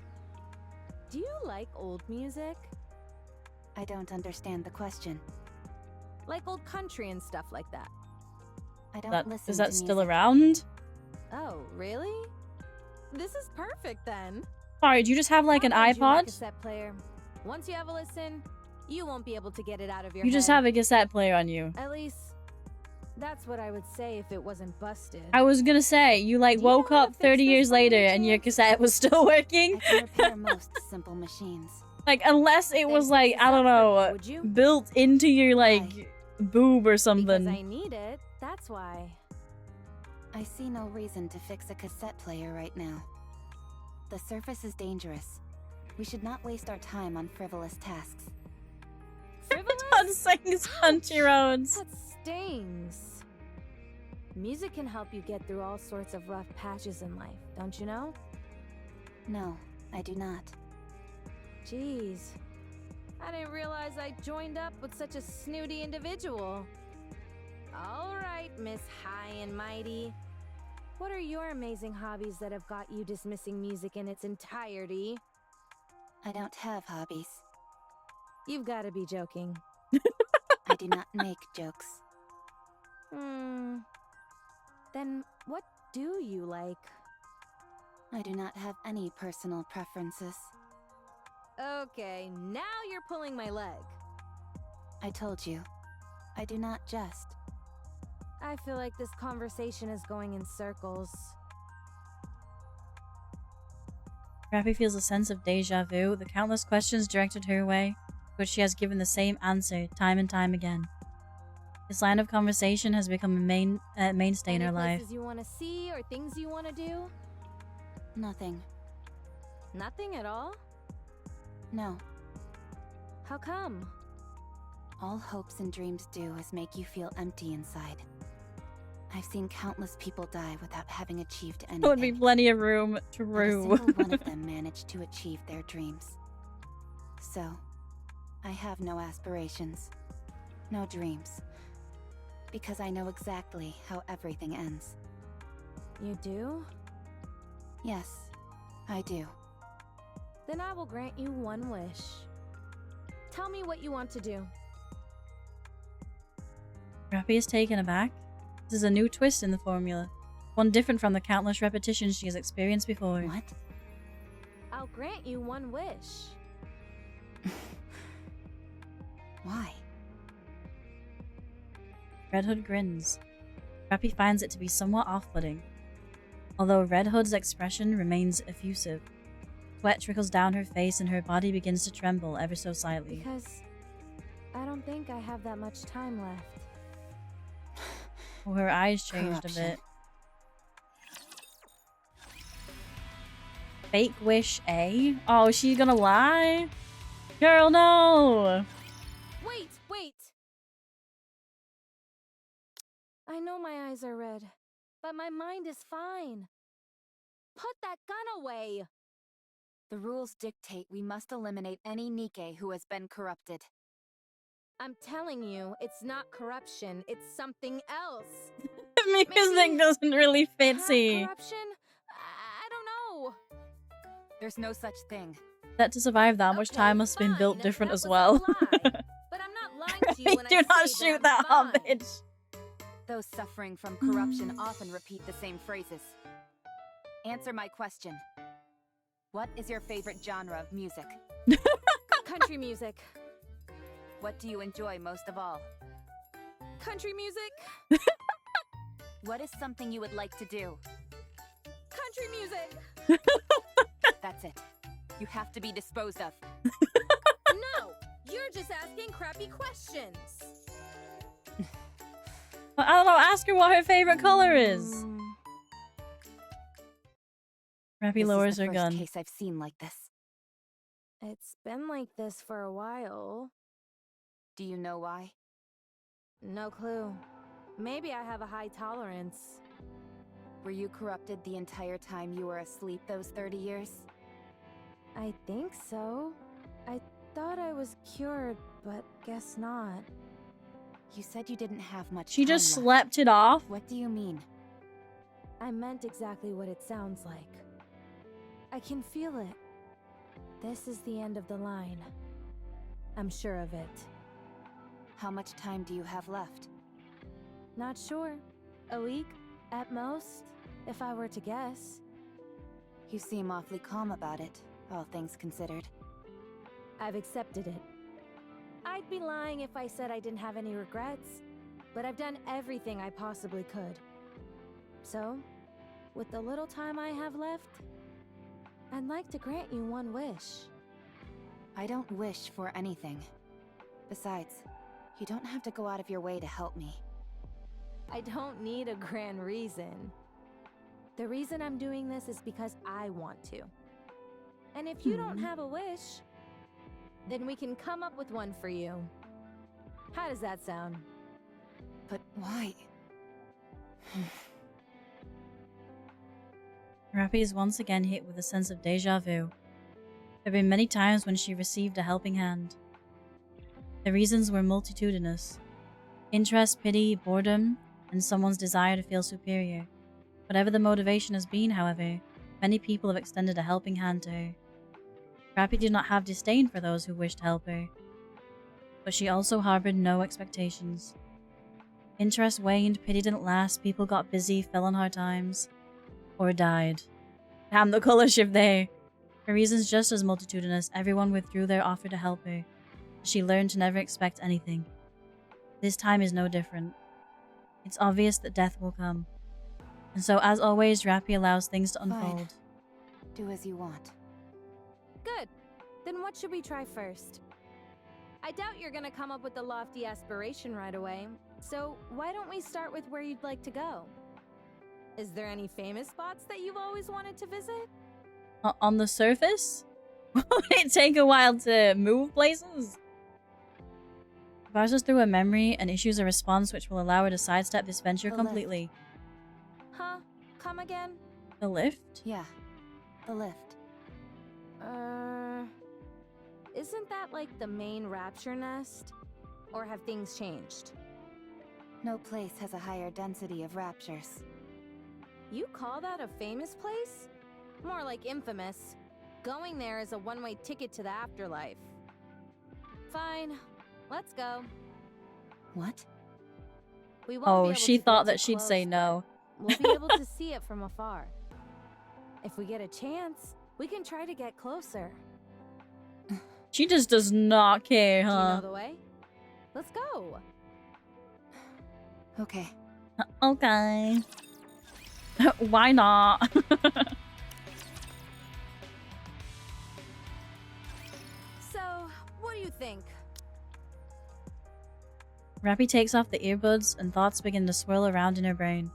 Do you like old music? I don't understand the question. Like old country and stuff like that. I don't listen to Is that music. still around? Oh, really? This is perfect then. Sorry, do you just have like an I'll lend you my iPod? cassette player. Once you have a listen, you won't be able to get it out of your You head. just have a cassette player on you. At least, that's what I would say if it wasn't busted. I was gonna say, you like woke up 30 years later and your cassette was still working? I can repair most simple machines. Like, unless it was like, I don't know, Would you? built into your like boob or something. Because I need it, that's why. I see no reason to fix a cassette player right now. The surface is dangerous. We should not waste our time on frivolous tasks. Todd sings Country Roads. That stings. Music can help you get through all sorts of rough patches in life, don't you know? No, I do not. Jeez. I didn't realize I joined up with such a snooty individual. Alright, Miss High and Mighty. What are your amazing hobbies that have got you dismissing music in its entirety? I don't have hobbies. You've got to be joking. I do not make jokes. Then what do you like? I do not have any personal preferences. Okay, now you're pulling my leg. I told you, I do not jest. I feel like this conversation is going in circles. Rapi feels a sense of deja vu, the countless questions directed her way, which she has given the same answer time and time again. This line of conversation has become a mainstay in her life. Any places you want to see or things you want to do? Nothing. Nothing at all? No. How come? All hopes and dreams do is make you feel empty inside. I've seen countless people die without having achieved anything. There would be plenty of room. Not a True. single one of them managed to achieve their dreams. So, I have no aspirations, no dreams, because I know exactly how everything ends. You do? Yes, I do. Then I will grant you one wish. Tell me what you want to do. Rapi is taken aback. This is a new twist in the formula, one different from the countless repetitions she has experienced before. What? I'll grant you one wish. Why? Red Hood grins. Rapi finds it to be somewhat off-putting. Although Red Hood's expression remains effusive, sweat trickles down her face and her body begins to tremble ever so slightly. Because I don't think I have that much time left. Oh, her eyes changed a bit. Fake wish A? Oh, she's gonna lie? Girl, no! Wait! I know my eyes are red, but my mind is fine. Put that gun away! The rules dictate we must eliminate any Nikke who has been corrupted. I'm telling you, it's not corruption, it's something else. Music doesn't really fit, see. Corruption? I don't know. There's no such thing. That to survive that much time must have been built different as well. But I'm not lying to you when Do I not say shoot that I'm fine. bitch. Those suffering from corruption often repeat the same phrases. Answer my question. What is your favorite genre of music? Country music. What do you enjoy most of all? Country music. What is something you would like to do? Country music. That's it. You have to be disposed of. No, you're just asking crappy questions. I don't know, ask her what her favorite color is. Rapi lowers her gun. This is the first case I've seen like this. It's been like this for a while. Do you know why? No clue. Maybe I have a high tolerance. Were you corrupted the entire time you were asleep those 30 years? I think so. I thought I was cured, but guess not. You said you didn't have much She time just left. slept it off? What do you mean? I meant exactly what it sounds like. I can feel it. This is the end of the line. I'm sure of it. How much time do you have left? Not sure. A week, at most, if I were to guess. You seem awfully calm about it, all things considered. I've accepted it. I'd be lying if I said I didn't have any regrets, but I've done everything I possibly could. So, with the little time I have left, I'd like to grant you one wish. I don't wish for anything. Besides, you don't have to go out of your way to help me. I don't need a grand reason. The reason I'm doing this is because I want to. And if you don't have a wish, then we can come up with one for you. How does that sound? But why? Rapi is once again hit with a sense of deja vu. There have been many times when she received a helping hand. The reasons were multitudinous. Interest, pity, boredom, and someone's desire to feel superior. Whatever the motivation has been, however, many people have extended a helping hand to her. Rapi did not have disdain for those who wished to help her, but she also harbored no expectations. Interest waned, pity didn't last, people got busy, fell on hard times, or died. Damn, the color shift there. Her reasons just as multitudinous, everyone withdrew their offer to help her. She learned to never expect anything. This time is no different. It's obvious that death will come. And so, as always, Rapi allows things to unfold. Fine. Do as you want. Good. Then what should we try first? I doubt you're gonna come up with a lofty aspiration right away, so why don't we start with where you'd like to go? Is there any famous spots that you've always wanted to visit? On the surface? Would it take a while to move places? Barges through a memory and issues a response which will allow her to sidestep this venture completely. Huh? Come again? The lift? Yeah, the lift. Is Isn't that like the main rapture nest? Or have things changed? No place has a higher density of raptures. You call that a famous place? More like infamous. Going there is a one-way ticket to the afterlife. Fine, let's go. What? We won't be able she to thought get that too she'd say close, no. but we'll be able to see it from afar. If we get a chance, we can try to get closer. She just does not care, Do you huh? know the way? Let's go. Okay. Okay. Why not? So, what do you think? Rapi takes off the earbuds and thoughts begin to swirl around in her brain.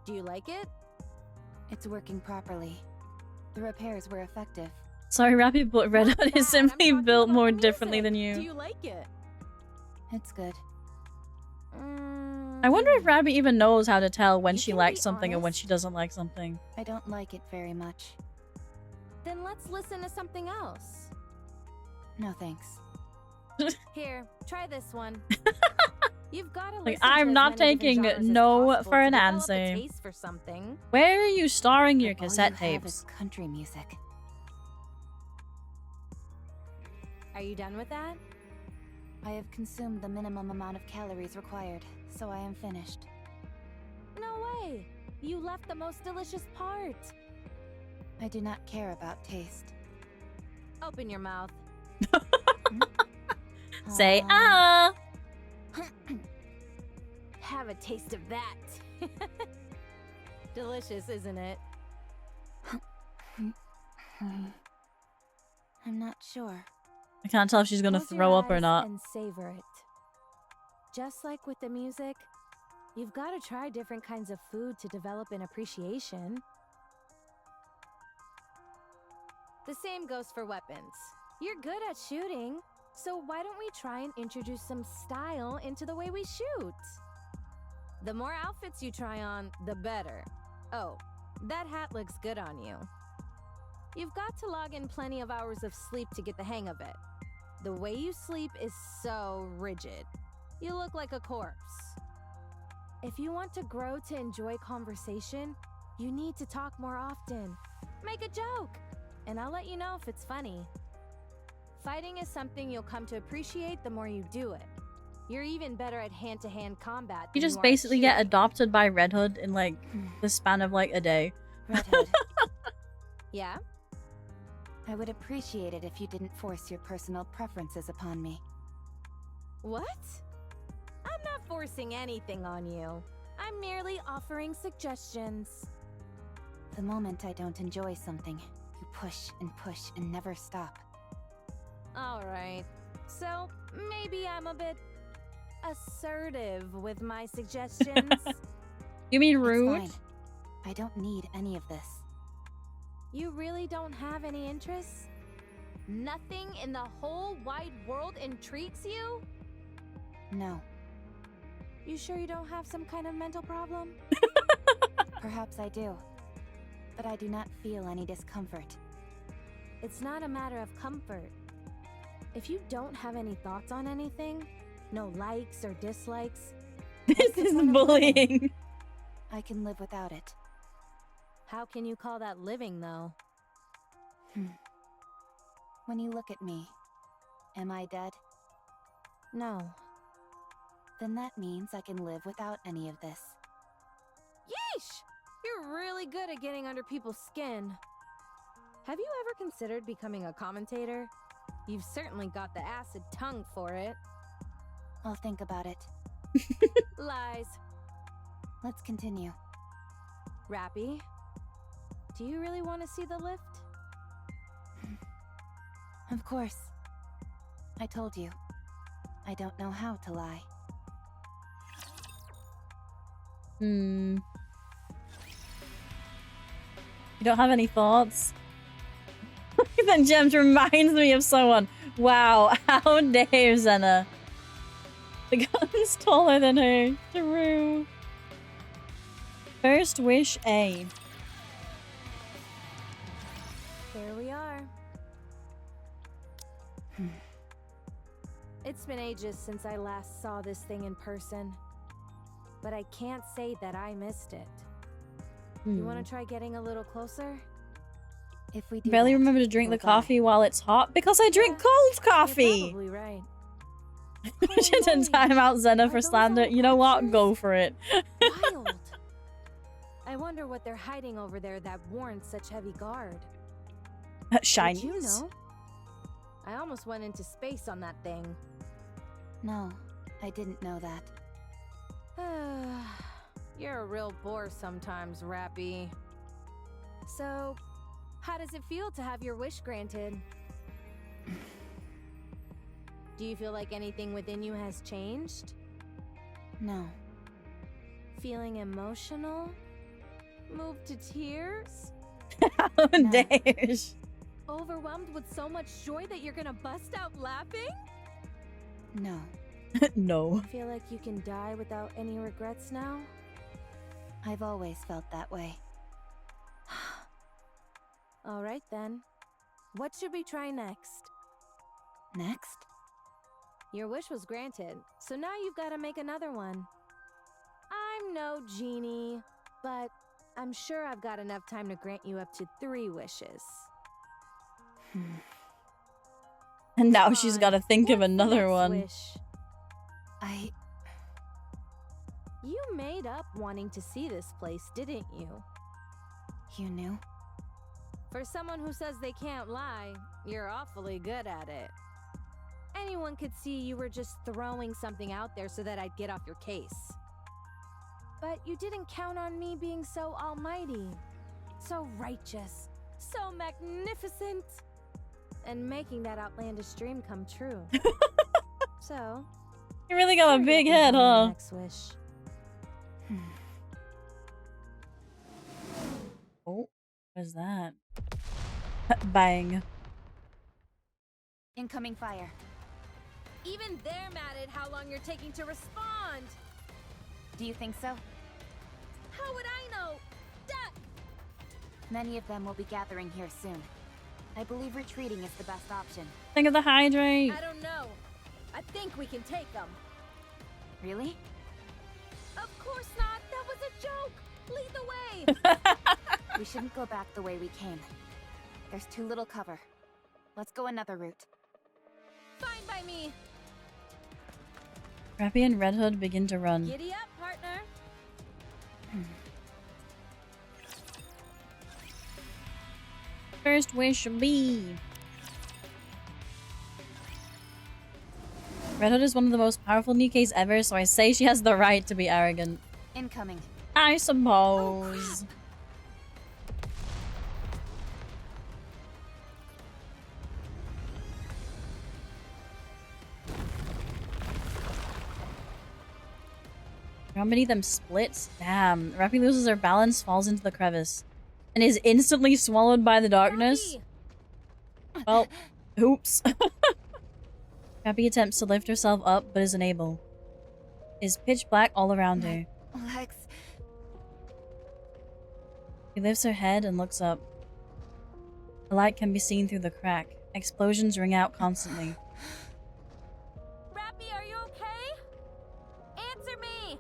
Do you like it? It's working properly. The repairs were effective. Sorry, Rapi, but Red Hood is simply built more differently than Do you. you like it? It's good. I wonder if Rapi even knows how to tell when she can likes be something and when honest. she doesn't like something. I don't like it very much. Then let's listen to something else. No thanks. Here, try this one. You've got to Like, listen to I'm as not many different taking genres as no possible for to an develop a answer. taste for something. Where are you storing your But all cassette you have tapes? is country music. Are you done with that? I have consumed the minimum amount of calories required, so I am finished. No way! You left the most delicious part. I do not care about taste. Open your mouth. Say ah! Have a taste of that. Delicious, isn't it? I'm not sure. I can't tell if she's gonna Close throw your up or eyes not. and savor it. Just like with the music, you've got to try different kinds of food to develop an appreciation. The same goes for weapons. You're good at shooting, so why don't we try and introduce some style into the way we shoot? The more outfits you try on, the better. Oh, that hat looks good on you. You've got to log in plenty of hours of sleep to get the hang of it. The way you sleep is so rigid. You look like a corpse. If you want to grow to enjoy conversation, you need to talk more often. Make a joke, and I'll let you know if it's funny. Fighting is something you'll come to appreciate the more you do it. You're even better at hand-to-hand combat. You than just are at basically get shooting. adopted by Red Hood in like the span of like a day. Red Hood, Yeah? I would appreciate it if you didn't force your personal preferences upon me. What? I'm not forcing anything on you. I'm merely offering suggestions. The moment I don't enjoy something, you push and never stop. Alright. So, maybe I'm a bit assertive with my suggestions. You mean It's rude? fine. I don't need any of this. You really don't have any interests? Nothing in the whole wide world intrigues you? No. You sure you don't have some kind of mental problem? Perhaps I do. But I do not feel any discomfort. It's not a matter of comfort. If you don't have any thoughts on anything, no likes or dislikes, This is bullying. I can live without it. how can you call that living, though? When you look at me, am I dead? No. Then that means I can live without any of this. Yeesh! You're really good at getting under people's skin. Have you ever considered becoming a commentator? You've certainly got the acid tongue for it. I'll think about it. Lies. Let's continue. Rapi, do you really want to see the lift? Of course. I told you. I don't know how to lie. You don't have any thoughts? That Gems reminds me of someone. Wow, how dare Senna. The gun's taller than her. True. First wish A. Here we are. It's been ages since I last saw this thing in person, but I can't say that I missed it. You want to try getting a little closer? If we do Barely that, remember to drink we'll the coffee die. while it's hot because I drink cold coffee. You're probably right. Shouldn't time out Zena for slander. You know what? Go for it. Wild. I wonder what they're hiding over there that warrants such heavy guard. Shinies? Did you know? I almost went into space on that thing. No, I didn't know that. You're a real bore sometimes, Rapi. So, how does it feel to have your wish granted? Do you feel like anything within you has changed? No. Feeling emotional? Moved to tears? How dares. Overwhelmed with so much joy that you're gonna bust out laughing? No. No. Feel like you can die without any regrets now? I've always felt that way. Alright then. What should we try next? Next? Your wish was granted, so now you've got to make another one. I'm no genie, but I'm sure I've got enough time to grant you up to 3 wishes. And now she's got to think of another one. Wish? You made up wanting to see this place, didn't you? You knew? For someone who says they can't lie, you're awfully good at it. Anyone could see you were just throwing something out there so that I'd get off your case. But you didn't count on me being so almighty, so righteous, so magnificent, and making that outlandish dream come true. So, you really got a big head, huh? Next wish. Oh, what is that? Bang. Incoming fire. Even they're mad at how long you're taking to respond. Do you think so? How would I know? Duck! Many of them will be gathering here soon. I believe retreating is the best option. Think of the hydrate. I don't know. I think we can take them. Really? Of course not. That was a joke. Lead the way. We shouldn't go back the way we came. There's too little cover. Let's go another route. Fine by me. Rapi and Red Hood begin to run. Giddy up, partner. First wish be. Red Hood is one of the most powerful Nikkes ever, so I say she has the right to be arrogant. Incoming. I suppose. How many of them splits? Damn. Rapi loses her balance, falls into the crevice, and is instantly swallowed by the darkness. Rapi! Well, oops. Rapi attempts to lift herself up, but is unable. It is pitch black all around her. Legs. She lifts her head and looks up. A light can be seen through the crack. Explosions ring out constantly. Rapi, are you okay? Answer me!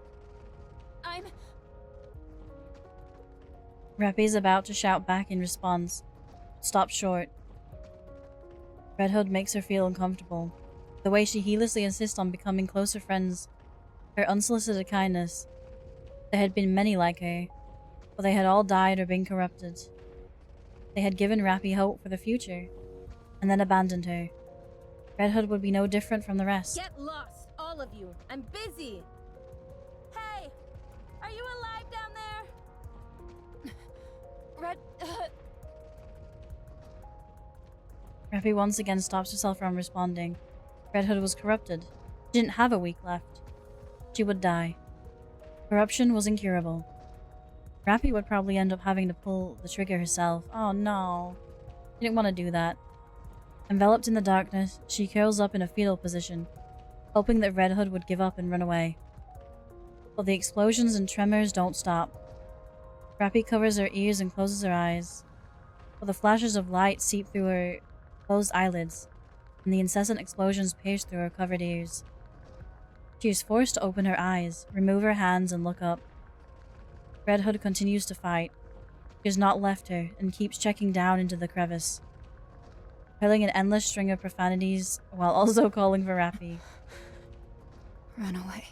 Rapi is about to shout back in response. Stops short. Red Hood makes her feel uncomfortable. The way she heedlessly insists on becoming closer friends. Her unsolicited kindness. There had been many like her, but they had all died or been corrupted. They had given Rapi hope for the future, and then abandoned her. Red Hood would be no different from the rest. Get lost, all of you. I'm busy. Hey, are you alive down there? Red Hood. Rapi once again stops herself from responding. Red Hood was corrupted. She didn't have a week left. She would die. Corruption was incurable. Rapi would probably end up having to pull the trigger herself. Oh no. She didn't want to do that. Enveloped in the darkness, she curls up in a fetal position, hoping that Red Hood would give up and run away. But the explosions and tremors don't stop. Rapi covers her ears and closes her eyes. But the flashes of light seep through her closed eyelids, and the incessant explosions pierced through her covered ears. She is forced to open her eyes, remove her hands, and look up. Red Hood continues to fight. She has not left her, and keeps checking down into the crevice, hurling an endless string of profanities while also calling for Rapi. Run away.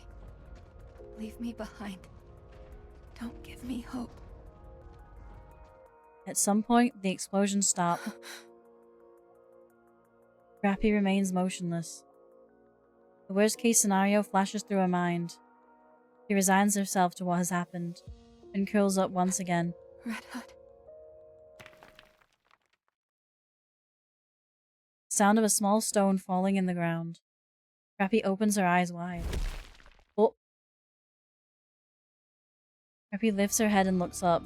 Leave me behind. Don't give me hope. At some point, the explosions stop. Rapi remains motionless. The worst-case scenario flashes through her mind. She resigns herself to what has happened, and curls up once again. Red Hood. Sound of a small stone falling in the ground. Rapi opens her eyes wide. Oh. Rapi lifts her head and looks up.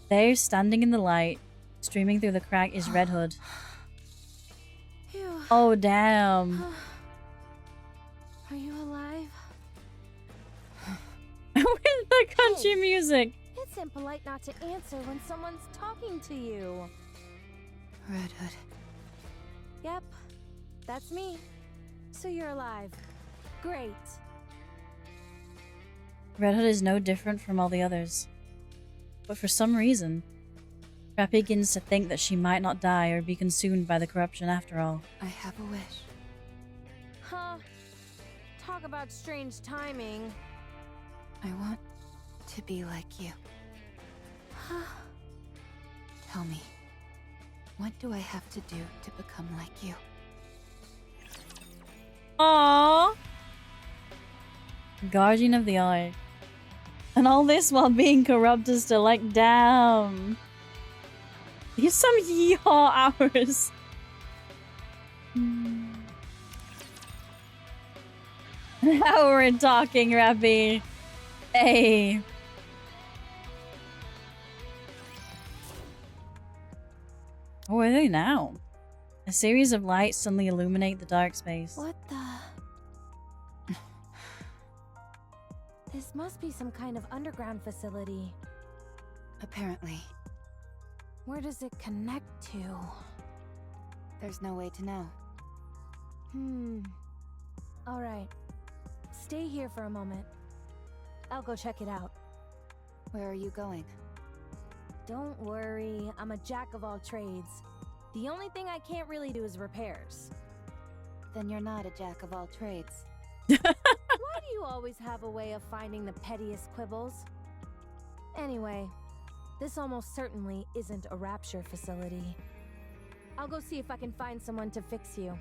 There, standing in the light, streaming through the crack, is Red Hood. Oh, damn. Are you alive? With the country music. It's impolite not to answer when someone's talking to you. Red Hood. Yep, that's me. So you're alive. Great. Red Hood is no different from all the others. But for some reason, Rapi begins to think that she might not die or be consumed by the corruption after all. I have a wish. Huh. Talk about strange timing. I want to be like you. Tell me, what do I have to do to become like you? Aww. Guardian of the Eye. And all this while being corrupted still, like, damn. Here's some yeehaw hours. Now we're talking, Rapi. Hey. Oh, where are they now? A series of lights suddenly illuminate the dark space. What the? This must be some kind of underground facility. Apparently. Where does it connect to? There's no way to know. Alright. Stay here for a moment. I'll go check it out. Where are you going? Don't worry, I'm a jack of all trades. The only thing I can't really do is repairs. Then you're not a jack of all trades. Why do you always have a way of finding the pettiest quibbles? Anyway, this almost certainly isn't a rapture facility. I'll go see if I can find someone to fix you.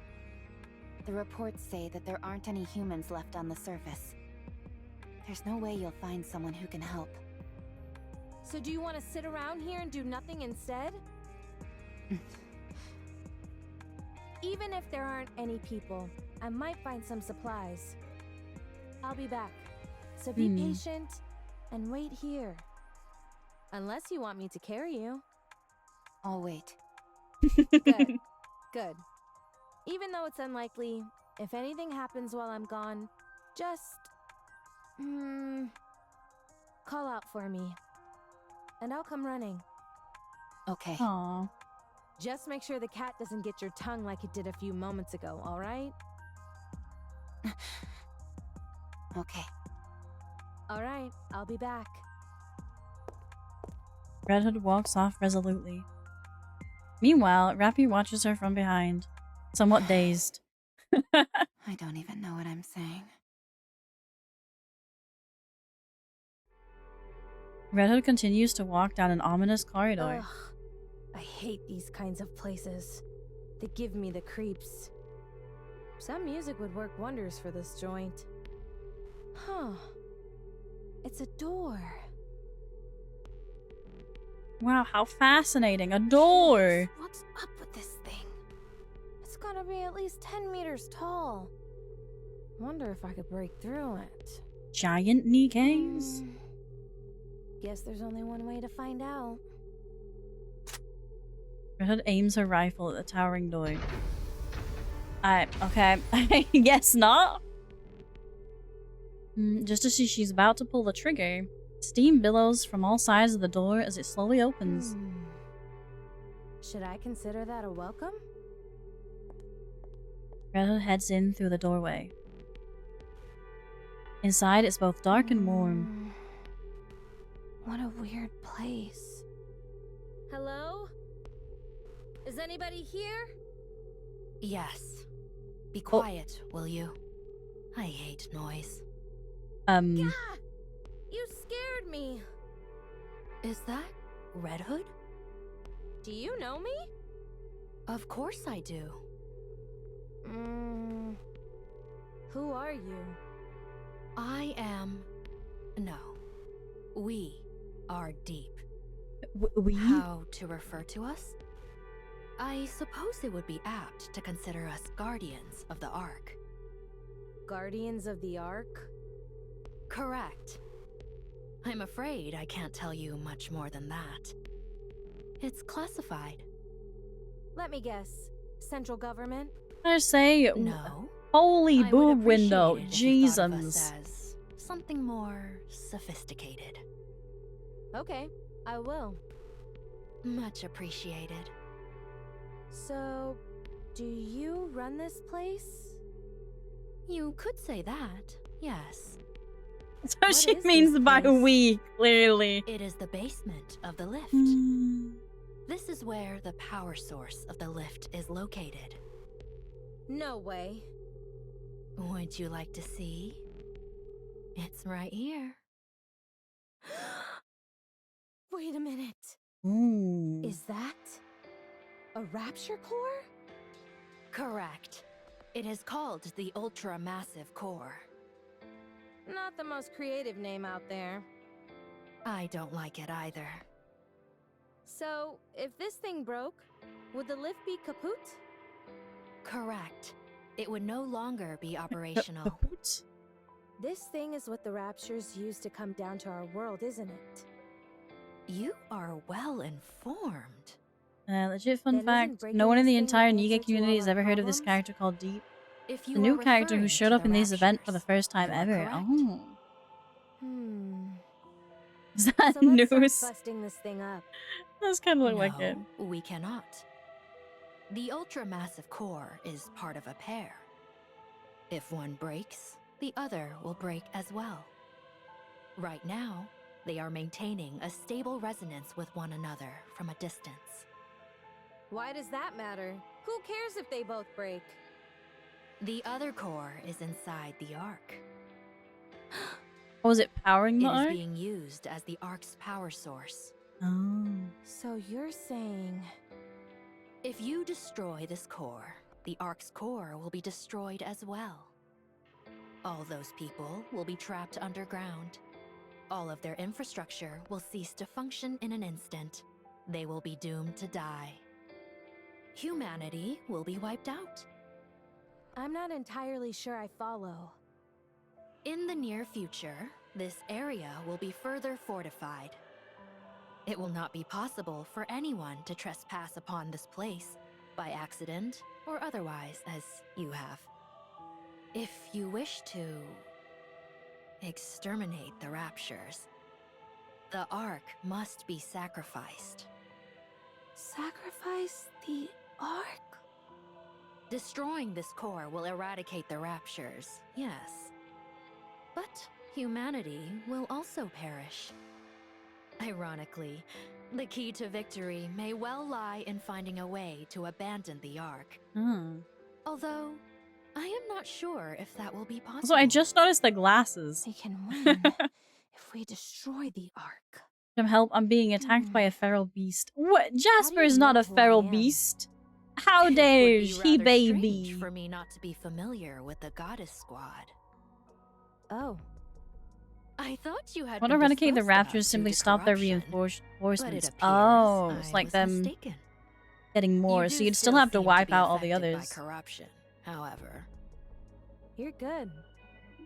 The reports say that there aren't any humans left on the surface. There's no way you'll find someone who can help. So do you want to sit around here and do nothing instead? Even if there aren't any people, I might find some supplies. I'll be back. So be patient and wait here. Unless you want me to carry you. I'll wait. Good. Good. Even though it's unlikely, if anything happens while I'm gone, just... call out for me. And I'll come running. Okay. Aww. Just make sure the cat doesn't get your tongue like it did a few moments ago, alright? Okay. Alright, I'll be back. Red Hood walks off resolutely. Meanwhile, Rapi watches her from behind, somewhat dazed. I don't even know what I'm saying. Red Hood continues to walk down an ominous corridor. Ugh, I hate these kinds of places. They give me the creeps. Some music would work wonders for this joint. Huh. It's a door. Wow, how fascinating. A door! What's up with this thing? It's gotta be at least 10 meters tall. Wonder if I could break through it. Giant Nikkes? Guess there's only one way to find out. Red Hood aims her rifle at the towering door. Okay. I guess not. Just as she's about to pull the trigger, steam billows from all sides of the door as it slowly opens. Should I consider that a welcome? Red Hood heads in through the doorway. Inside, it's both dark and warm. What a weird place. Hello? Is anybody here? Yes. Be quiet, will you? I hate noise. Gah! You scared me. Is that Red Hood? Do you know me? Of course I do. Who are you? I am... No. We are Deep. We? How to refer to us? I suppose it would be apt to consider us guardians of the Ark. Guardians of the Ark? Correct. I'm afraid I can't tell you much more than that. It's classified. Let me guess. Central government? I say no. Holy I boob would window, appreciate it if you thought of us Jesus. as something more sophisticated. Okay, I will. Much appreciated. So, do you run this place? You could say that, yes. So What she is means this by place? we, clearly. It is the basement of the lift. This is where the power source of the lift is located. No way. Would you like to see? It's right here. Wait a minute. Is that a rapture core? Correct. It is called the ultra-massive core. Not the most creative name out there. I don't like it either. So, if this thing broke, would the lift be kaput? Correct. It would no longer be operational. This thing is what the raptures use to come down to our world, isn't it? You are well informed. Legit fun Then fact, isn't breaking no one in this the thing entire the Nikke answer to community all has our ever heard of this problems? character called Deep. If The you new are character who referring showed to up the in this event for the raptures, first time you are ever. correct. Is that So let's news? start busting this thing up. That's kind of No, like it. we cannot. The ultra-massive core is part of a pair. If one breaks, the other will break as well. Right now, they are maintaining a stable resonance with one another from a distance. Why does that matter? Who cares if they both break? The other core is inside the Ark. Oh, was it powering It the is arc? being used as the Ark's power source. Oh. So you're saying... If you destroy this core, the Ark's core will be destroyed as well. All those people will be trapped underground. All of their infrastructure will cease to function in an instant. They will be doomed to die. Humanity will be wiped out. I'm not entirely sure I follow. In the near future, this area will be further fortified. It will not be possible for anyone to trespass upon this place, by accident or otherwise, as you have. If you wish to exterminate the raptures, the Ark must be sacrificed. Sacrifice the Ark? Destroying this core will eradicate the raptures, yes. But humanity will also perish. Ironically, the key to victory may well lie in finding a way to abandon the Ark. Although, I am not sure if that will be possible. So I just noticed the glasses. We can win if we destroy the Ark. Some help, I'm being attacked by a feral beast. What? Jasper you is not know a who I feral am? beast. How It would dare be he, rather baby? strange for me not to be familiar with the Goddess Squad. Oh. I thought you had Want to been eradicate the disposed of raptors, due simply to stop their corruption, reinforcements. but it Oh, appears it's I like was them mistaken. getting more, You so do you'd still have to seem wipe be out all the affected others. by corruption, however. You're good.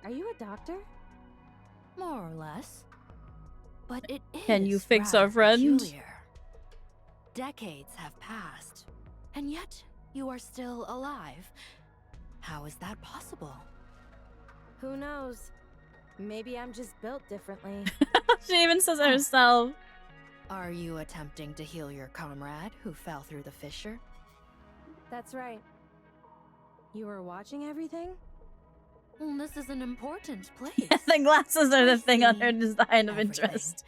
Are you a doctor? More or less. But it is Can you fix rather our friend? peculiar. Decades have passed, and yet you are still alive. How is that possible? Who knows? Maybe I'm just built differently. She even says it herself. Are you attempting to heal your comrade who fell through the fissure? That's right. You were watching everything? Well, this is an important place. The glasses are the thing on her see design of everything. interest.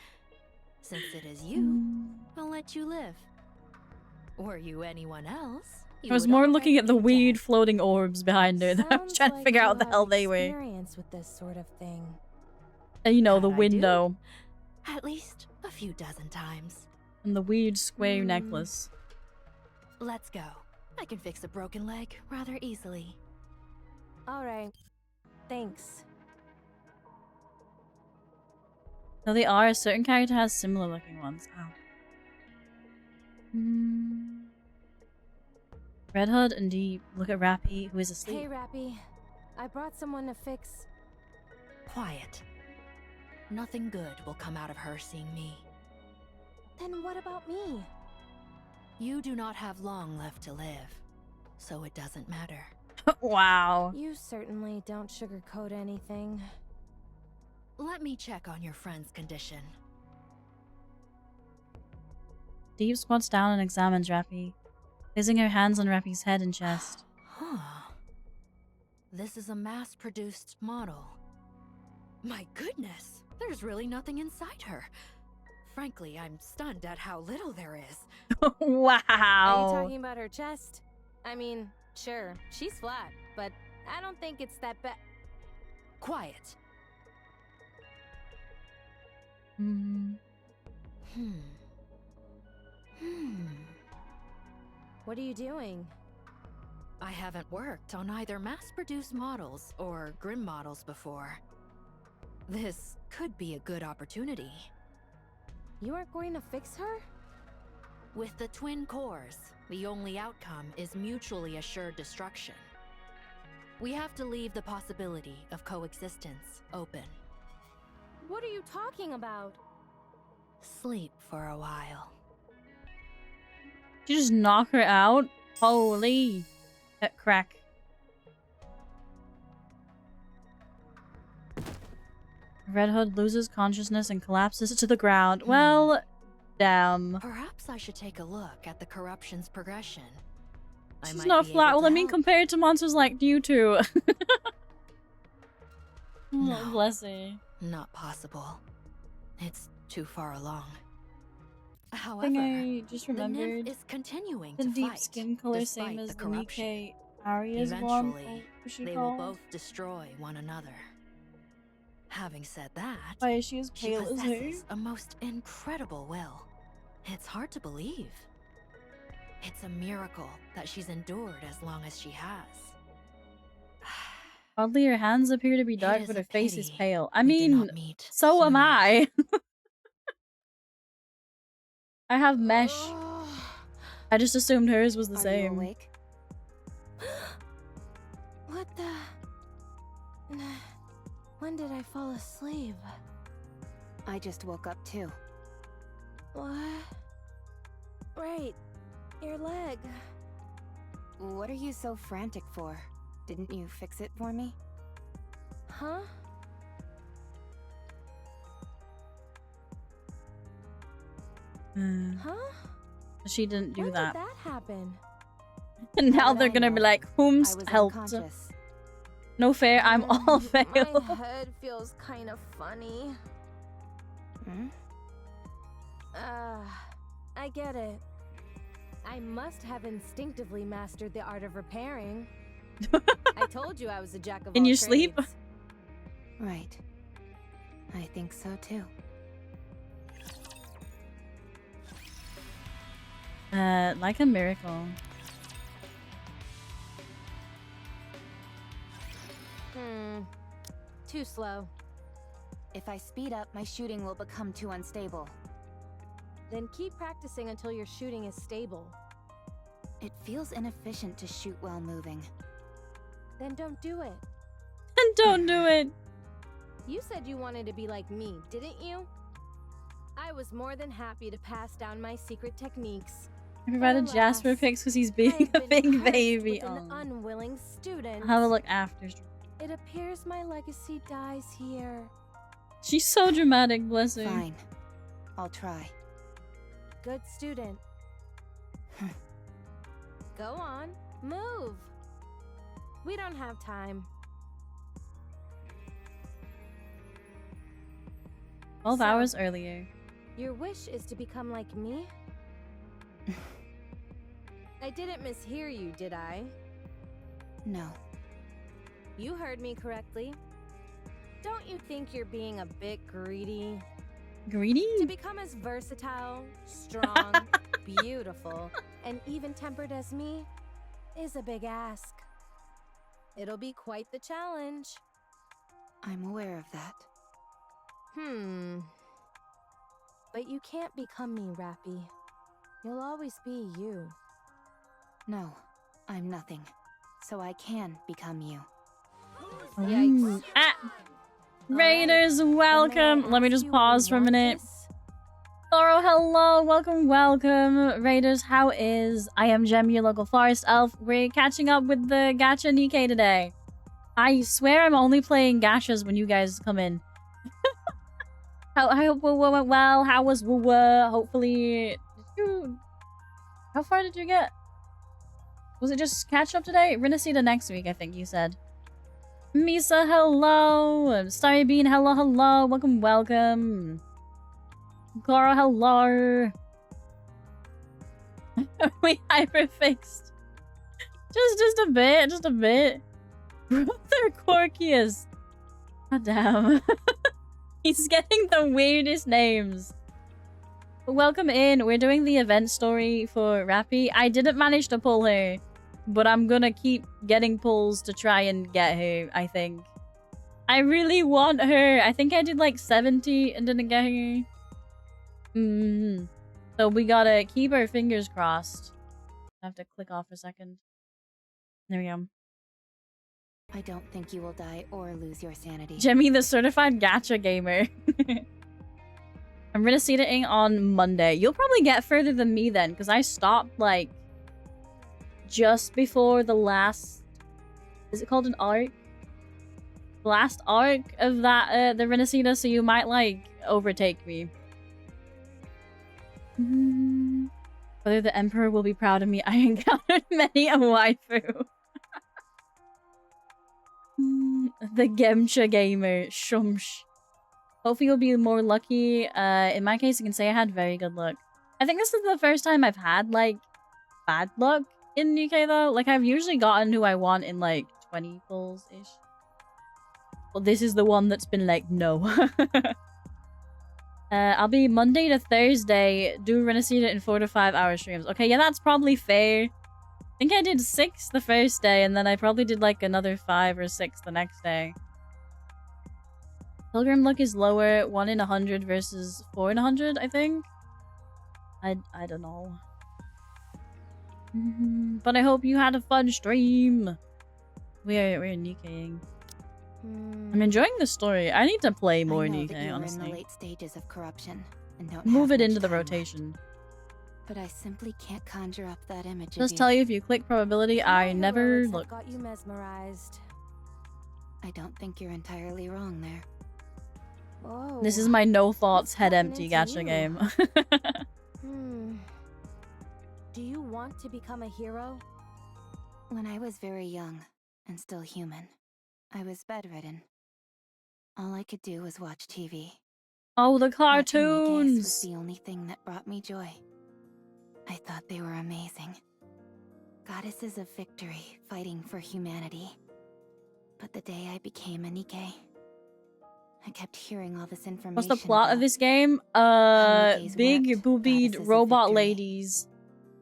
Since it is you, I'll let you live. Were you anyone else? I was more looking at the weird floating orbs behind her. I was trying to figure out what the hell they were. Experience with this sort of thing. And you know, the That I do. window. At least a few dozen times. And the weird square necklace. Let's go. I can fix a broken leg rather easily. All right. Thanks. No, they are. A certain character has similar looking ones. Ow. Red Hood and Deep look at Rapi, who is asleep. Hey, Rapi. I brought someone to fix... Quiet. Nothing good will come out of her seeing me. Then what about me? You do not have long left to live, so it doesn't matter. Wow. You certainly don't sugarcoat anything. Let me check on your friend's condition. Deep squats down and examines Rapi, placing her hands on Rapi's head and chest. Huh. This is a mass-produced model. My goodness, there's really nothing inside her. Frankly, I'm stunned at how little there is. Wow. Are you talking about her chest? I mean, sure, she's flat, but I don't think it's that bad. Quiet. What are you doing? I haven't worked on either mass-produced models or grim models before. This could be a good opportunity. You aren't going to fix her? With the twin cores, the only outcome is mutually assured destruction. We have to leave the possibility of coexistence open. What are you talking about? Sleep for a while. Did you just knock her out? Holy. That crack. Red Hood loses consciousness and collapses to the ground. Well, damn. Perhaps I should take a look at the corruption's progression. She's not flat. Well, I mean, compared to monsters like you two. No. Bless her. Not possible. It's too far along. However, I just the nymph remembered is continuing the to deep fight, skin color, despite same as the the corruption. Nikke Arya's one. Eventually, What's she they called? will both destroy one another. Having said that, Why is she as she pale as her? possesses a most incredible will. It's hard to believe. It's a miracle that she's endured as long as she has. Oddly, her hands appear to be dark, is but a her face is pity pale. I we did mean, not meet so am sooner. I. I have mesh. I just assumed hers was the Are same. you awake? What the... When did I fall asleep? I just woke up too. What? Right. Your leg. What are you so frantic for? Didn't you fix it for me? Huh? Huh? She didn't do When that. did that happen? And now How would they're I gonna know? be like, I whom's was helped? unconscious. No fair, I'm all fail. My head feels kind of funny. Hmm? I get it. I must have instinctively mastered the art of repairing. I told you I was a jack of In all your sleep? trades. Right. I think so too. Like a miracle. Too slow. If I speed up, my shooting will become too unstable. Then keep practicing until your shooting is stable. It feels inefficient to shoot while moving. Then don't do it. And don't do it. You said you wanted to be like me, didn't you? I was more than happy to pass down my secret techniques. I provided Alas, Jasper pics because he's being I've a been big cursed baby. with an Oh. unwilling student. I'll have a look after. It appears my legacy dies here. She's so dramatic, bless her. Fine. I'll try. Good student. Go on, move. We don't have time. 12 So, hours earlier. Your wish is to become like me? I didn't mishear you, did I? No. You heard me correctly. Don't you think you're being a bit greedy? Greedy? To become as versatile, strong, beautiful, and even-tempered as me is a big ask. It'll be quite the challenge. I'm aware of that. But you can't become me, Rapi. You'll always be you. No, I'm nothing. So I can become you. Yikes. Raiders, welcome. Let me just pause for a minute. Thoro, hello. Welcome. Raiders, how is? I am Gem, your local forest elf. We're catching up with the gacha Nikke today. I swear I'm only playing gachas when you guys come in. I hope Woo went well. How was Woo? Hopefully, how far did you get? Was it just catch up today? Renacita next week, I think you said. Misa, hello. Starry Bean, hello. Welcome. Clara, hello. We hyperfixed. Just a bit. Brother Corkius. God damn. He's getting the weirdest names. Welcome in. We're doing the event story for Rapi. I didn't manage to pull her, but I'm gonna keep getting pulls to try and get her, I think. I really want her. I think I did like 70 and didn't get her. So we gotta keep our fingers crossed. I have to click off for a second. There we go. I don't think you will die or lose your sanity. Jemmy, the certified gacha gamer. I'm gonna see it on Monday. You'll probably get further than me then, because I stopped like just before the last. Is it called an arc? The last arc of that the Renacita, so you might like overtake me. Whether the Emperor will be proud of me, I encountered many a waifu. The Gemcha gamer, shumsh. Hopefully you'll be more lucky. In my case, I can say I had very good luck. I think this is the first time I've had, like, bad luck in Nikke, though. Like, I've usually gotten who I want in, like, 20 pulls-ish. Well, this is the one that's been like, no. I'll be Monday to Thursday, do Renacita in 4 to 5 hour streams. Okay, yeah, that's probably fair. I think I did 6 the first day, and then I probably did like another 5 or 6 the next day. Pilgrim luck is lower, 1 in 100 versus 4 in 100, I think. I don't know. But I hope you had a fun stream. We're Nikkeing. I'm enjoying the story. I need to play more Nikke, honestly. In the late stages of corruption and don't move have it into much the time rotation. But I simply can't conjure up that image Just of tell you if you click probability, I never looked. Got you mesmerized. I don't think you're entirely wrong there. Oh, This is my no thoughts head gotten empty into gacha you. game. Do you want to become a hero? When I was very young and still human, I was bedridden. All I could do was watch TV. Oh, the Watching Nikke's cartoons! was the only thing that brought me joy. I thought they were amazing. Goddesses of victory fighting for humanity. But the day I became a Nikke, I kept hearing all this information. What's the plot of this game? Big boobied robot ladies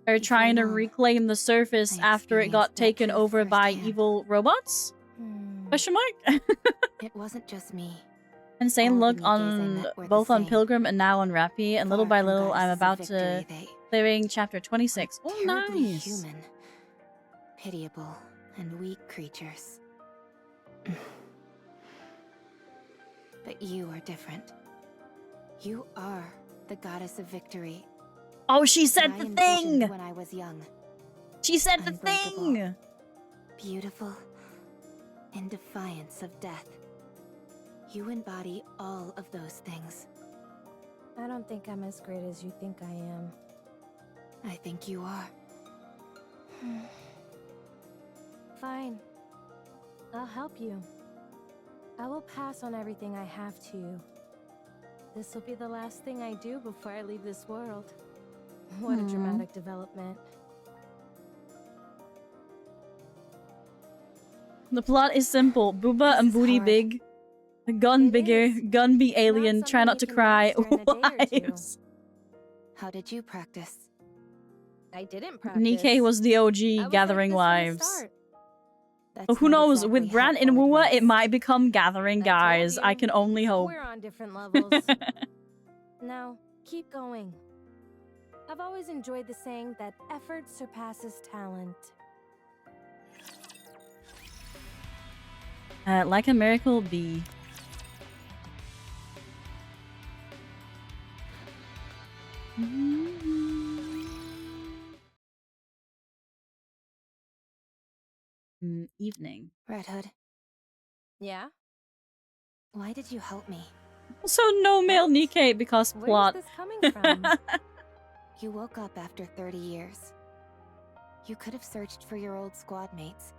are trying to reclaim the surface after it got taken over by evil robots? Question mark? It wasn't just me. Insane look on both on Pilgrim and now on Rapi, and little by little I'm about to clearing chapter 26. Oh, Terribly nice! human, pitiable, and weak creatures. But you are different. You are the goddess of victory. Oh, she said that the I thing! envisioned when I was young. She said the Unbreakable, thing! Beautiful, in defiance of death. You embody all of those things. I don't think I'm as great as you think I am. I think you are. Fine. I'll help you. I will pass on everything I have to you. This will be the last thing I do before I leave this world. What a dramatic development. The plot is simple. Booba and booty big. Gun bigger. Gun be alien. Try not to cry. Wives. How did you practice? I didn't practice. Nikke was the OG gathering wives. But who not knows, exactly with Brant in helpful Wua, advice. it might become gathering guys. I can only hope. We're on different levels. Now, keep going. I've always enjoyed the saying that effort surpasses talent. Like a miracle bee. Evening. Red Hood, Yeah? why did you help me? Also, no male Nikke because plot. Where's this coming from? You woke up after 30 years. You could have searched for your old squad mates.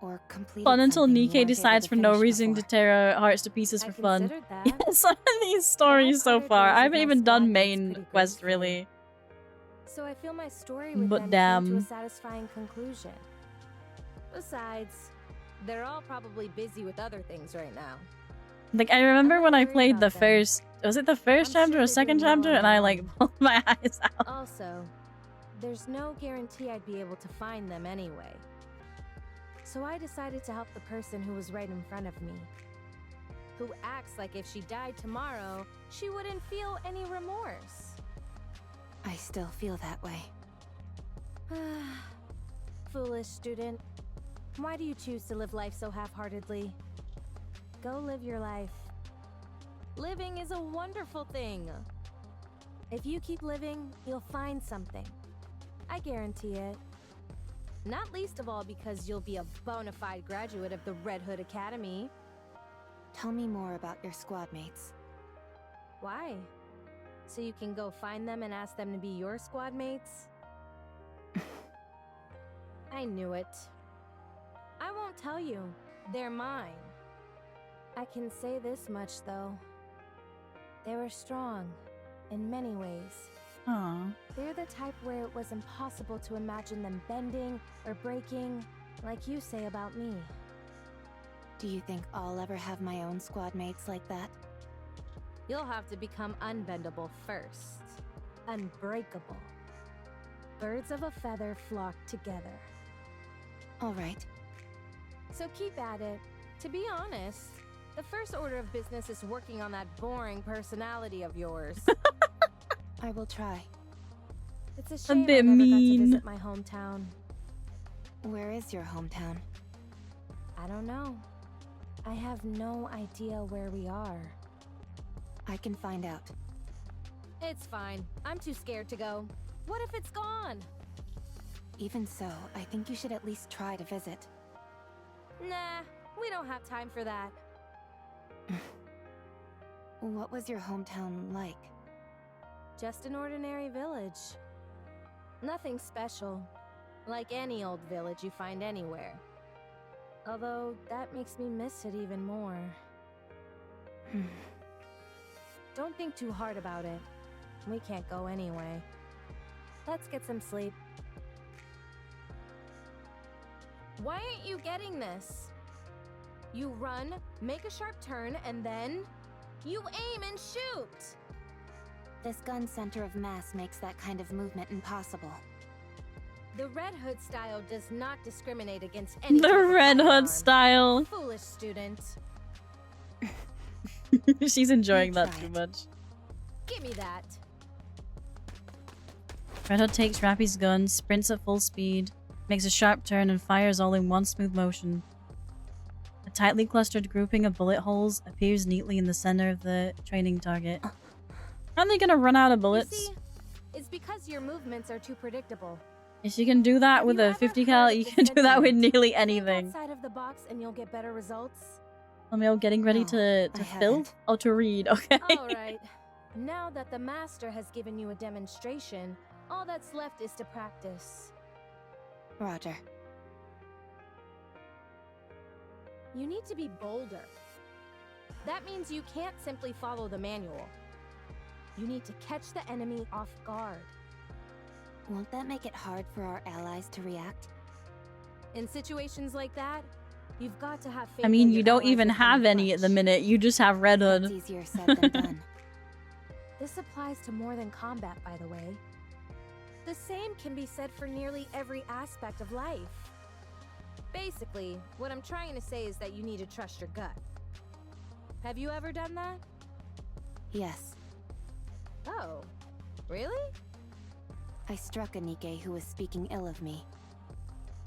Or completed Fun until something you Nikke weren't decides able for to no finish reason before. to tear our hearts to pieces for fun. considered that. Yeah, some of these stories so parted far. ways I with haven't my even squad done mates main pretty quest gracefully. really. So I feel my story with But them damn. came to a satisfying conclusion. Besides, they're all probably busy with other things right now. Like, I remember when I worried played the about them. first... Was it the first I'm chapter sure or they're second doing well chapter? on And their I, like, own. pulled my eyes out. Also, there's no guarantee I'd be able to find them anyway. So I decided to help the person who was right in front of me. Who acts like if she died tomorrow, she wouldn't feel any remorse. I still feel that way. Foolish student. Why do you choose to live life so half-heartedly? Go live your life. Living is a wonderful thing. If you keep living, you'll find something. I guarantee it. Not least of all because you'll be a bona fide graduate of the Red Hood Academy. Tell me more about your squad mates. Why? So you can go find them and ask them to be your squad mates? I knew it. I won't tell you. They're mine. I can say this much, though. They were strong, in many ways. Aww. They're the type where it was impossible to imagine them bending or breaking, like you say about me. Do you think I'll ever have my own squad mates like that? You'll have to become unbendable first. Unbreakable. Birds of a feather flock together. All right. So keep at it. To be honest, the first order of business is working on that boring personality of yours. I will try. It's a shame bit I never got to mean. visit my hometown. Where is your hometown? I don't know. I have no idea where we are. I can find out. It's fine. I'm too scared to go. What if it's gone? Even so, I think you should at least try to visit. Nah, we don't have time for that. What was your hometown like? Just an ordinary village. Nothing special. Like any old village you find anywhere. Although, that makes me miss it even more. Don't think too hard about it. We can't go anyway. Let's get some sleep. Why aren't you getting this? You run, make a sharp turn, and then... you aim and shoot! This gun center of mass makes that kind of movement impossible. The Red Hood style does not discriminate against any The type of Red firearm. Hood style. Foolish student. She's enjoying You that try too it. much. Give me that. Red Hood takes Rapi's gun, sprints at full speed, makes a sharp turn, and fires all in one smooth motion. A tightly clustered grouping of bullet holes appears neatly in the center of the training target. Aren't they gonna run out of bullets? You see, it's because your movements are too predictable. If you can do that with you a ever 50 heard cal, of you the can do that with sentiment, nearly Think anything. outside of the box and you'll get better results. Romeo getting ready No, to I fill? haven't. Oh, to read, okay. Alright. Now that the master has given you a demonstration, all that's left is to practice. Roger. You need to be bolder. That means you can't simply follow the manual. You need to catch the enemy off guard. Won't that make it hard for our allies to react? In situations like that, you've got to have faith. I mean, in you your don't allies even to come have in any at the clutch. minute. You just have Red Hood. That's easier said than done. This applies to more than combat, by the way. The same can be said for nearly every aspect of life. Basically, what I'm trying to say is that you need to trust your gut. Have you ever done that? Yes. Oh, really? I struck a Nikke who was speaking ill of me.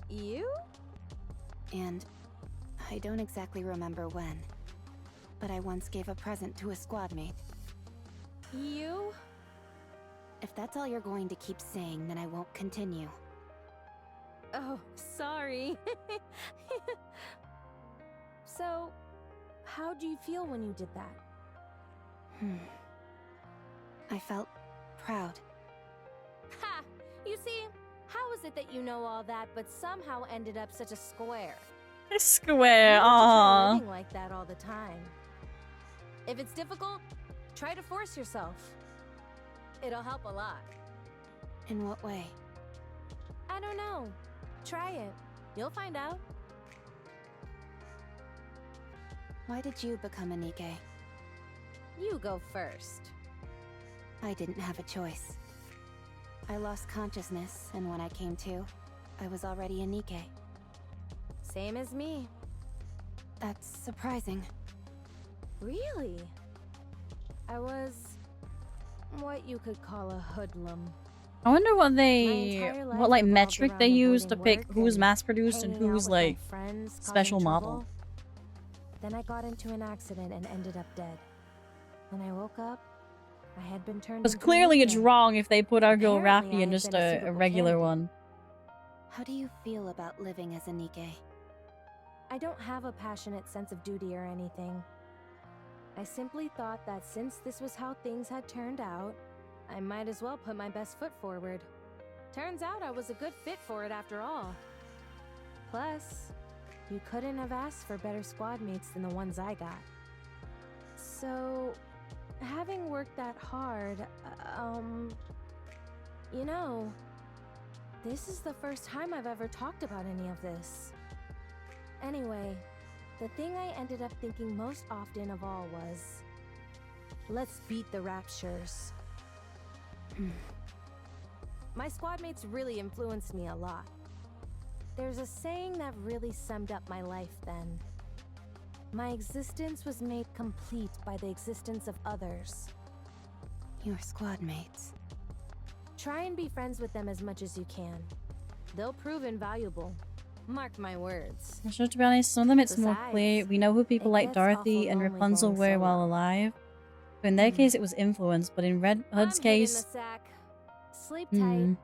You? And I don't exactly remember when, but I once gave a present to a squad mate. You? If that's all you're going to keep saying, then I won't continue. Oh, sorry. So, how do you feel when you did that? I felt proud. Ha! You see, how is it that you know all that, but somehow ended up such a square? Square, You need to try aww. living like that all the time. If it's difficult, try to force yourself. It'll help a lot. In what way? I don't know. Try it. You'll find out. Why did you become a Nikke? You go first. I didn't have a choice. I lost consciousness, and when I came to, I was already a Nikke. Same as me. That's surprising. Really? I was what you could call a hoodlum. I wonder what My they, entire life what like revolved metric they around use to avoiding pick work who's and mass produced and hanging out who's with my like friends, causing special trouble. model. Then I got into an accident and ended up dead. When I woke up, I had been turned Because into a clearly it's Nikke. wrong if they put our girl Apparently, Rapi I in had just been a a suitable regular candidate. one. How do you feel about living as a Nikke? I don't have a passionate sense of duty or anything. I simply thought that since this was how things had turned out, I might as well put my best foot forward. Turns out I was a good fit for it after all. Plus, you couldn't have asked for better squad mates than the ones I got. So, having worked that hard, you know, this is the first time I've ever talked about any of this. Anyway, the thing I ended up thinking most often of all was, let's beat the Raptures. My squad mates really influenced me a lot. There's a saying that really summed up my life then. My existence was made complete by the existence of others. Your squad mates. Try and be friends with them as much as you can. They'll prove invaluable. Mark my words. I'm sure, to be honest, some of them it's more clear. We know who people it like gets Dorothy awful and lonely Rapunzel going were solo. while alive. So in their case, it was influence, but in Red Hood's I'm hitting case, the sack. Sleep tight.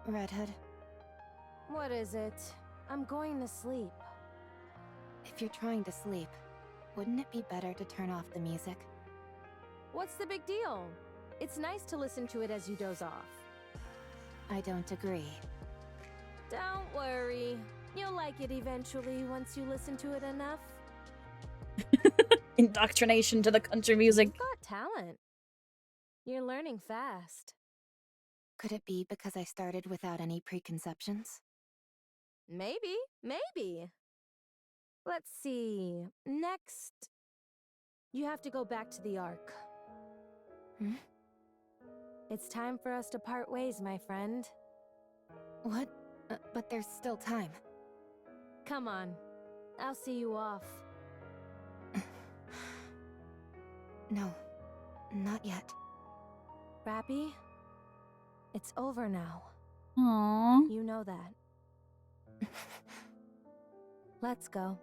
Red Hood, What is it? I'm going to sleep. if you're trying to sleep, wouldn't it be better to turn off the music? What's the big deal? It's nice to listen to it as you doze off. I don't agree. Don't worry. You'll like it eventually once you listen to it enough. indoctrination to the country music. You've got talent. You're learning fast. Could it be because I started without any preconceptions? Maybe, maybe. Let's see. Next, you have to go back to the Ark. It's time for us to part ways, my friend. What? But there's still time. Come on. I'll see you off. No, not yet. Rapi, it's over now. Aww. You know that. Let's go.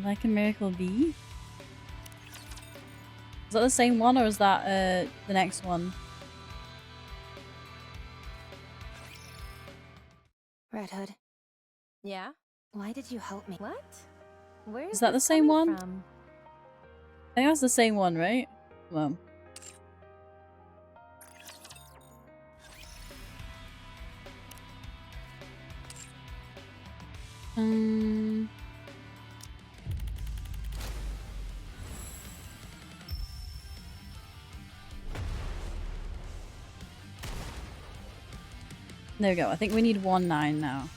Like a Miracle Bee? Is that the same one or is that the next one? Red Hood, Yeah? why did you help me? What? Where Is that the this same coming one? from? I think that's the same one, right? Well. There we go. I think we need 1-9 now.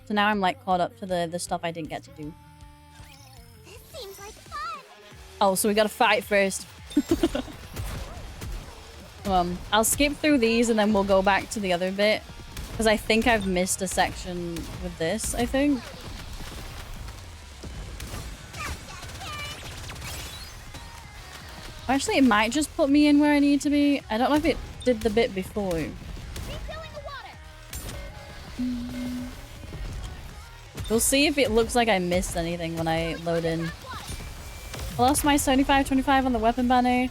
So now I'm like caught up to the stuff I didn't get to do. This seems like fun. Oh, so we gotta fight first. I'll skip through these and then we'll go back to the other bit. Because I think I've missed a section with this, I think. Actually, it might just put me in where I need to be. I don't know if it did the bit before. We'll see if it looks like I missed anything when I load in. I lost my 75-25 on the weapon banner.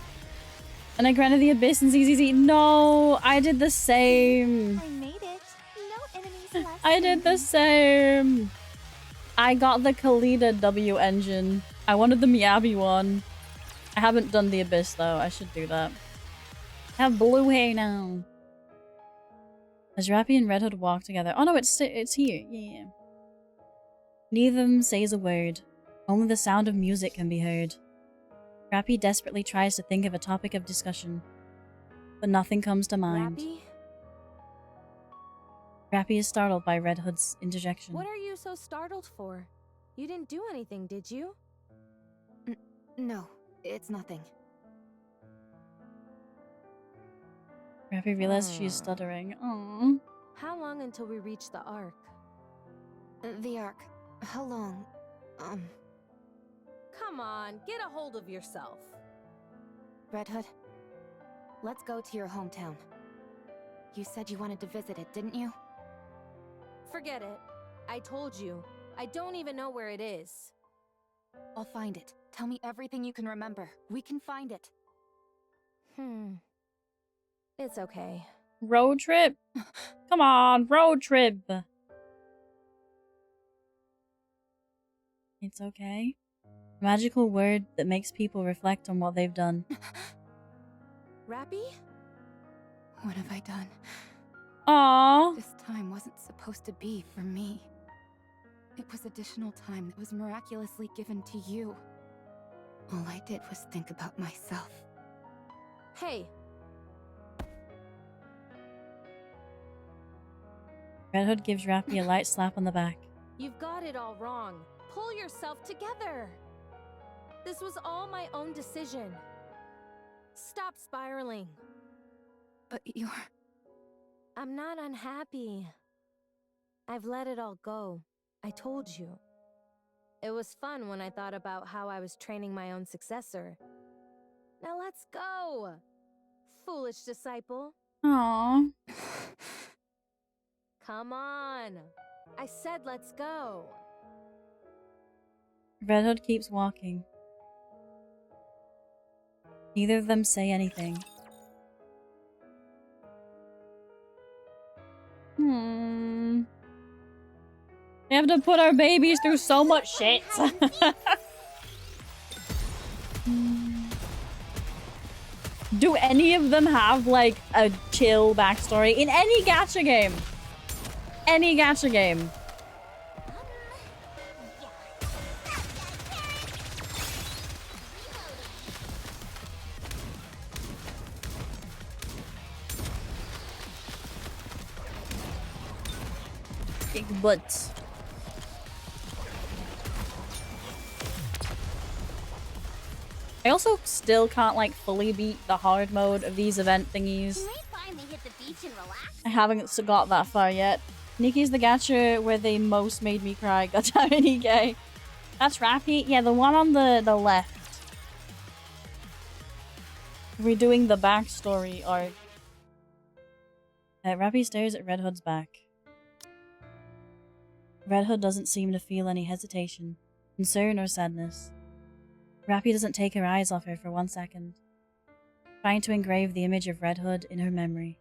And I granted the Abyss and ZZZ. No, I did the same. I made it. No enemies left. I did the same. I got the Kalita W engine. I wanted the Miyabi one. I haven't done the Abyss though. I should do that. I have blue hair now. As Rapi and Red Hood walk together. Oh no, it's here. Yeah. Neither of them says a word. Only the sound of music can be heard. Rapi desperately tries to think of a topic of discussion, but nothing comes to mind. Rapi is startled by Red Hood's interjection. What are you so startled for? You didn't do anything, did you? No, it's nothing. Rapi realizes she's stuttering. Aww. How long until we reach the Ark? The Ark. How long? Come on, get a hold of yourself. Red Hood, let's go to your hometown. You said you wanted to visit it, didn't you? Forget it. I told you. I don't even know where it is. I'll find it. Tell me everything you can remember. We can find it. It's okay. Road trip? Come on, road trip. It's okay. A magical word that makes people reflect on what they've done. Rapi? What have I done? Aww. This time wasn't supposed to be for me. It was additional time that was miraculously given to you. All I did was think about myself. Hey. Red Hood gives Rapi a light slap on the back. You've got it all wrong. Pull yourself together. This was all my own decision. Stop spiraling. But you're... I'm not unhappy. I've let it all go. I told you. It was fun when I thought about how I was training my own successor. Now let's go! Foolish disciple. Aww. Come on. I said let's go. Red Hood keeps walking. Neither of them say anything. We have to put our babies through so much shit. Do any of them have like a chill backstory in any gacha game? Any gacha game. Big butt. I also still can't like fully beat the hard mode of these event thingies. You may finally hit the beach and relax. I haven't got that far yet. Nikke's the gacha where they most made me cry. God damn it, Nikke. That's Rapi? Yeah, the one on the left. We're doing the backstory arc. Rapi stares at Red Hood's back. Red Hood doesn't seem to feel any hesitation, concern, or sadness. Rapi doesn't take her eyes off her for 1 second, trying to engrave the image of Red Hood in her memory.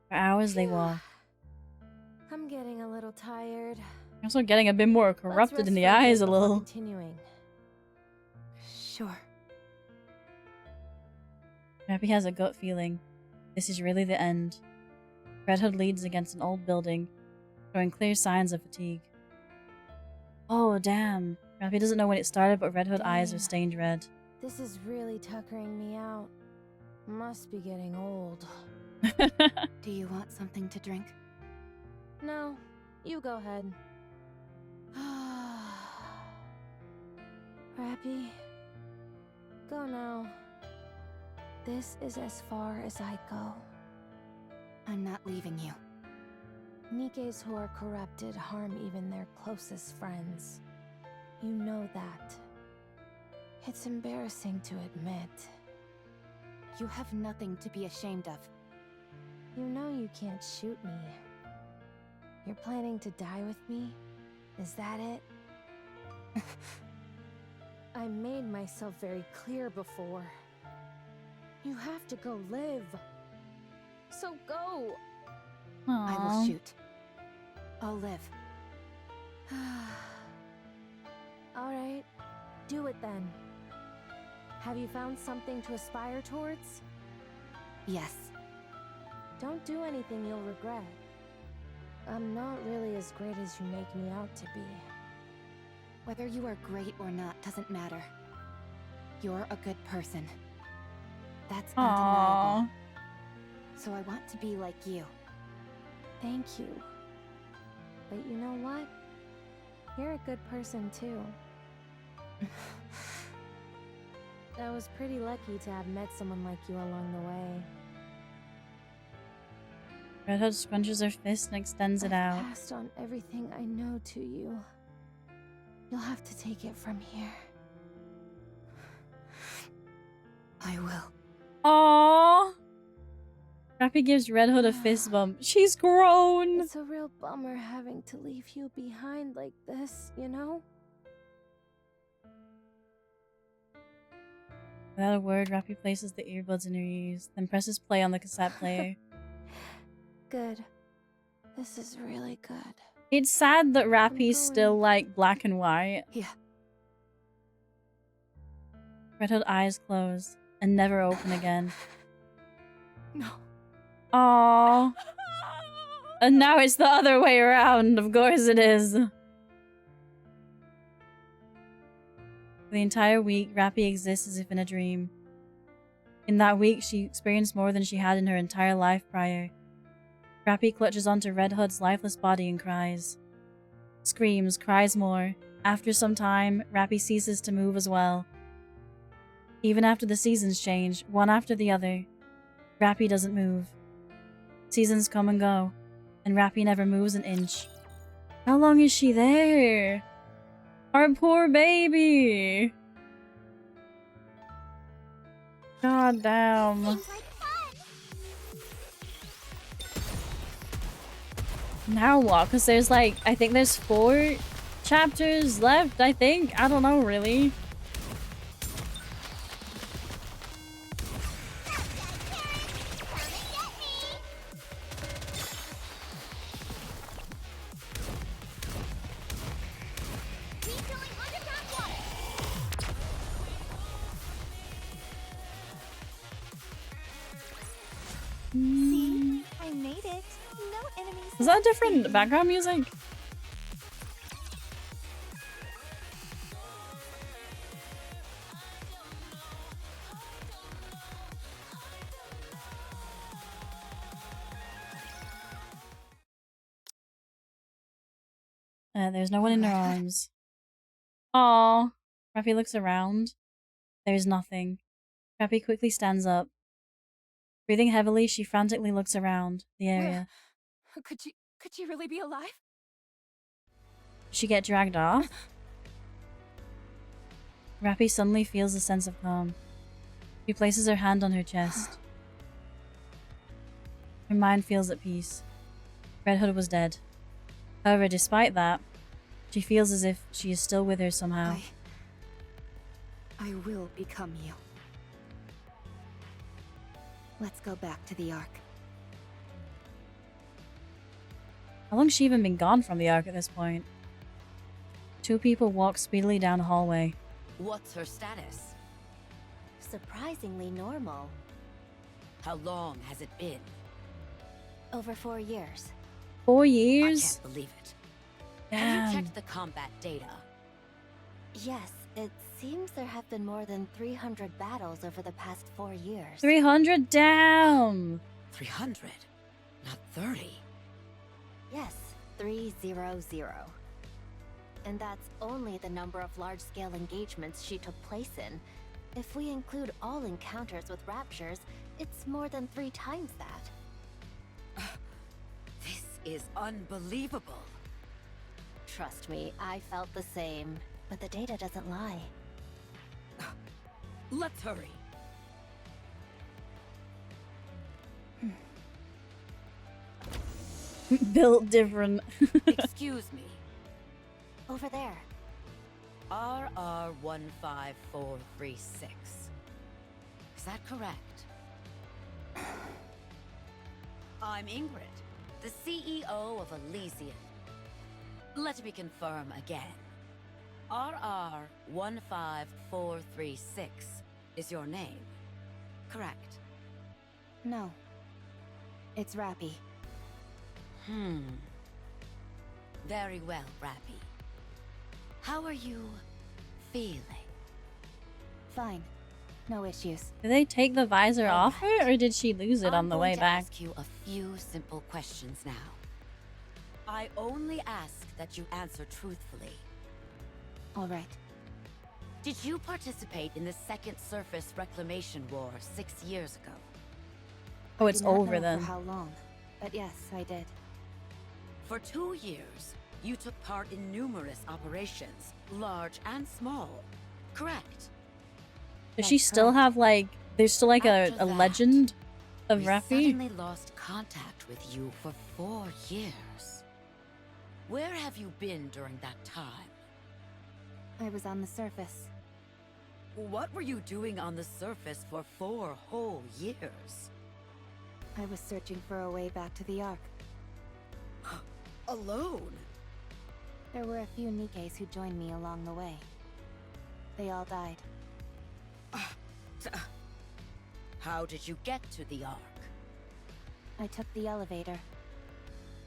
For hours they walk. I'm getting a little tired. I'm also getting a bit more corrupted in the eyes a little. Continuing. Sure. Rapi has a gut feeling. This is really the end. Red Hood leans against an old building, showing clear signs of fatigue. Oh, damn. Rapi doesn't know when it started, but Red Hood eyes are stained red. This is really tuckering me out. Must be getting old. Do you want something to drink? No, you go ahead. Rapi, go now. This is as far as I go. I'm not leaving you. Nikkes who are corrupted harm even their closest friends. You know that. It's embarrassing to admit. You have nothing to be ashamed of. You know you can't shoot me. You're planning to die with me? Is that it? I made myself very clear before. You have to go live. So go! I will shoot. I'll live. Alright, do it then. Have you found something to aspire towards? Yes. Don't do anything you'll regret. I'm not really as great as you make me out to be. Whether you are great or not doesn't matter. You're a good person. That's undeniable. So I want to be like you. Thank you. But you know what? You're a good person too. I was pretty lucky to have met someone like you along the way. Red Hood scrunches her fist and extends it out. I've passed on everything I know to you. You'll have to take it from here. I will. Aww. Rapi gives Red Hood a fist bump. She's grown. It's a real bummer having to leave you behind like this, you know? Without a word, Rapi places the earbuds in her ears, then presses play on the cassette player. Good. This is really good. It's sad that Rapi's still like black and white. Yeah. Red Hood eyes close and never open again. No. Aww. And now it's the other way around. Of course it is. For the entire week, Rapi exists as if in a dream. In that week, she experienced more than she had in her entire life prior. Rapi clutches onto Red Hood's lifeless body and cries. Screams, cries more. After some time, Rapi ceases to move as well. Even after the seasons change, one after the other, Rapi doesn't move. Seasons come and go, and Rapi never moves an inch. How long is she there? Our poor baby! God damn. Seems like fun. Now what? Because there's like, I think there's 4 chapters left, I think. I don't know, really. See? I made it. No enemies. Is that different background music? There's no one in her arms. Aww. Rapi looks around. There's nothing. Rapi quickly stands up. Breathing heavily, she frantically looks around the area. Could you really be alive? Did she get dragged off? Rapi suddenly feels a sense of calm. She places her hand on her chest. Her mind feels at peace. Red Hood was dead. However, despite that, she feels as if she is still with her somehow. I will become you. Let's go back to the Ark. How long's she even been gone from the Ark at this point? 2 people walk speedily down a hallway. What's her status? Surprisingly normal. How long has it been? Over 4 years. 4 I years? can't believe it. Damn. Have you checked the combat data? Yes, it seems there have been more than 300 battles over the past 4 years. 300 down. 300, not 30. Yes, 300. And that's only the number of large-scale engagements she took place in. If we include all encounters with raptures, it's more than 3 times that. This is unbelievable. Trust me, I felt the same. But the data doesn't lie. Let's hurry. Built different. Excuse me. Over there. RR15436. Is that correct? I'm Ingrid, the CEO of Elysian. Let me confirm again. RR15436 is your name, correct? No. It's Rapi. Very well, Rapi. How are you feeling? Fine. No issues. Did they take the visor off her, or did she lose it on the way I'm going to back? ask you a few simple questions now. I only ask that you answer truthfully. All right. Did you participate in the Second Surface Reclamation War 6 years ago? Oh, it's I do not over know then. For how long? But yes, I did. For 2 years, you took part in numerous operations, large and small, correct? Does she still have, like, there's still like a legend of We Rapi? suddenly lost contact with you for 4 years. Where have you been during that time? I was on the surface. What were you doing on the surface for 4 whole years? I was searching for a way back to the Ark. Alone? There were a few Nikkes who joined me along the way. They all died. How did you get to the Ark? I took the elevator.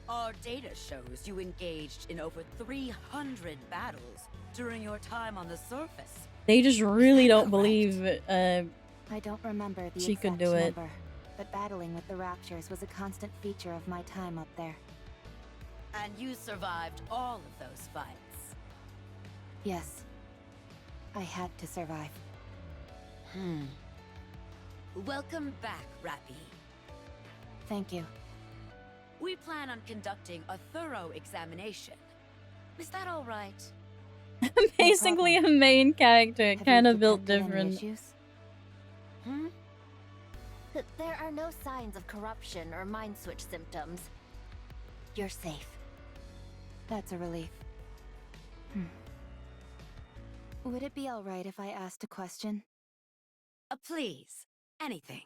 Our data shows you engaged in over 300 battles during your time on the surface. They just really don't believe I don't remember the she could exact do it. number, but battling with the Raptures was a constant feature of my time up there. And you survived all of those fights. Yes. I had to survive. Welcome back, Rapi. Thank you. We plan on conducting a thorough examination. Is that all right? Basically a main character, Have kind you of built detected any different. issues? There are no signs of corruption or mind switch symptoms. You're safe. That's a relief. Would it be alright if I asked a question? Please, anything.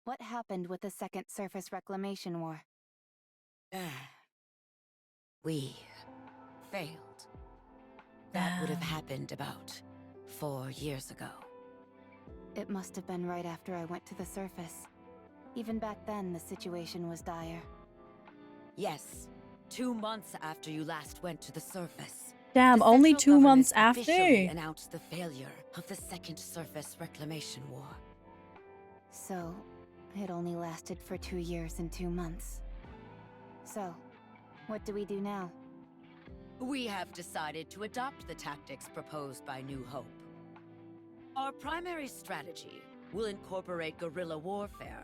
What happened with the Second Surface Reclamation War? We failed. That would have happened about 4 years ago. It must have been right after I went to the surface. Even back then, the situation was dire. Yes, 2 months after you last went to the surface. Damn, the only central 2 months government officially after? announced the failure of the Second Surface Reclamation War. So, it only lasted for 2 years and 2 months. So, what do we do now? We have decided to adopt the tactics proposed by New Hope. Our primary strategy will incorporate guerrilla warfare,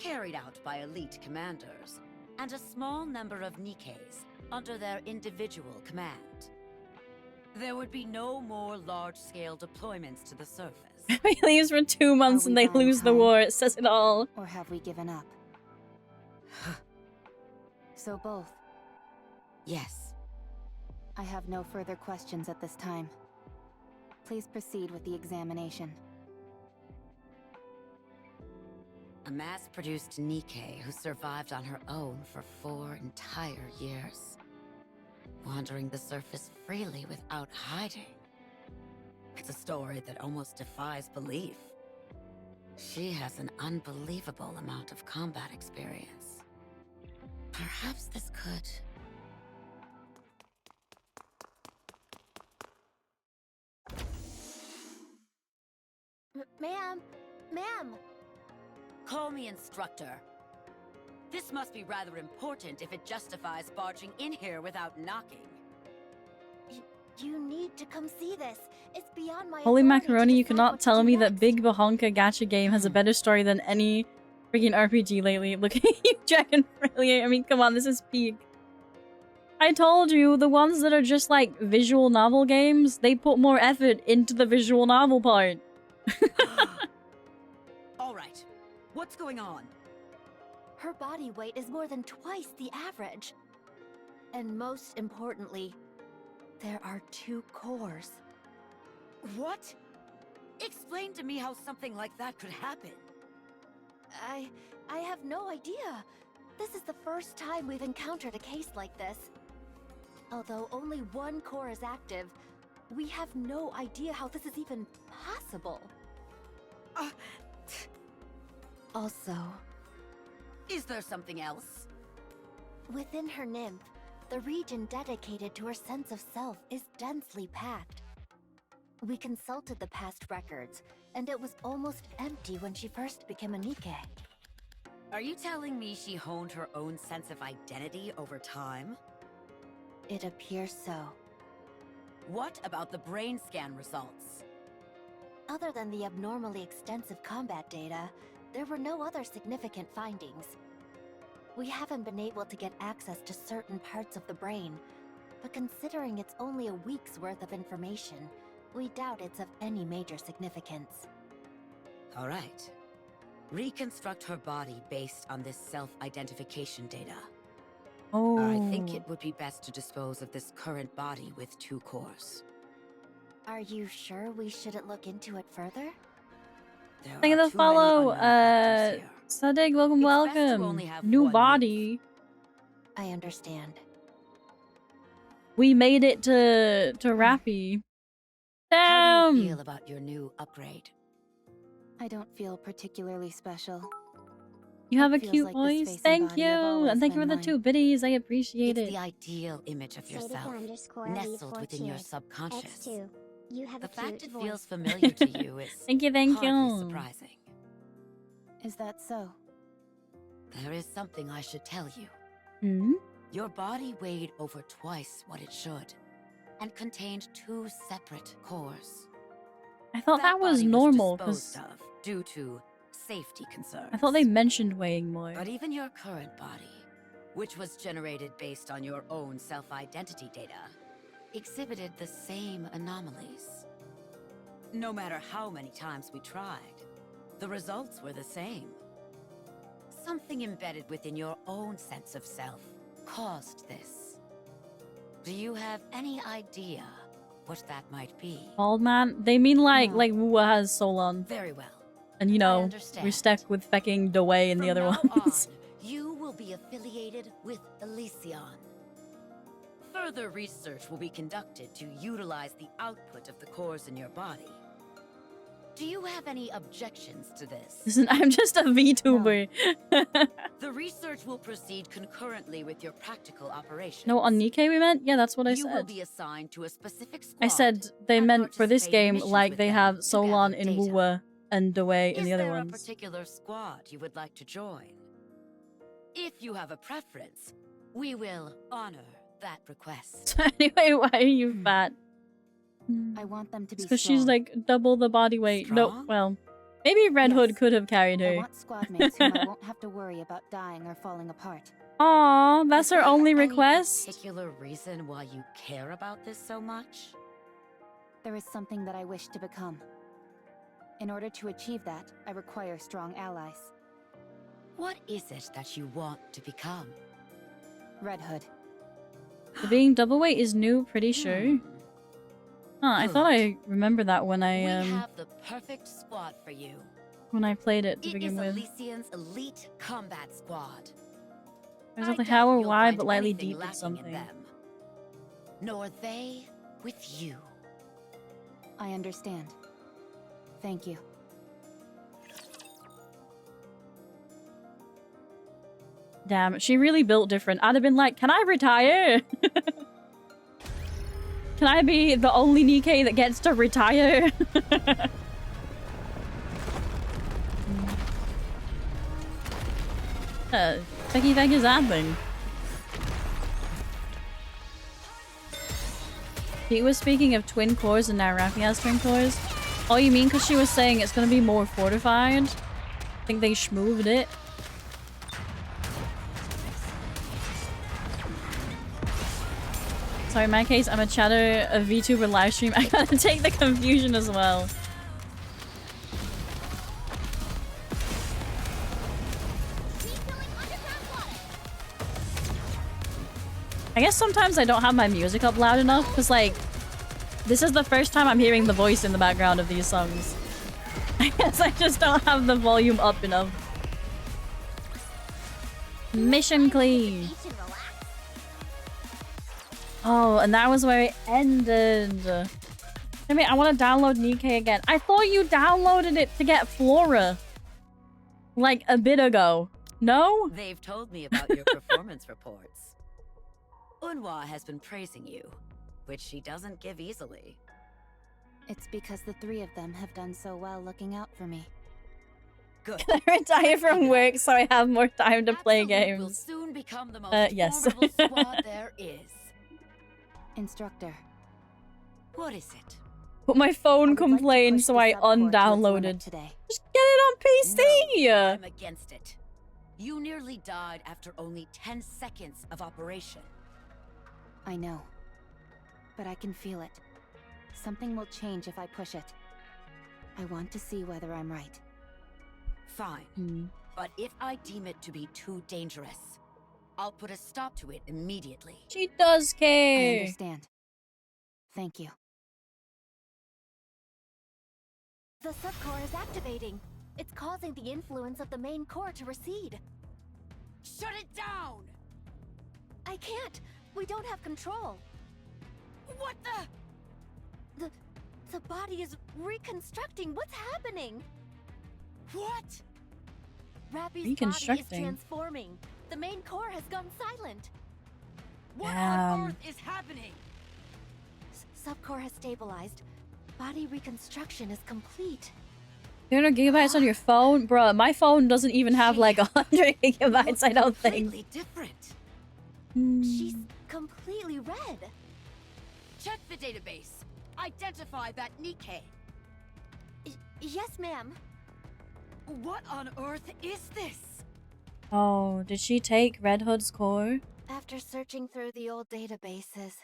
carried out by elite commanders, and a small number of Nikkes under their individual command. There would be no more large-scale deployments to the surface. He leaves for 2 months and they lose the war. It says it all. Or have we given up? So both. Yes. I have no further questions at this time. Please proceed with the examination. A mass-produced Nikke who survived on her own for 4 entire years. Wandering the surface freely without hiding. It's a story that almost defies belief. She has an unbelievable amount of combat experience. Perhaps this could... Ma'am! Ma'am! Call me instructor. This must be rather important if it justifies barging in here without knocking. You need to come see this. It's beyond my Holy authority to macaroni, you decide cannot what to tell do me next. that Big Bahonka gacha game has a better story than any freaking RPG lately. Look at you, Dragon Brilliant. I mean, come on, this is peak. I told you, the ones that are just like visual novel games, they put more effort into the visual novel part. All right, what's going on? Her body weight is more than twice the average. And most importantly, there are 2 cores. What? Explain to me how something like that could happen. I have no idea. This is the first time we've encountered a case like this. Although only 1 core is active, we have no idea how this is even possible. Also, is there something else? Within her nymph, the region dedicated to her sense of self is densely packed. We consulted the past records, and it was almost empty when she first became a Nikke. Are you telling me she honed her own sense of identity over time? It appears so. What about the brain scan results? Other than the abnormally extensive combat data, there were no other significant findings. We haven't been able to get access to certain parts of the brain, but considering it's only a week's worth of information, we doubt it's of any major significance. All right. Reconstruct her body based on this self-identification data. Oh. I think it would be best to dispose of this current body with 2 cores. Are you sure we shouldn't look into it further? Thank you for the follow. Sadig, welcome. New body. I understand. We made it to Rapi. How Damn. do you feel about your new upgrade? I don't feel particularly special. You have a Feels cute like this voice. face and Thank body you. have always And thank you for been the mine. 2 biddies. I appreciate It's it. the ideal image of yourself, nestled within your subconscious. You have The a fact cute it voice. feels familiar to you is Thank you. hardly surprising. Is that so? There is something I should tell you. Hmm? Your body weighed over twice what it should, and contained 2 separate cores. I thought that was normal disposed because of due to safety concerns. I thought they mentioned weighing more. But even your current body, which was generated based on your own self-identity data, exhibited the same anomalies. No matter how many times we tried, the results were the same. Something embedded within your own sense of self caused this. Do you have any idea what that might be? Bald man? They mean like Wua has Solon. Very well. And you know, understand. we're stuck with fecking Dewey and the other ones. You will be affiliated with Elysion. Further research will be conducted to utilize the output of the cores in your body. Do you have any objections to this? Listen, I'm just a VTuber. The research will proceed concurrently with your practical operations. No, on Nikke we meant? Yeah, that's what I You will said. be assigned to a specific squad. I said they meant for this participate in game missions like with they them have to Solon gather in data. Wua and Dewey in the other Is there a ones. particular squad you would like to join? If you have a preference, we will honor that request. Anyway, why are you fat? I want them to be Because she's strong. like double the body weight. No, Strong? well, maybe Red Hood could have carried I her. want squad mates whom I won't have to worry about dying or falling apart. Aw, that's Is her there only any request? particular reason why you care about this so much? There is something that I wish to become. In order to achieve that, I require strong allies. What is it that you want to become? Red Hood. The being double weight is new, pretty sure. Huh, I thought I remember that when We I have the perfect squad for you. when I played it to It begin is with. Elysian's elite combat squad. I was I like, doubt how or you'll why, find but lightly anything deep or lacking in something. them. Nor they with you. I understand. Thank you. Damn, she really built different. I'd have been like, can I retire? Can I be the only Nikke that gets to retire? Becky Veg is that thing. She was speaking of twin cores and now Rapi has twin cores. Oh, you mean because she was saying it's going to be more fortified? I think they schmooved it. Sorry, in my case, I'm a chatter, a VTuber livestream. I gotta take the confusion as well. I guess sometimes I don't have my music up loud enough because, like, this is the first time I'm hearing the voice in the background of these songs. I guess I just don't have the volume up enough. Mission clean. Oh, and that was where it ended. I mean, I want to download Nikke again. I thought you downloaded it to get Flora. Like a bit ago. No? They've told me about your performance reports. Unwa has been praising you, which she doesn't give easily. It's because the three of them have done so well looking out for me. Good. Can I retire from work so I have more time to play games? Will soon become the most yes. formidable squad there is. Instructor. What is it? But my phone complained, so I undownloaded. Today. Just get it on PC! No, I'm against it. You nearly died after only 10 seconds of operation. I know. But I can feel it. Something will change if I push it. I want to see whether I'm right. Fine. But if I deem it to be too dangerous, I'll put a stop to it immediately. She does care. I understand. Thank you. The subcore is activating. It's causing the influence of the main core to recede. Shut it down! I can't. We don't have control. What The body is reconstructing. What's happening? What? Rapi's body is transforming. The main core has gone silent. What on earth is happening? Subcore has stabilized. Body reconstruction is complete. 300 gigabytes on your phone? Bruh, my phone doesn't even have like 100 gigabytes, I don't think. Completely different. She's completely red. Check the database. Identify that Nikke. Yes, ma'am. What on earth is this? Oh, did she take Red Hood's core? After searching through the old databases,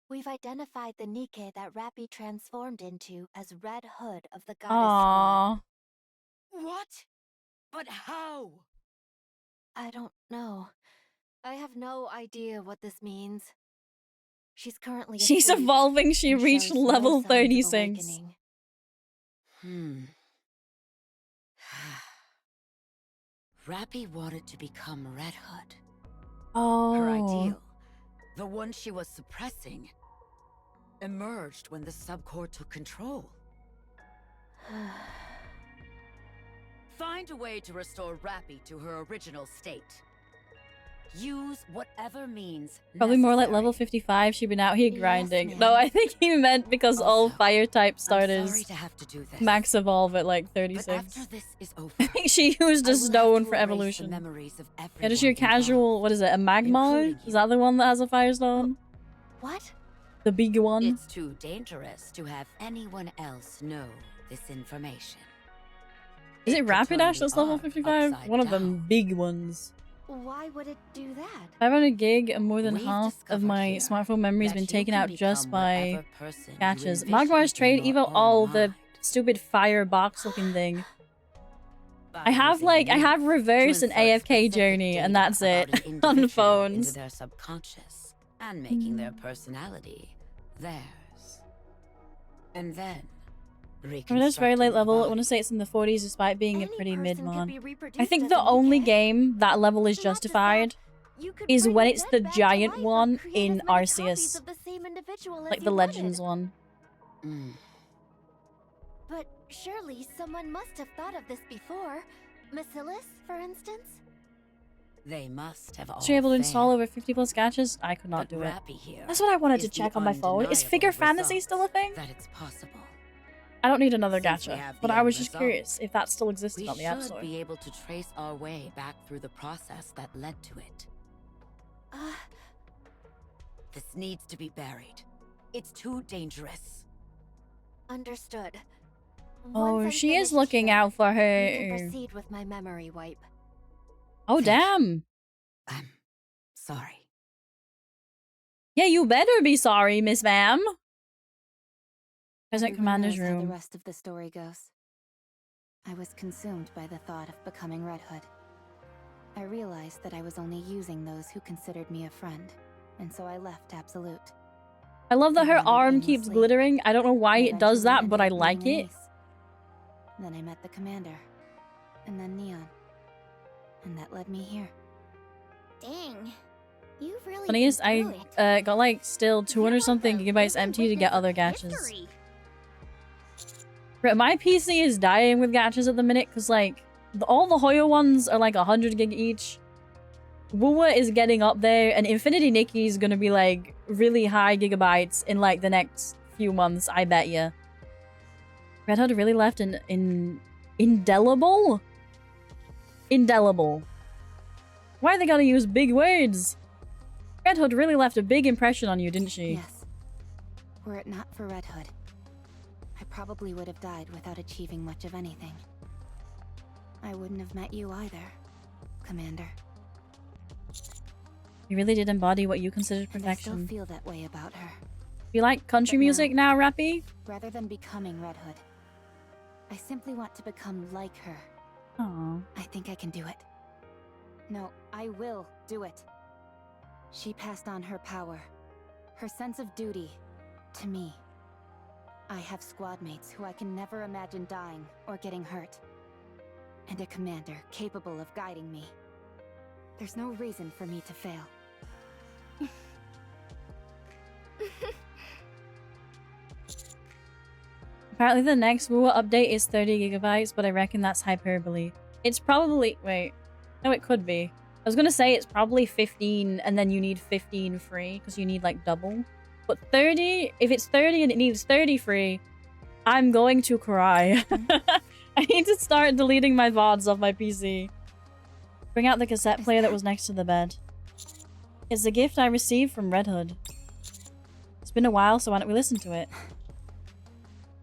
we've identified the Nikke that Rapi transformed into as Red Hood of the Goddess Squad. What? But how? I don't know. I have no idea what this means. She's currently She's asleep evolving. She and reached shows no level signs of 36. awakening. Rapi wanted to become Red Hood. Oh. Her ideal, the one she was suppressing, emerged when the subcore took control. Find a way to restore Rapi to her original state. Use whatever means Probably more like necessary. level 55. She'd been out here grinding. No, I think he meant because all fire type starters sorry to have to do this, max evolve at like 36. but after this is over, I think she used a stone for evolution. Yeah, just your casual, what is it, a magma? Is that the one that has a firestone? What? The big one? It's too dangerous to have anyone else know this information. Is it Rapidash that's level Arc 55? One of them big ones. Why would it do that? 500 gig and more than half of my smartphone memory has been taken out just by catches. Magmar's trade, Evo, all the stupid fire box looking thing. I have reverse and AFK journey and that's it on phones. Into their subconscious and making their personality theirs. And then I mean, that's very late level. I want to say it's in the 40s despite being a pretty mid-mon. I think the only game that level is justified is when it's the giant one in Arceus. Like the Legends one. But surely someone must have thought of this before. Bacillus, for instance? They must have all So you're able to install failed. over 50 plus gachas? I could not But do it. Rapi here That's what I wanted to is the check on my phone. Is undeniable figure fantasy result still a thing? That it's possible. I don't need another Since we gacha, have but the I end was just result, curious if that still existed We on the App should Store. be able to trace our way back through the process that led to it. This needs to be buried. It's too dangerous. Understood. Oh, Once I'm she is finished looking here, out for you can her. proceed with my memory wipe. Oh, damn. Sorry. Yeah, you better be sorry, Miss Ma'am. Present Everyone Commander's knows how the room. rest of the story goes. I was consumed by the thought of becoming Red Hood. I realized that I was only using those who considered me a friend, and so I left Absolute. I love that her wandered arm keeps aimlessly, glittering. I don't know why and it does eventually that, but I ended up like meeting it. Elise. Then I met the commander, and then Neon, and that led me here. Dang. You've really Funniest, been through I it. got like still 200 something gigabytes empty to get other gachas. History. Right, my PC is dying with gachas at the minute because like all the Hoyo ones are like 100 gig each. Wuwa is getting up there, and Infinity Nikke is gonna be like really high gigabytes in like the next few months, I bet ya. Red Hood really left an indelible? Indelible. Why they gotta use big words? Red Hood really left a big impression on you, didn't she? Yes. Were it not for Red Hood, I probably would have died without achieving much of anything. I wouldn't have met you either, Commander. You really did embody what you considered And I still perfection. feel that way about her. You like country But music now, Rapi? Rather than becoming Red Hood, I simply want to become like her. Aww. I think I can do it. No, I will do it. She passed on her power, her sense of duty, to me. I have squad mates who I can never imagine dying or getting hurt. And a commander capable of guiding me. There's no reason for me to fail. Apparently the next Wuwa update is 30 gigabytes, but I reckon that's hyperbole. It's probably... wait. No, it could be. I was gonna say it's probably 15 and then you need 15 free because you need like double. But 30, if it's 30 and it needs 30 free, I'm going to cry. I need to start deleting my VODs off my PC. Bring out the cassette player that was next to the bed. It's a gift I received from Red Hood. It's been a while, so why don't we listen to it?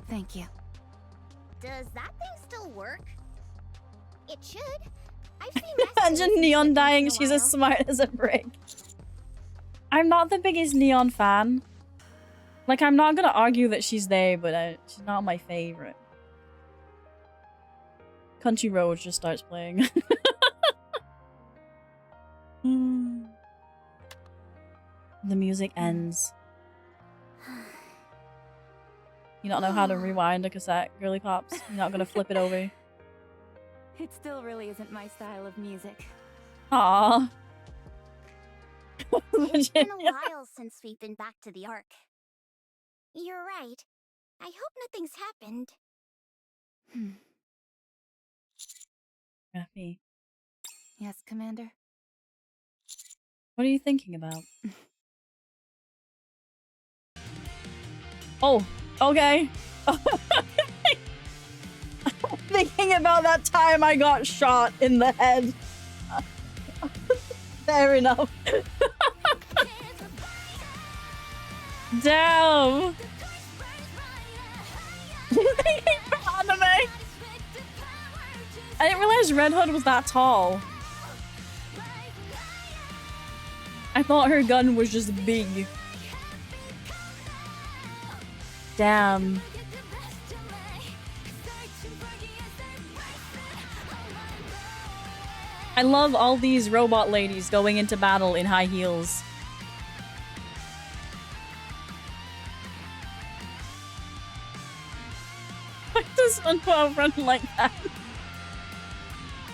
Thank you. Does that thing still work? It should. I've seen Imagine Neon dying, she's as smart as a brick. I'm not the biggest Neon fan. Like, I'm not gonna argue that she's there, but she's not my favorite. Country Road just starts playing. The music ends. You don't know how to rewind a cassette, girly pops? You're not gonna flip it over? It still really isn't my style of music. Aww. It's been a while since we've been back to the Ark. You're right. I hope nothing's happened. Rapi. Yes, Commander? What are you thinking about? Oh, okay. Thinking about that time I got shot in the head. Fair enough. Damn. Thinking for anime. I didn't realize Red Hood was that tall. I thought her gun was just big. Damn. I love all these robot ladies going into battle in high heels. Why does SpongeBob run like that?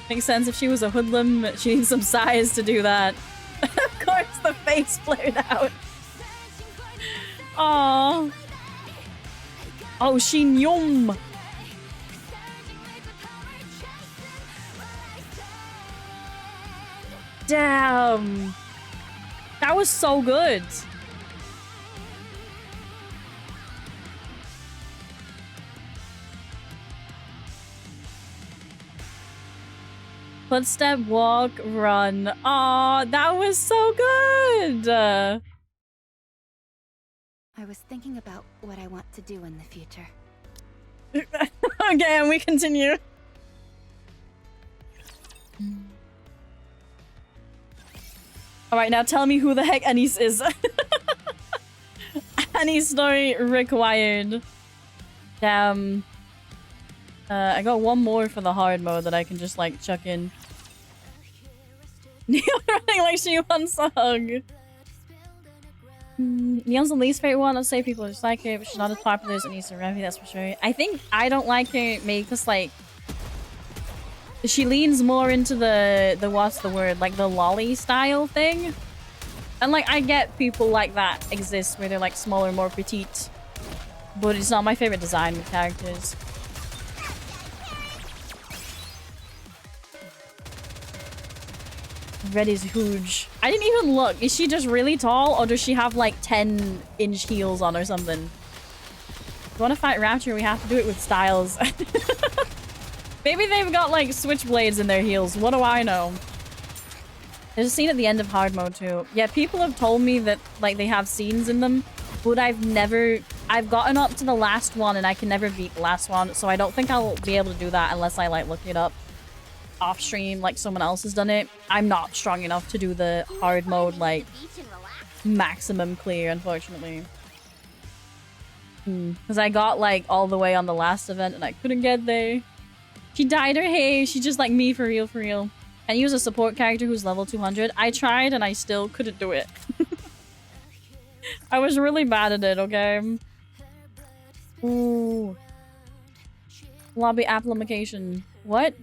Makes sense if she was a hoodlum, she needs some size to do that. Of course the face flared out. Aww. Oh, Shinyum. Damn. That was so good. Footstep, walk, run. Aw, that was so good. I was thinking about what I want to do in the future. Okay, and we continue. Alright, now tell me who the heck Anise is. Anise story required. Damn. I got one more for the hard mode that I can just like chuck in. Neon running like she wants a hug. Neon's the least favorite one. I'd say people just like her, but she's not as popular as Anise and Rapi, that's for sure. I think I don't like her because like she leans more into the what's the word, like the lolly style thing. And like I get people like that exist where they're like smaller, more petite, but it's not my favorite design of characters. Red is huge. I didn't even look. Is she just really tall or does she have like 10-inch heels on or something? If you want to fight Rapture, we have to do it with styles. Maybe they've got like switchblades in their heels. What do I know? There's a scene at the end of hard mode too. Yeah, people have told me that like they have scenes in them, but I've gotten up to the last one and I can never beat the last one. So I don't think I'll be able to do that unless I like look it up off stream like someone else has done it. I'm not strong enough to do the hard mode like maximum clear, unfortunately. Because I got like all the way on the last event and I couldn't get there. She dyed her hair. She's just like me for real, for real. And use a support character who's level 200. I tried and I still couldn't do it. I was really bad at it, okay? Ooh. Lobby application. What?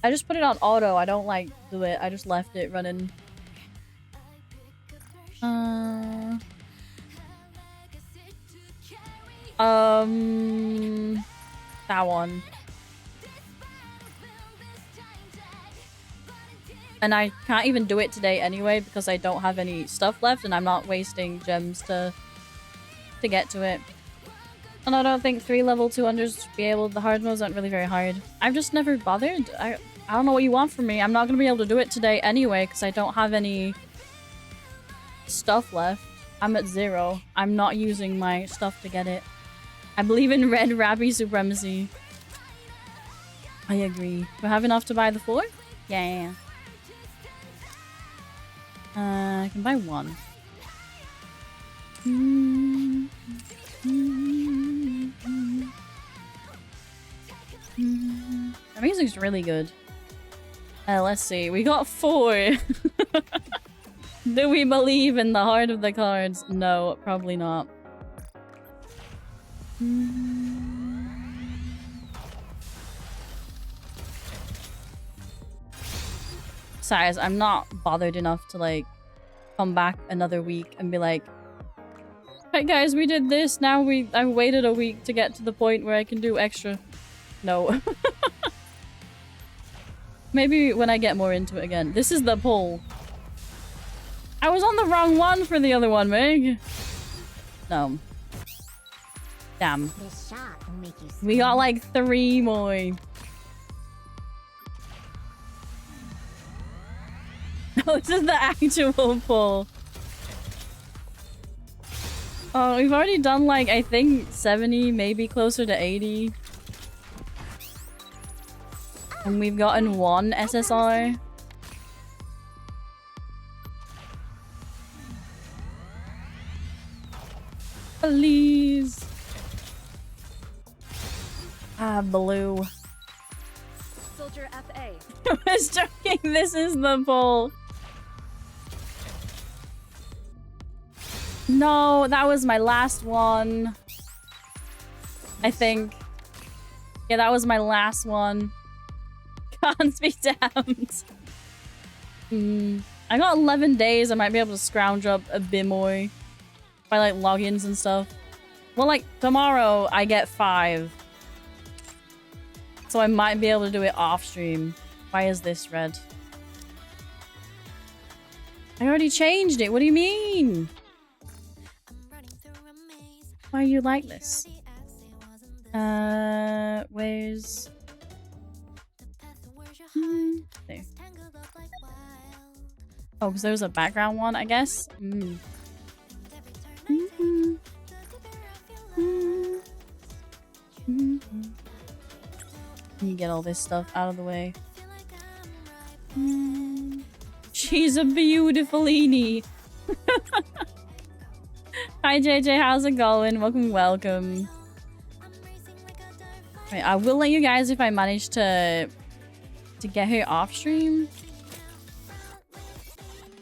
I just put it on auto. I don't like do it. I just left it running. That one. And I can't even do it today anyway because I don't have any stuff left and I'm not wasting gems to get to it. And I don't think 3 level 200s to be able, the hard modes aren't really very hard. I've just never bothered. I don't know what you want from me. I'm not going to be able to do it today anyway because I don't have any stuff left. I'm at 0. I'm not using my stuff to get it. I believe in red Rapi supremacy. I agree. Do I have enough to buy the 4? Yeah. I can buy 1. The music's really good. Let's see. We got 4. Do we believe in the heart of the cards? No, probably not. Besides, I'm not bothered enough to like come back another week and be like, hey guys, we did this. Now I waited a week to get to the point where I can do extra. No. Maybe when I get more into it again. This is the poll. I was on the wrong one for the other one, Meg. No. Damn. We got like 3 more. Oh, this is the actual poll. Oh, we've already done like, I think 70, maybe closer to 80. And we've gotten 1 SSR. Please. Ah, blue. Soldier FA. I was joking. This is the poll. No, that was my last one. I think. Yeah, that was my last one. Can't be damned. I got 11 days. I might be able to scrounge up a bit more by like logins and stuff. Well, like tomorrow I get 5. So I might be able to do it off stream. Why is this red? I already changed it. What do you mean? Why are you like this? Where's... There. Oh, because there was a background one, I guess? You get all this stuff out of the way. She's a beautiful Eenie. Hi JJ, how's it going? Welcome, welcome. Right, I will let you guys if I manage to get her off stream.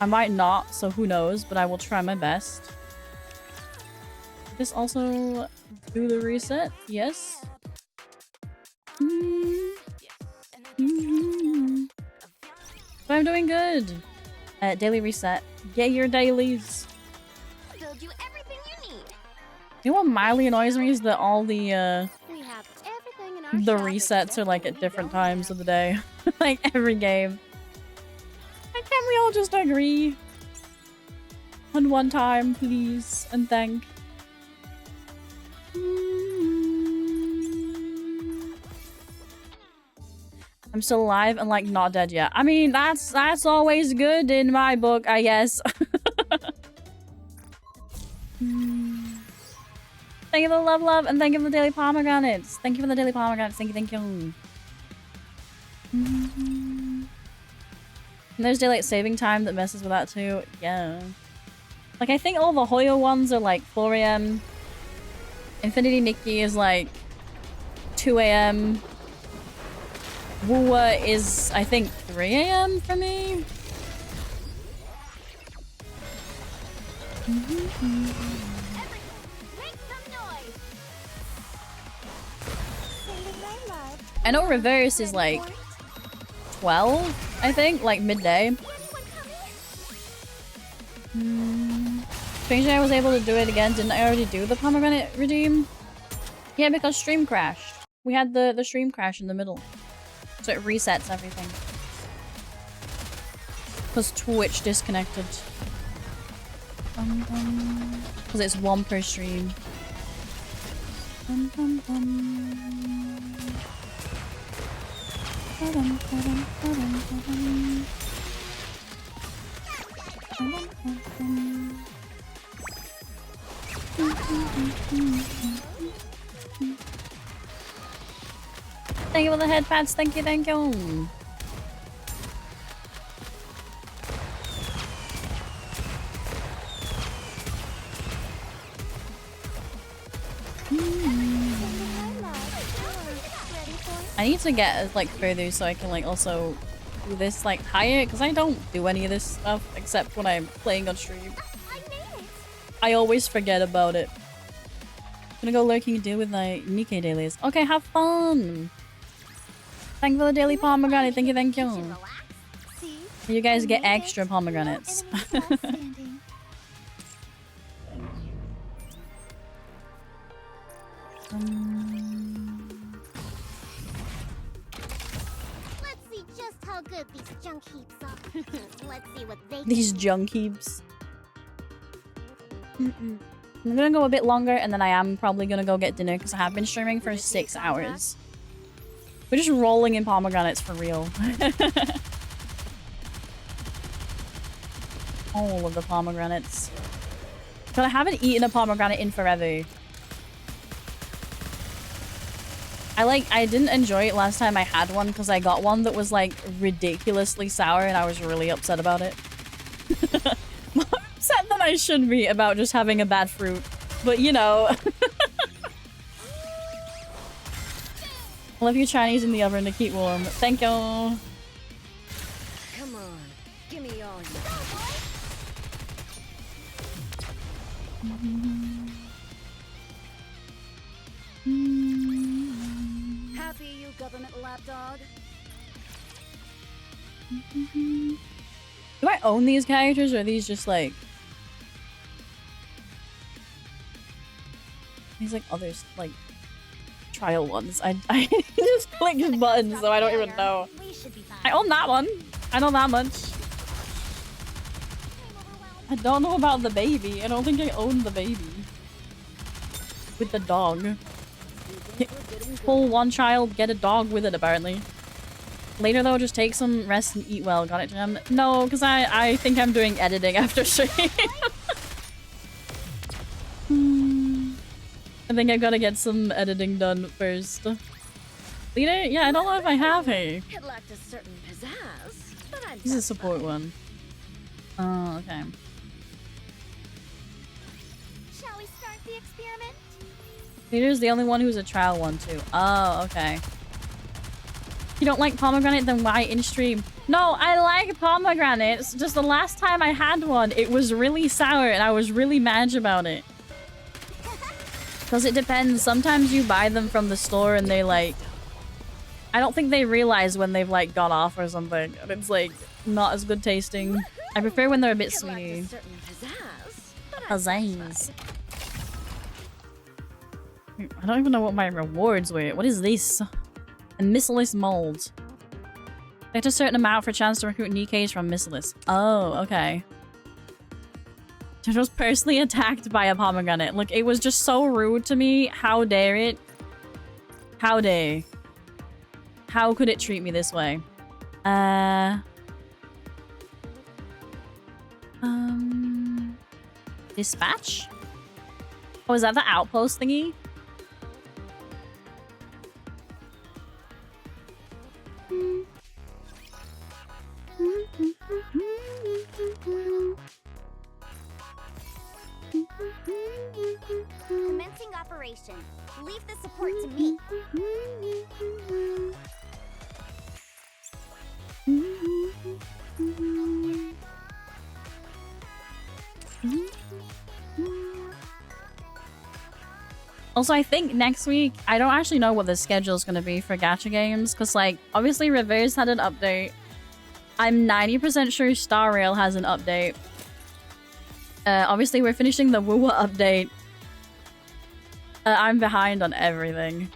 I might not, so who knows, but I will try my best. Just also do the reset, yes. But I'm doing good. Daily reset. Get your dailies. Build you everything you need. You know what mildly annoys me is that all the We have everything in our the shop resets are like at different times of the day. Like every game. Why can't we all just agree on one time, please, and thank. I'm still alive and like not dead yet. I mean, that's always good in my book, I guess. Thank you for the love, and thank you for the daily pomegranates. Thank you for the daily pomegranates. Thank you. And there's daylight saving time that messes with that too. Yeah. Like, I think all the Hoyo ones are like 4 AM. Infinity Nikke is like 2 AM. Wuwa is, I think, 3 AM for me. I know reverse is like 12, I think, like midday. Strangely, I was able to do it again. Didn't I already do the pomegranate redeem? Yeah, because stream crashed. We had the stream crash in the middle. So it resets everything. Because Twitch disconnected. Because it's 1 per stream. Thank you for the head pads. Thank you, thank you. I need to get like further so I can like also do this like higher, because I don't do any of this stuff except when I'm playing on stream. I always forget about it. I'm gonna go lurking deal with my Nikke dailies. Okay, have fun. Thank you for the daily pomegranate. Thank you, thank you. You guys get extra pomegranates. Let's see just how good these junk heaps are. Let's see what they These junk heaps. I'm gonna go a bit longer and then I am probably gonna go get dinner because I have been streaming for 6 hours. We're just rolling in pomegranates for real. All of the pomegranates. But I haven't eaten a pomegranate in forever. I didn't enjoy it last time I had one because I got one that was like ridiculously sour and I was really upset about it. More upset than I should be about just having a bad fruit. But you know. I love you Chinese in the oven to keep warm. Thank you. Come on, give me all you Happy, you government lapdog? Do I own these characters or are these just like... These like others, like trial ones. I just clicked buttons, so I don't even know. I own that one. I know that much. I don't know about the baby. I don't think I own the baby. With the dog. Pull one child, get a dog with it, apparently. Later, though, just take some rest and eat well. Got it, Gem? No, because I think I'm doing editing after stream. I think I've got to get some editing done first. Leader? Yeah, I don't know if I have her. It lacked a certain pizzazz, but I'm He's a support one. Oh, okay. Shall we start the experiment? Peter's the only one who's a trial one, too. Oh, okay. If you don't like pomegranate, then why in stream? No, I like pomegranates. Just the last time I had one, it was really sour and I was really mad about it. Because it depends. Sometimes you buy them from the store and they like... I don't think they realize when they've like gone off or something. And it's like not as good tasting. I prefer when they're a bit sweetie. Pizzazz. I don't even know what my rewards were. What is this? A missileless mold. Get a certain amount for a chance to recruit Nikkes from missileless. Oh, okay. I was personally attacked by a pomegranate. Look, it was just so rude to me. How dare it? How dare? How could it treat me this way? Dispatch? Oh, is that the outpost thingy? Commencing operation. Leave the support to me. Also, I think next week, I don't actually know what the schedule is going to be for gacha games. Because, like, obviously Reverse had an update. I'm 90% sure Star Rail has an update. Obviously, we're finishing the Wuwa update. I'm behind on everything.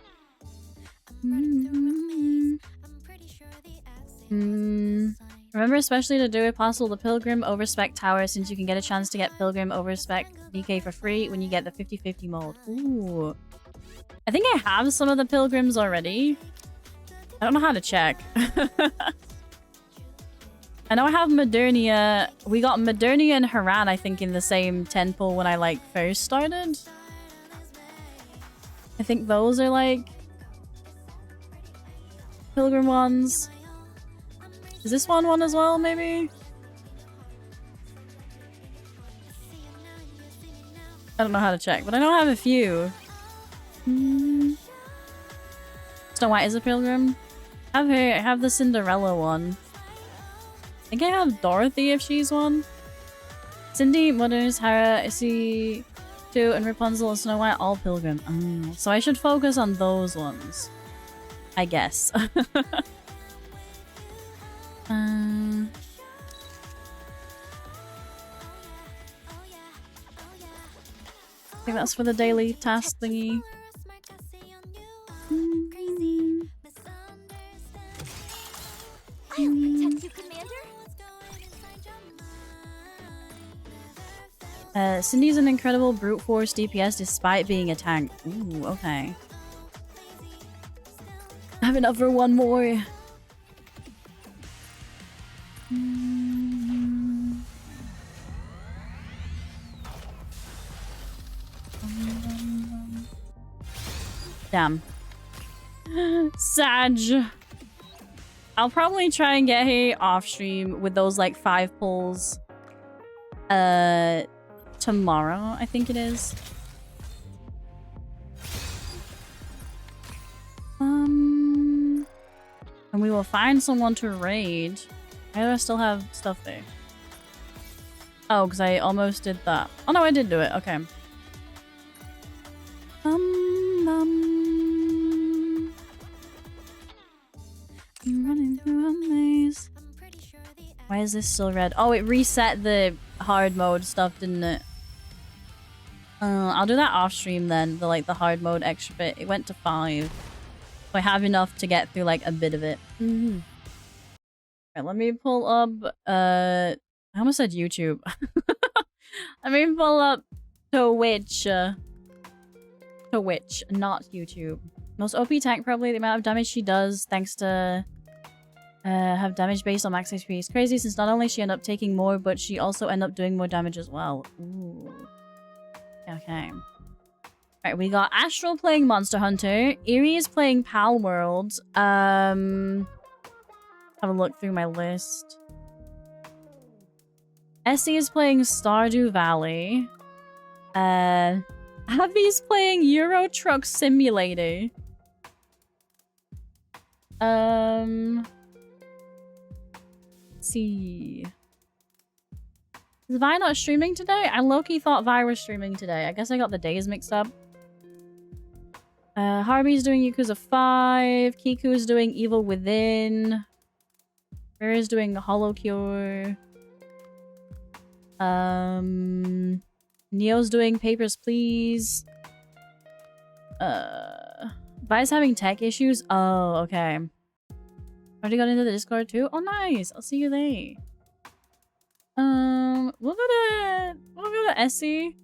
Remember especially to do if possible the Pilgrim Overspec Tower, since you can get a chance to get Pilgrim Overspec DK for free when you get the 50/50 mold. Ooh. I think I have some of the Pilgrims already. I don't know how to check. I know I have Modernia. We got Modernia and Haran, I think, in the same 10 pool when I, like, first started. I think those are, like, Pilgrim ones. Is this one as well, maybe? I don't know how to check, but I know I have a few. Snow White is a Pilgrim. I have her. I have the Cinderella one. I think I have Dorothy if she's one. Cindy, Mothers, Hera, Issy, 2, and Rapunzel and Snow White all Pilgrim. So I should focus on those ones. I guess. I think that's for the daily task thingy. I'll protect you, Commander. Cindy's an incredible brute force DPS despite being a tank. Ooh, okay. I have enough for one more. Damn. Sag. I'll probably try and get her off stream with those like 5 pulls. Tomorrow, I think it is. And we will find someone to raid. Why do I still have stuff there? Oh, because I almost did that. Oh no, I did do it. Okay. I'm running through a maze. Why is this still red? Oh, it reset the hard mode stuff, didn't it? I'll do that off stream then, the hard mode extra bit. It went to 5. So I have enough to get through like a bit of it. Alright, let me pull up I almost said YouTube. Let me pull up Twitch. Twitch, not YouTube. Most OP tank probably. The amount of damage she does thanks to have damage based on max HP is crazy, since not only she end up taking more, but she also end up doing more damage as well. Ooh. Okay. Alright, we got Astral playing Monster Hunter. Eerie is playing Pal World. Have a look through my list. Essie is playing Stardew Valley. Abby's playing Euro Truck Simulator. Let's see. Is Vi not streaming today? I low-key thought Vi was streaming today. I guess I got the days mixed up. Harvey's doing Yakuza 5. Kiku is doing Evil Within. Bear is doing Hollow Cure. Neo's doing Papers, Please. Vi's having tech issues? Oh, okay. Already got into the Discord too? Oh, nice! I'll see you there. We'll go to Essie.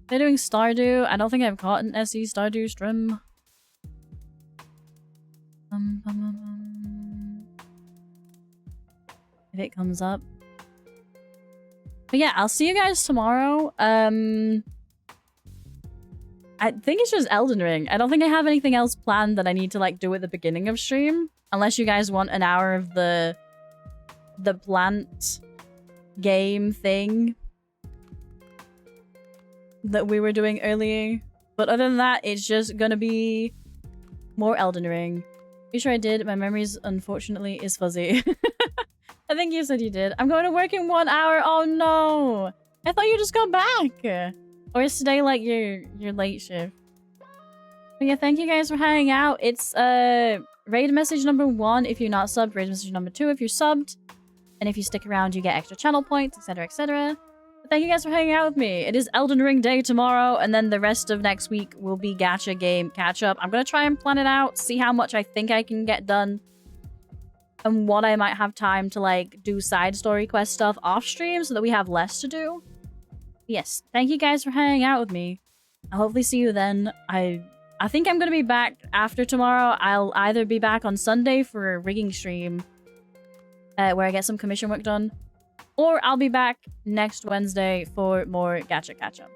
They're doing Stardew. I don't think I've caught an Essie Stardew stream. If it comes up. But yeah, I'll see you guys tomorrow. I think it's just Elden Ring. I don't think I have anything else planned that I need to like do at the beginning of stream. Unless you guys want an hour of the plant game thing that we were doing earlier. But other than that, it's just gonna be more Elden Ring. Pretty sure I did. My memories, unfortunately, is fuzzy. I think you said you did. I'm going to work in 1 hour. Oh no! I thought you just got back. Or is today like your late shift? But yeah, thank you guys for hanging out. It's raid message number 1 if you're not subbed. Raid message number 2 if you're subbed. And if you stick around, you get extra channel points, etc., etc. But thank you guys for hanging out with me. It is Elden Ring Day tomorrow, and then the rest of next week will be gacha game catch-up. I'm gonna try and plan it out, see how much I think I can get done, and what I might have time to, like, do side story quest stuff off stream so that we have less to do. Yes, thank you guys for hanging out with me. I'll hopefully see you then. I think I'm gonna be back after tomorrow. I'll either be back on Sunday for a rigging stream, where I get some commission work done, or I'll be back next Wednesday for more gacha catch-up.